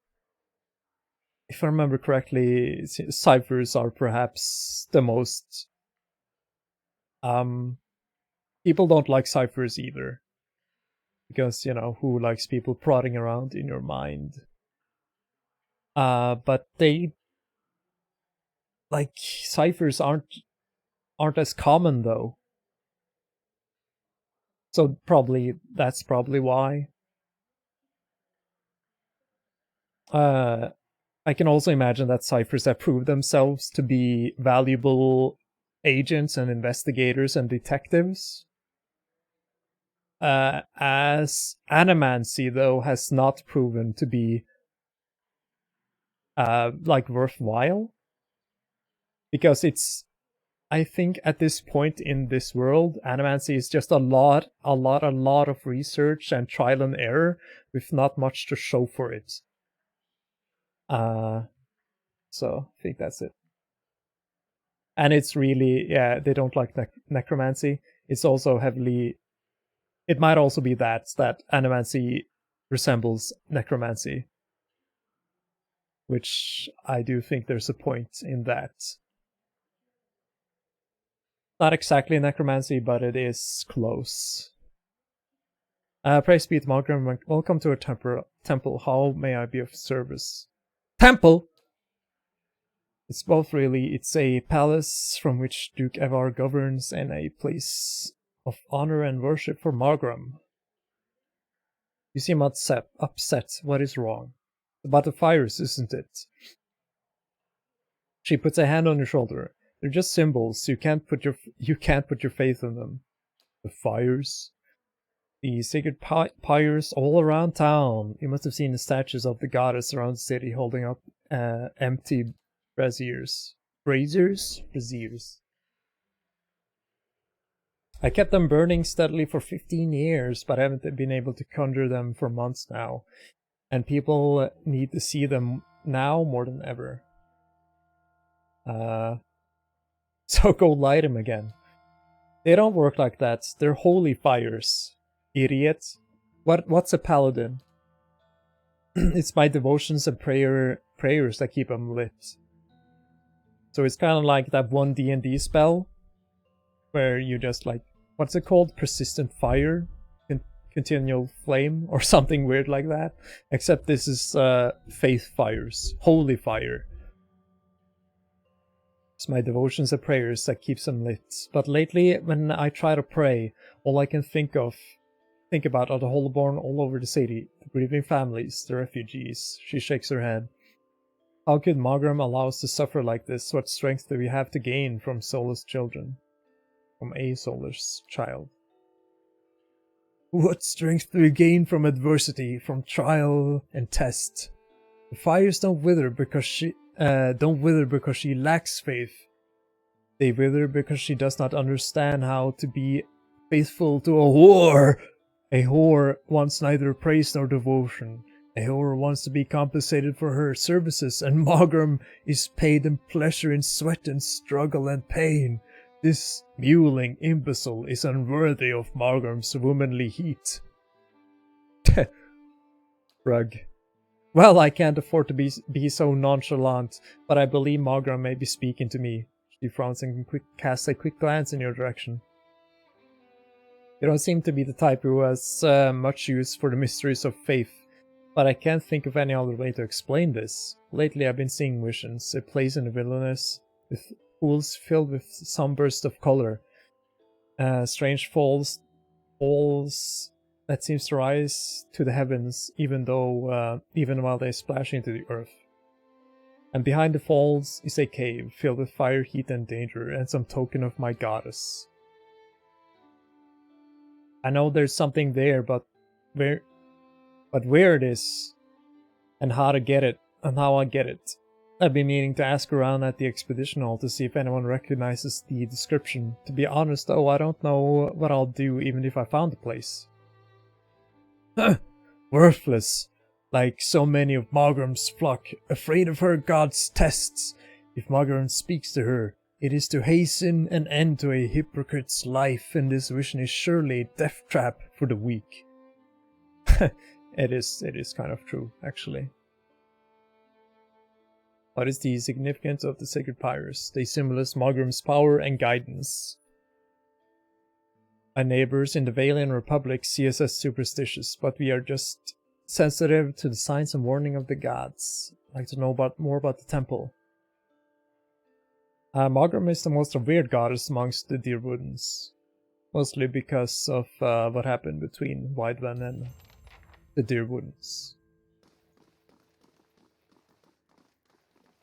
if I remember correctly, ciphers are perhaps the most people don't like ciphers either, because who likes people prodding around in your mind? But ciphers aren't as common, though, so that's probably why. I can also imagine that ciphers have proved themselves to be valuable agents and investigators and detectives. As animancy, though, has not proven to be worthwhile, because it's I think at this point in this world, Animancy is just a lot of research and trial and error with not much to show for it. So I think that's it. And it's really, yeah, they don't like necromancy. It's also heavily, it might also be that Animancy resembles necromancy. Which I do think there's a point in that. Not exactly necromancy, but it is close. Praise be to Malgrim. Welcome to our temple. How may I be of service? Temple! It's both really. It's a palace from which Duke Evar governs and a place of honor and worship for Malgrim. You seem upset. What is wrong? About the fires, isn't it? She puts a hand on your shoulder. They're just symbols. You can't put your faith in them. The fires, the sacred pyres all around town. You must have seen the statues of the goddess around the city holding up empty braziers. Braziers. I kept them burning steadily for 15 years, but I haven't been able to conjure them for months now. And people need to see them now more than ever. So go light them again. They don't work like that. They're holy fires. Idiot. What's a paladin? It's my devotions and prayers that keep them lit. So it's kind of like that one D&D spell where you just like, what's it called? Persistent fire? Continual flame? Or something weird like that. Except this is faith fires. Holy fire. It's my devotions and prayers that keeps them lit. But lately, when I try to pray, all I can think about are the Holyborn all over the city, the grieving families, the refugees. She shakes her head. How could Malgrim allow us to suffer like this? What strength do we have to gain from soulless children? From a soulless child. What strength do we gain from adversity, from trial and test? The fires don't wither because she lacks faith. They wither because she does not understand how to be faithful to a whore. A whore wants neither praise nor devotion. A whore wants to be compensated for her services, and Malgrim is paid in pleasure, in sweat and struggle and pain. This mewling imbecile is unworthy of Malgrim's womanly heat. Rug. Well, I can't afford to be so nonchalant, but I believe Malgrim may be speaking to me. She frowns and casts a quick glance in your direction. You don't seem to be the type who has much use for the mysteries of faith, but I can't think of any other way to explain this. Lately I've been seeing visions, a place in the wilderness, with pools filled with some burst of color, strange falls that seems to rise to the heavens, even while they splash into the earth. And behind the falls is a cave filled with fire, heat, and danger, and some token of my goddess. I know there's something there, but where it is, and how to get it, and how I get it. I've been meaning to ask around at the expedition hall to see if anyone recognizes the description. To be honest though, I don't know what I'll do even if I found the place. Worthless, like so many of Malgrim's flock, afraid of her god's tests. If Malgrim speaks to her, it is to hasten an end to a hypocrite's life, and this vision is surely a death trap for the weak. It is kind of true, actually. What is the significance of the sacred pyres? They symbolize Malgrim's power and guidance. My neighbors in the Valian Republic see us as superstitious, but we are just sensitive to the signs and warning of the gods. I'd like to know more about the temple. Malgrim is the most revered goddess amongst the Deerwoodens, mostly because of what happened between Wideven and the Deerwoodens.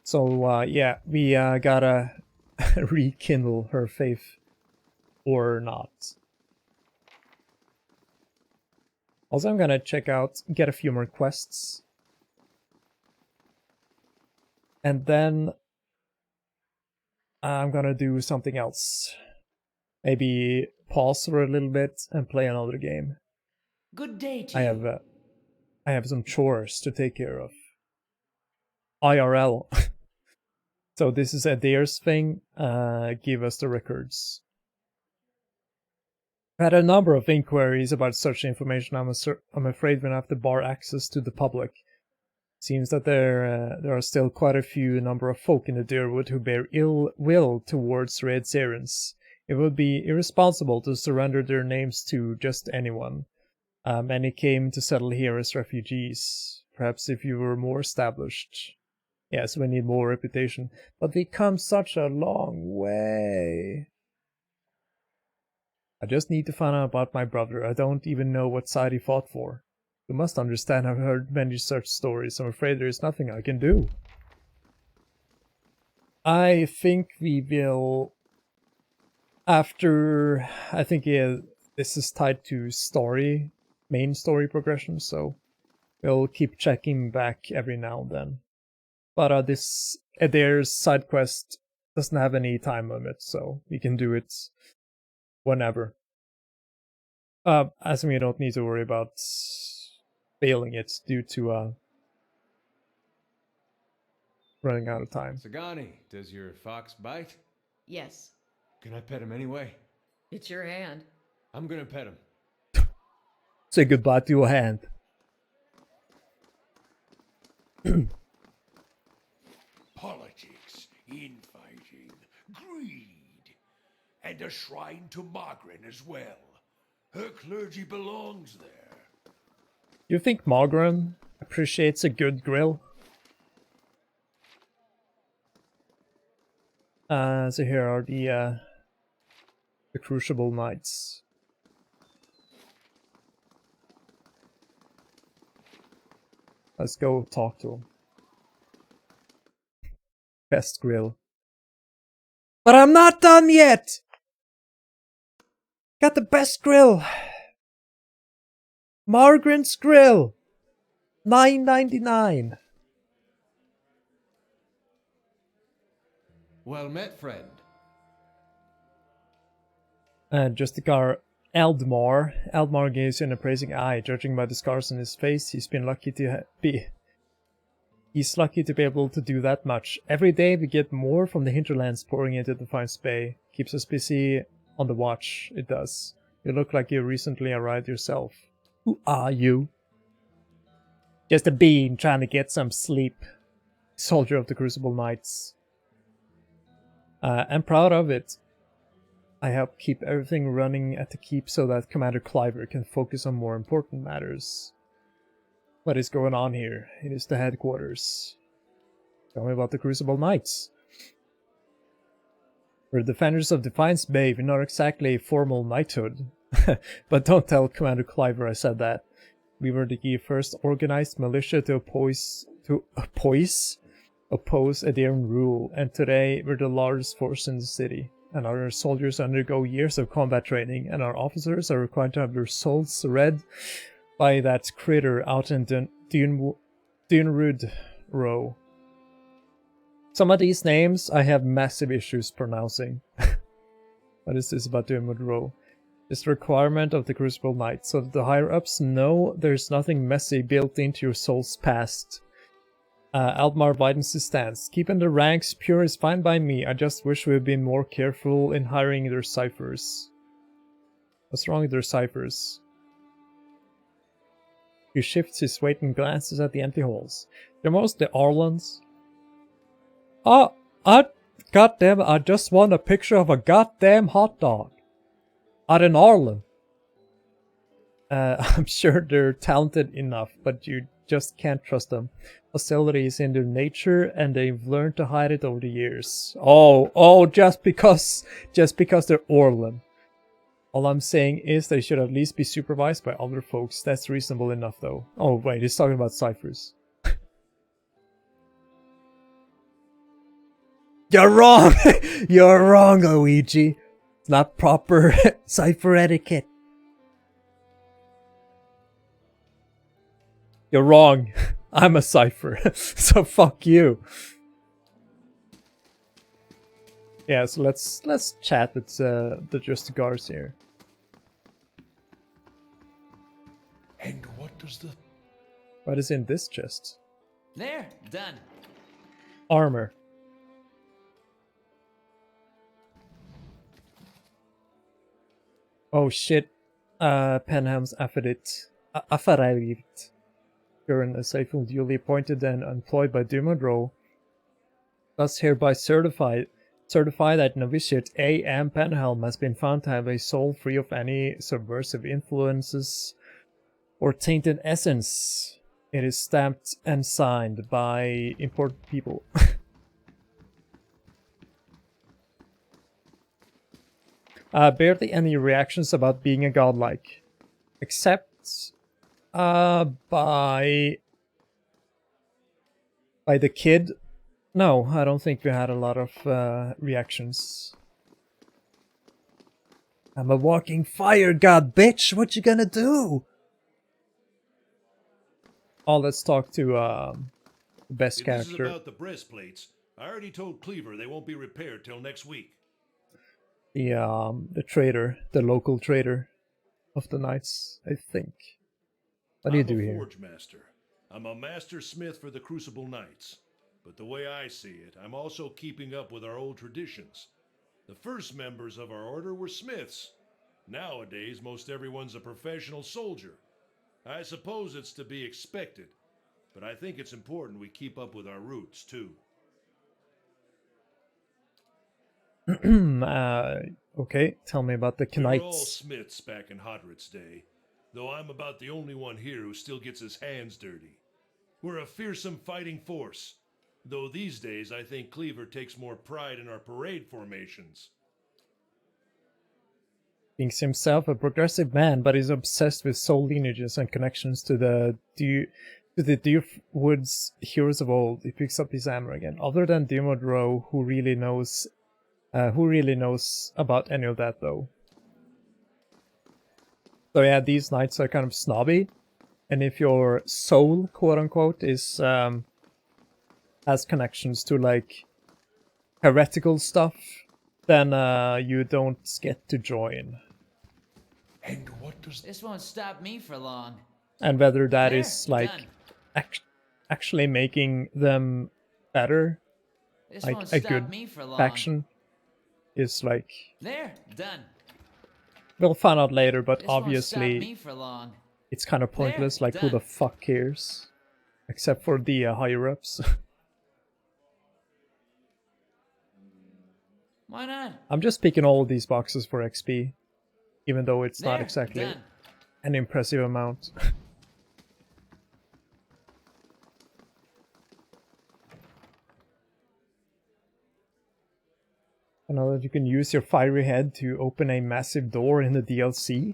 So yeah, we gotta rekindle her faith or not. Also, I'm gonna get a few more quests. And then I'm gonna do something else. Maybe pause for a little bit and play another game. Good day to I you. have some chores to take care of. IRL. So this is Adair's thing. Give us the records. I've had a number of inquiries about such information. I'm afraid we'll have to bar access to the public. Seems that there are still quite a few number of folk in the Deerwood who bear ill will towards Red Sarens. It would be irresponsible to surrender their names to just anyone. Many came to settle here as refugees. Perhaps if you were more established. Yes, we need more reputation. But we come such a long way. I just need to find out about my brother. I don't even know what side he fought for. You must understand I've heard many such stories. I'm afraid there is nothing I can do. I think we will... After... I think this is tied to story, main story progression, so we'll keep checking back every now and then. But this Adair's side quest doesn't have any time limit, so we can do it whenever. As we don't need to worry about failing it due to running out of time. Sagani, does your fox bite? Yes. Can I pet him anyway? It's your hand. I'm gonna pet him. Say goodbye to your hand. Politics, infighting, greed, and a shrine to Margaret as well. Her clergy belongs there. You think Margren appreciates a good grill? So here are the Crucible Knights. Let's go talk to them. Best grill. But I'm not done yet! Got the best grill! Margaret's Grill! $9.99. Well met, friend. And Justicar Eldmar. Eldmar gives you an appraising eye. Judging by the scars on his face, he's lucky to be able to do that much. Every day we get more from the hinterlands pouring into Defiance Bay. Keeps us busy on the watch, it does. You look like you recently arrived yourself. Who are you? Just a bean trying to get some sleep. Soldier of the Crucible Knights. I'm proud of it. I help keep everything running at the keep so that Commander Cliver can focus on more important matters. What is going on here? It is the headquarters. Tell me about the Crucible Knights. We're defenders of Defiance Bay. We're not exactly a formal knighthood. But don't tell Commander Cliver I said that. We were the first organized militia to oppose Adairan rule, and today we're the largest force in the city. And our soldiers undergo years of combat training, and our officers are required to have their souls read by that critter out in Dunrud Row. Some of these names I have massive issues pronouncing. What is this about Dunrud Row? It's the requirement of the Crucible Knights, so that the higher-ups know there's nothing messy built into your soul's past. Aldmar widens his stance. Keeping the ranks pure is fine by me. I just wish we'd been more careful in hiring their ciphers. What's wrong with their ciphers? He shifts his weight and glances at the empty halls. They're mostly Arlans. Goddamn, I just want a picture of a goddamn hot dog. At an Arlen. I'm sure they're talented enough, but you just can't trust them. Hostility is in their nature, and they've learned to hide it over the years. Oh, just because they're Orlan. All I'm saying is they should at least be supervised by other folks. That's reasonable enough, though. Oh, wait, he's talking about ciphers. You're wrong! You're wrong, Luigi. It's not proper cipher etiquette. You're wrong. I'm a cipher, so fuck you. Yeah, so let's chat with the just guards here. And what does the... What is in this chest? There, done. Armor. Oh shit. Penham's affidavit. Current as Seyful duly appointed and employed by Dumadro. Thus hereby certify that Novitiate A. M. Penhelm has been found to have a soul free of any subversive influences or tainted essence. It is stamped and signed by important people. Barely any reactions about being a godlike. Except by the kid. No, I don't think we had a lot of reactions. I'm a walking fire god, bitch! What you gonna do? Oh, let's talk to the best This is character. about the breastplates. I already told Cleaver they won't be repaired till next week. The trader, the local trader of the knights, I think. What do you do I'm a here? forge master. I'm a master smith for the Crucible Knights. But the way I see it, I'm also keeping up with our old traditions. The first members of our order were smiths. Nowadays, most everyone's a professional soldier. I suppose it's to be expected, but I think it's important we keep up with our roots, too. Okay, tell me about the We were all knights. smiths back in Hodred's day, though I'm about the only one here who still gets his hands dirty. We're a fearsome fighting force, though these days I think Cleaver takes more pride in our parade formations. Thinks himself a progressive man, but is obsessed with soul lineages and connections to the Deer Woods heroes of old. He picks up his hammer again. Other than Dimodro, who really knows about any of that though. So yeah, these knights are kind of snobby, and if your soul, quote unquote, is has connections to like heretical stuff, then you don't get to join. And what does... This won't stop me for long. And whether that There, is like done. actually making them better, This like won't a stop good me for long. faction, is like, There, done. we'll find out later, but This won't stop obviously me for long. it's kind of pointless. There, Like, who the done. fuck cares? Except for the higher ups. Why not? I'm just picking all of these boxes for XP, even though it's not There, exactly done. an impressive amount. I know that you can use your fiery head to open a massive door in the DLC.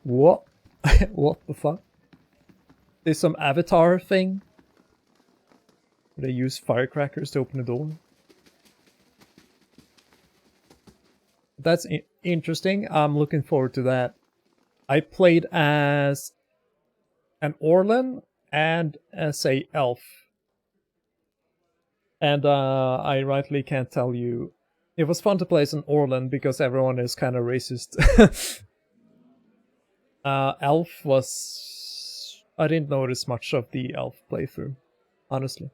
What? What the fuck? There's some avatar thing? They use firecrackers to open the door? That's interesting. I'm looking forward to that. I played as an Orlan and as a elf. And I rightly can't tell you. It was fun to play as an Orlan because everyone is kind of racist. Elf was... I didn't notice much of the elf playthrough, honestly.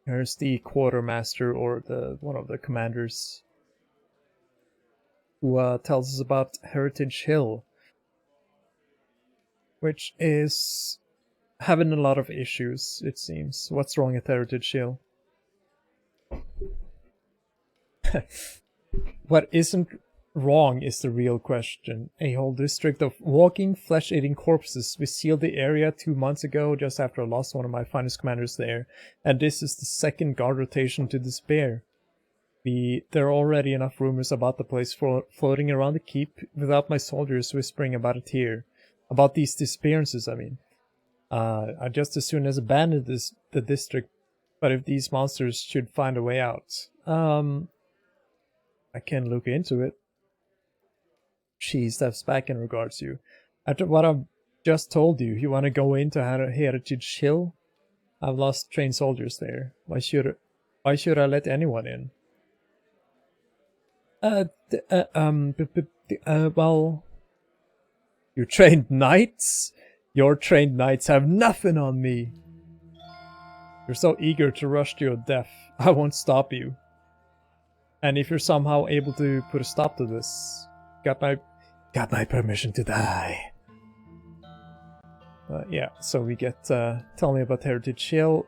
Here's the quartermaster, or the one of the commanders, who tells us about Heritage Hill, which is having a lot of issues, it seems. What's wrong with Heritage Hill? What isn't wrong is the real question. A whole district of walking, flesh-eating corpses. We sealed the area 2 months ago, just after I lost one of my finest commanders there, and this is the second guard rotation to despair. There are already enough rumors about the place floating around the keep without my soldiers whispering about it here. About these disappearances, I mean. I just as soon as abandoned the district, but if these monsters should find a way out, I can look into it. She steps back and regards you. After what I've just told you, you want to go into Heritage Hill? I've lost trained soldiers there. Why should Why should I let anyone in? Well, you trained knights? Your trained knights have nothing on me. You're so eager to rush to your death, I won't stop you. And if you're somehow able to put a stop to this, got my permission to die. Yeah, so we get, tell me about Heritage Hill.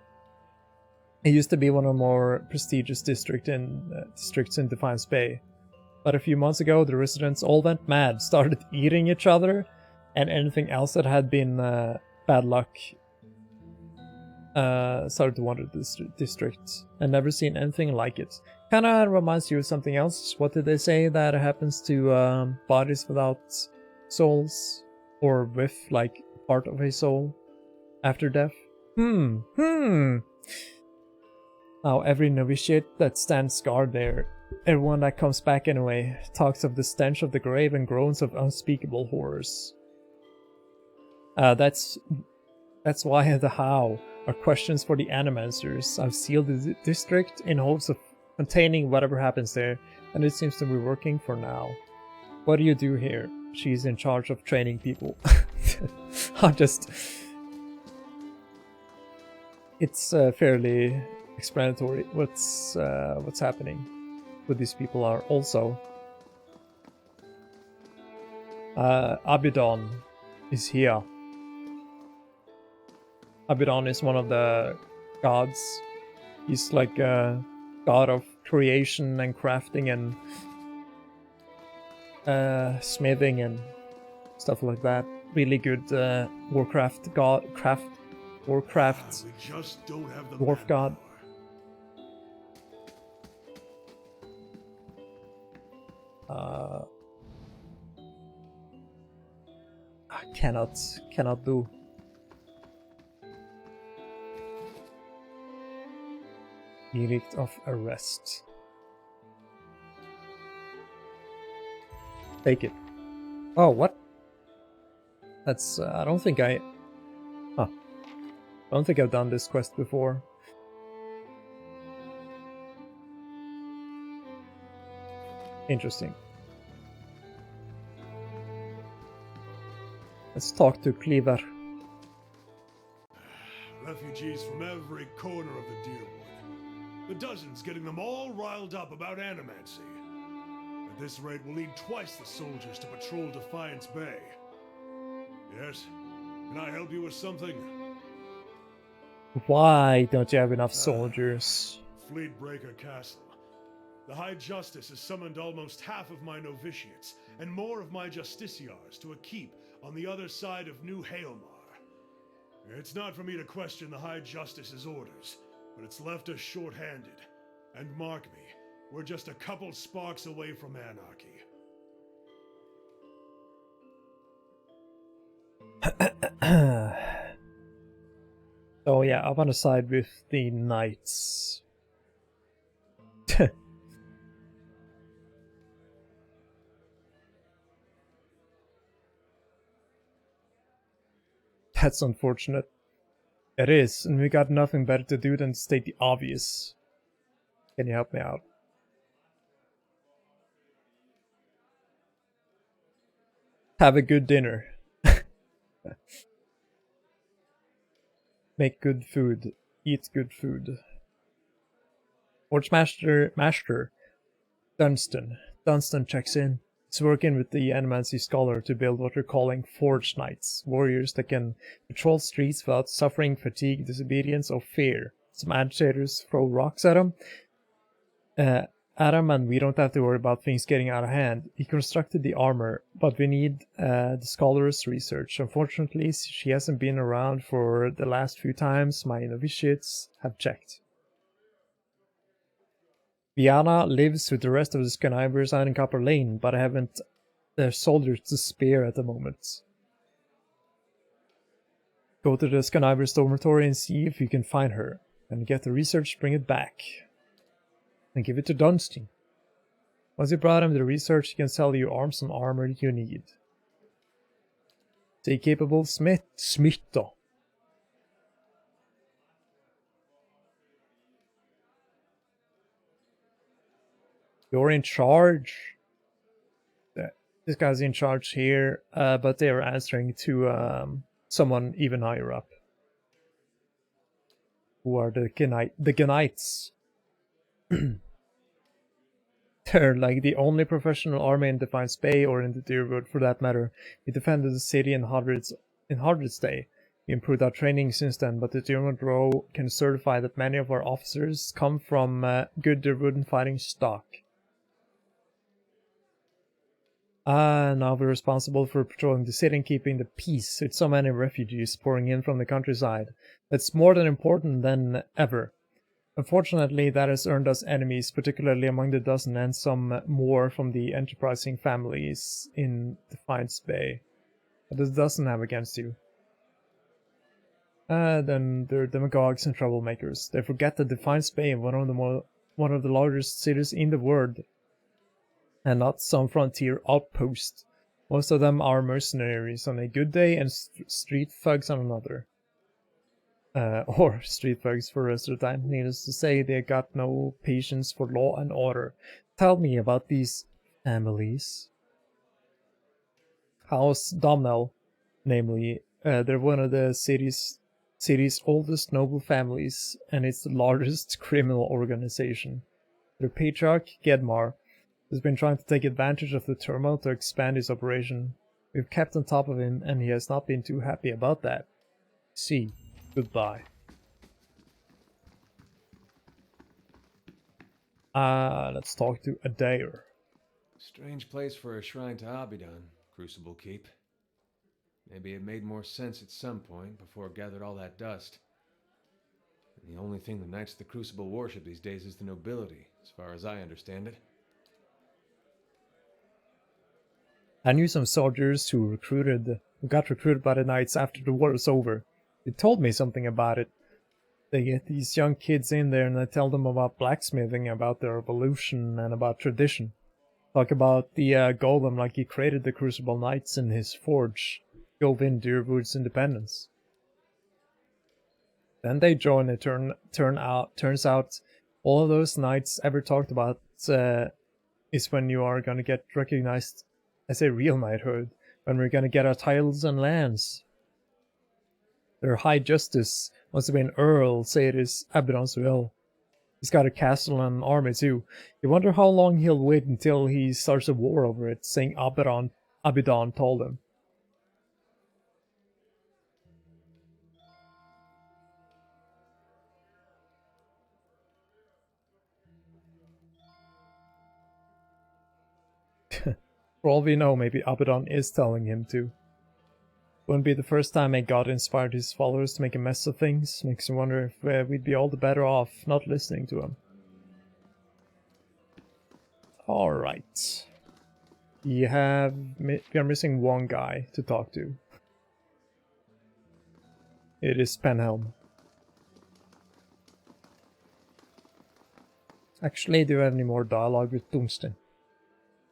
It used to be one of the more prestigious districts in Defiance Bay. But a few months ago, the residents all went mad, started eating each other, and anything else that had been bad luck started to wander the district. I've never seen anything like it. Kinda reminds you of something else. What did they say that happens to bodies without souls? Or with, like, part of a soul after death? Now, every novitiate that stands guard there, everyone that comes back anyway, talks of the stench of the grave and groans of unspeakable horrors. That's why the how are questions for the Animancers. I've sealed the district in hopes of containing whatever happens there, and it seems to be working for now. What do you do here? She's in charge of training people. It's fairly explanatory what's happening with these people are also. Abaddon is here. Abaddon is one of the gods. He's like a god of creation and crafting and smithing and stuff like that. Really good Warcraft god, Warcraft dwarf god. Cannot do. Edict of arrest. Take it. Oh, what? That's I don't think I've done this quest before. Interesting. Let's talk to Cleaver. Refugees from every corner of the Deerwood. The dozens getting them all riled up about animancy. At this rate, we'll need twice the soldiers to patrol Defiance Bay. Yes? Can I help you with something? Why don't you have enough soldiers? Fleetbreaker Castle. The High Justice has summoned almost half of my novitiates and more of my justiciars to a keep on the other side of New Hailmar. It's not for me to question the High Justice's orders, but it's left us short-handed. And mark me, we're just a couple sparks away from anarchy. So yeah, I want to side with the knights. That's unfortunate. It is, and we got nothing better to do than state the obvious. Can you help me out? Have a good dinner. Make good food. Eat good food. Forge Master Dunstan. Dunstan checks in. He's working with the Animancy Scholar to build what we're calling Forge Knights. Warriors that can patrol streets without suffering fatigue, disobedience, or fear. Some agitators throw rocks at him. And we don't have to worry about things getting out of hand. He constructed the armor, but we need the Scholar's research. Unfortunately, she hasn't been around for the last few times my novitiates have checked. Viana lives with the rest of the Skynivers out in Copper Lane, but I haven't their soldiers to spare at the moment. Go to the Skynivers dormitory and see if you can find her. And get the research, bring it back. And give it to Dunstan. Once you brought him the research, he can sell you arms and armor you need. Stay capable Smith. You're in charge. This guy's in charge here, but they're answering to someone even higher up. Who are the Genites? They're like the only professional army in Defiance Bay, or in the Deerwood for that matter. We defended the city in Hundreds Day. We improved our training since then, but the Deerwood Row can certify that many of our officers come from good Deerwooden fighting stock. Now we're responsible for patrolling the city and keeping the peace with so many refugees pouring in from the countryside. That's more than important than ever. Unfortunately, that has earned us enemies, particularly among the dozen and some more from the enterprising families in Defiance Bay. What does dozen have against you? Then they're demagogues and troublemakers. They forget that Defiance Bay is one of the largest cities in the world, and not some frontier outpost. Most of them are mercenaries on a good day and street thugs on another. Or street thugs for the rest of the time. Needless to say, they got no patience for law and order. Tell me about these families. House Domhnall, namely, they're one of the city's oldest noble families, and it's the largest criminal organization. Their patriarch, Gedmar, has been trying to take advantage of the turmoil to expand his operation. We've kept on top of him, and he has not been too happy about that. See, goodbye. Let's talk to Adair. Strange place for a shrine to Abidan, Crucible Keep. Maybe it made more sense at some point before it gathered all that dust. And the only thing the Knights of the Crucible worship these days is the nobility, as far as I understand it. I knew some soldiers who got recruited by the Knights after the war was over. They told me something about it. They get these young kids in there and they tell them about blacksmithing, about their evolution, and about tradition. Talk about the golem like he created the Crucible Knights in his forge, Golvin Deerwood's independence. Then they join and turns out all of those knights ever talked about is when you are gonna get recognized as a real knighthood, when we're gonna get our titles and lands. Their High Justice must have been Earl, say it is Abidan's will. He's got a castle and an army too. You wonder how long he'll wait until he starts a war over it, saying Abidan told him. For all we know, maybe Abidan is telling him to. Wouldn't be the first time a god inspired his followers to make a mess of things. Makes me wonder if we'd be all the better off not listening to him. Alright. We are missing one guy to talk to. It is Penhelm. Actually, do you have any more dialogue with Tungsten?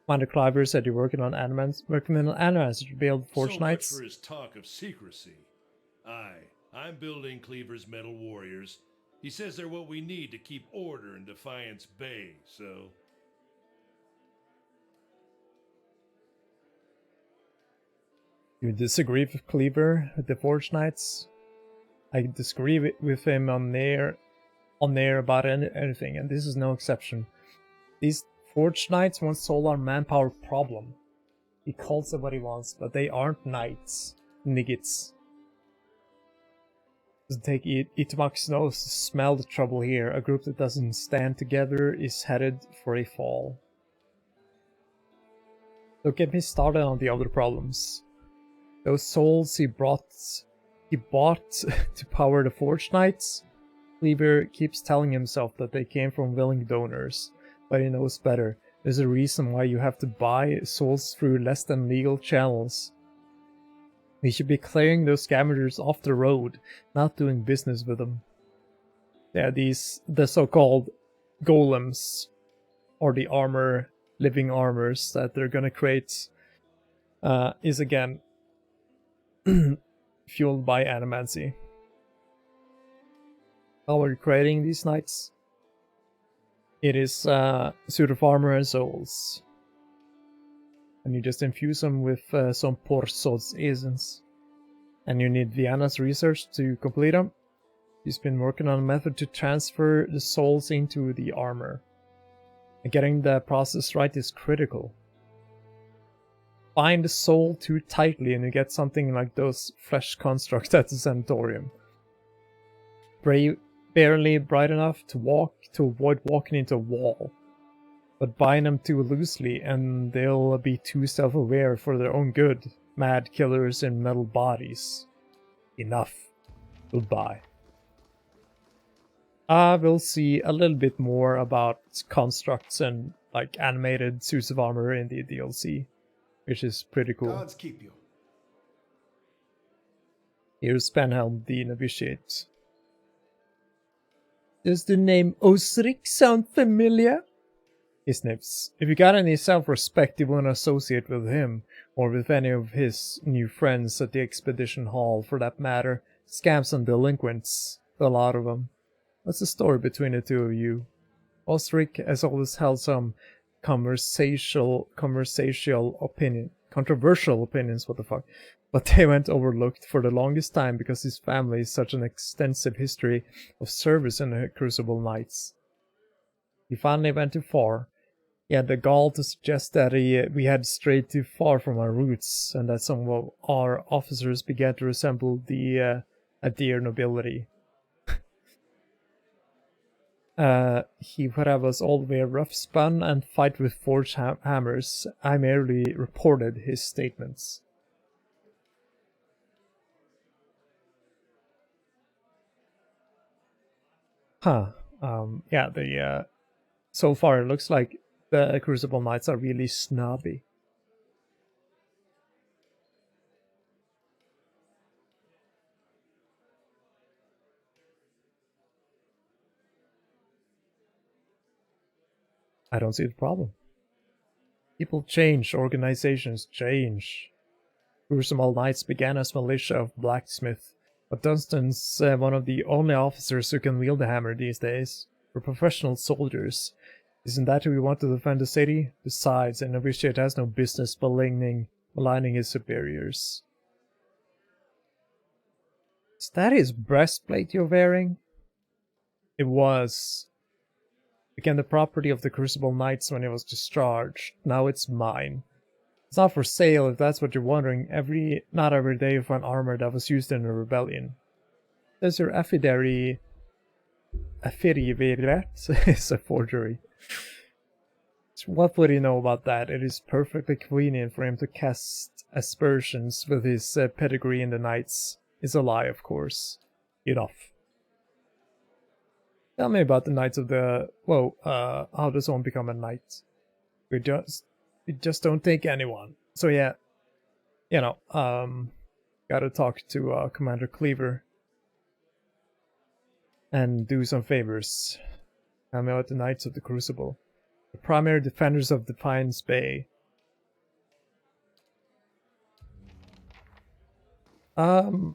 Commander Cliver said you're working on animals to build Forge Knights. So much for his talk of secrecy. Aye, I'm building Cleaver's Metal Warriors. He says they're what we need to keep order in Defiance Bay, so... You disagree with Cleaver with the Forge Knights? I disagree with him on there about anything, and this is no exception. These Forge Knights won't solve our manpower problem. He calls it what he wants, but they aren't knights. Niggits. Doesn't take Itomak's nose to smell the trouble here. A group that doesn't stand together is headed for a fall. Don't get me started on the other problems. Those souls he bought to power the Forge Knights? Cleaver keeps telling himself that they came from willing donors. But he knows better. There's a reason why you have to buy souls through less than legal channels. We should be clearing those scavengers off the road, not doing business with them. Yeah, the so-called golems, or the living armors that they're gonna create, is again fueled by animancy. How are you creating these knights? It is suit of armor and souls. And you just infuse them with some poor soul's essence. And you need Vienna's research to complete them. He's been working on a method to transfer the souls into the armor. And getting the process right is critical. Bind the soul too tightly and you get something like those flesh constructs at the sanatorium. Barely bright enough to avoid walking into a wall. But bind them too loosely and they'll be too self-aware for their own good. Mad killers in metal bodies. Enough. Goodbye. We'll see a little bit more about constructs and like animated suits of armor in the DLC, which is pretty cool. Gods keep you. Here's Spanhelm, the novitiate. Does the name Osric sound familiar? He sniffs. If you got any self-respect, you won't associate with him, or with any of his new friends at the Expedition Hall, for that matter. Scamps and delinquents. A lot of them. What's the story between the two of you? Osric has always held some controversial opinions, what the fuck. But they went overlooked for the longest time because his family has such an extensive history of service in the Crucible Knights. He finally went too far. He had the gall to suggest that we had strayed too far from our roots, and that some of our officers began to resemble the Adir nobility. He would have us all wear rough spun and fight with forged hammers. I merely reported his statements. Huh. Yeah, so far it looks like the Crucible Knights are really snobby. I don't see the problem. People change, organizations change. Crucible Knights began as militia of blacksmith, but Dunstan's one of the only officers who can wield a hammer these days. We're professional soldiers. Isn't that who we want to defend the city? Besides, a novitiate has no business maligning his superiors. Is that his breastplate you're wearing? It was. Became the property of the Crucible Knights when it was discharged. Now it's mine. It's not for sale if that's what you're wondering. Not every day you find armor that was used in a rebellion. There's your affidavit is a forgery. What would he know about that? It is perfectly convenient for him to cast aspersions with his pedigree in the Knights. It's a lie, of course. Enough. Tell me about the Knights of the... Whoa, how does one become a Knight? We just don't take anyone. So yeah, you know, gotta talk to Commander Cleaver. And do some favors. Tell me about the Knights of the Crucible. The primary defenders of Defiance Bay. There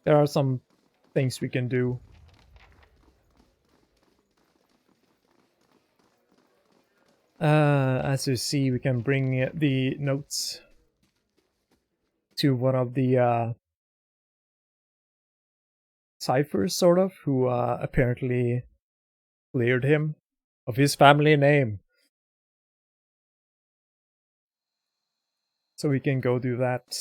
are some things we can do. As you see, we can bring the notes to one of the ciphers, sort of, who apparently cleared him of his family name. So we can go do that.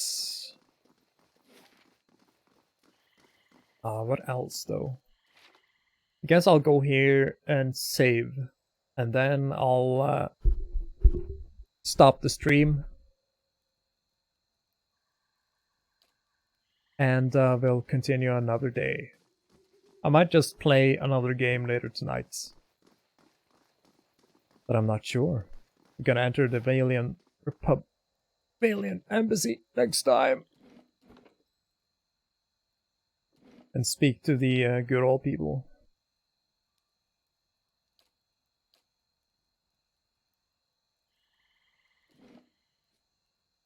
What else, though? I guess I'll go here and save. And then I'll stop the stream. And we'll continue another day. I might just play another game later tonight. But I'm not sure. We're gonna enter the Valiant Embassy next time. And speak to the good old people.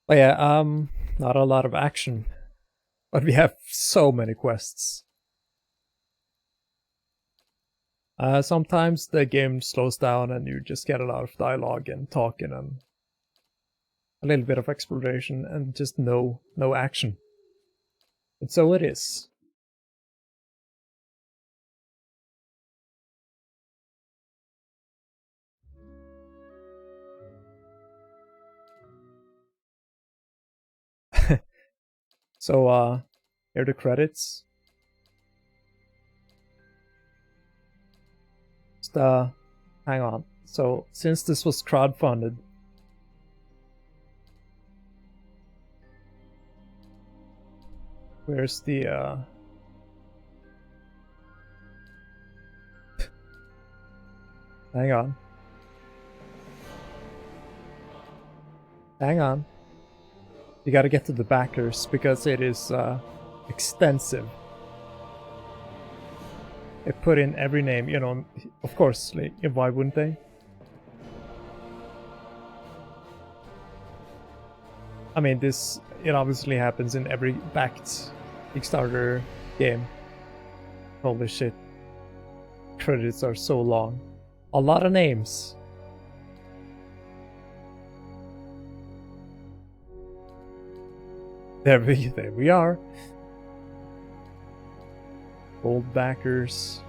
But yeah, not a lot of action. But we have so many quests. Sometimes the game slows down and you just get a lot of dialogue and talking and a little bit of exploration and just no action. And so it is. So here are the credits. Just hang on. So since this was crowdfunded, where's the hang on. Hang on. You gotta get to the backers because it is extensive. They put in every name, you know, of course, like, why wouldn't they? I mean, it obviously happens in every backed Kickstarter game. Holy shit. Credits are so long. A lot of names. There we are. Gold backers.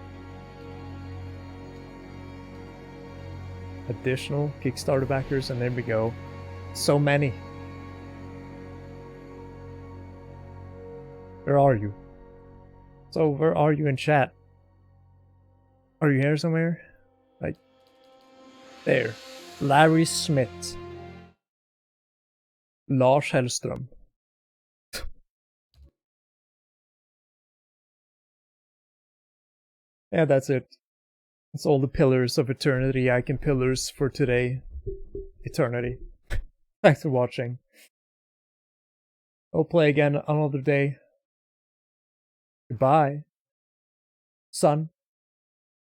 Additional Kickstarter backers, and there we go. So many. Where are you? So where are you in chat? Are you here somewhere? Like there. Larry Smith. Lars Hellström. Yeah, that's it. That's all the pillars of eternity I can pillars for today. Eternity. Thanks for watching. I'll play again another day. Goodbye, son.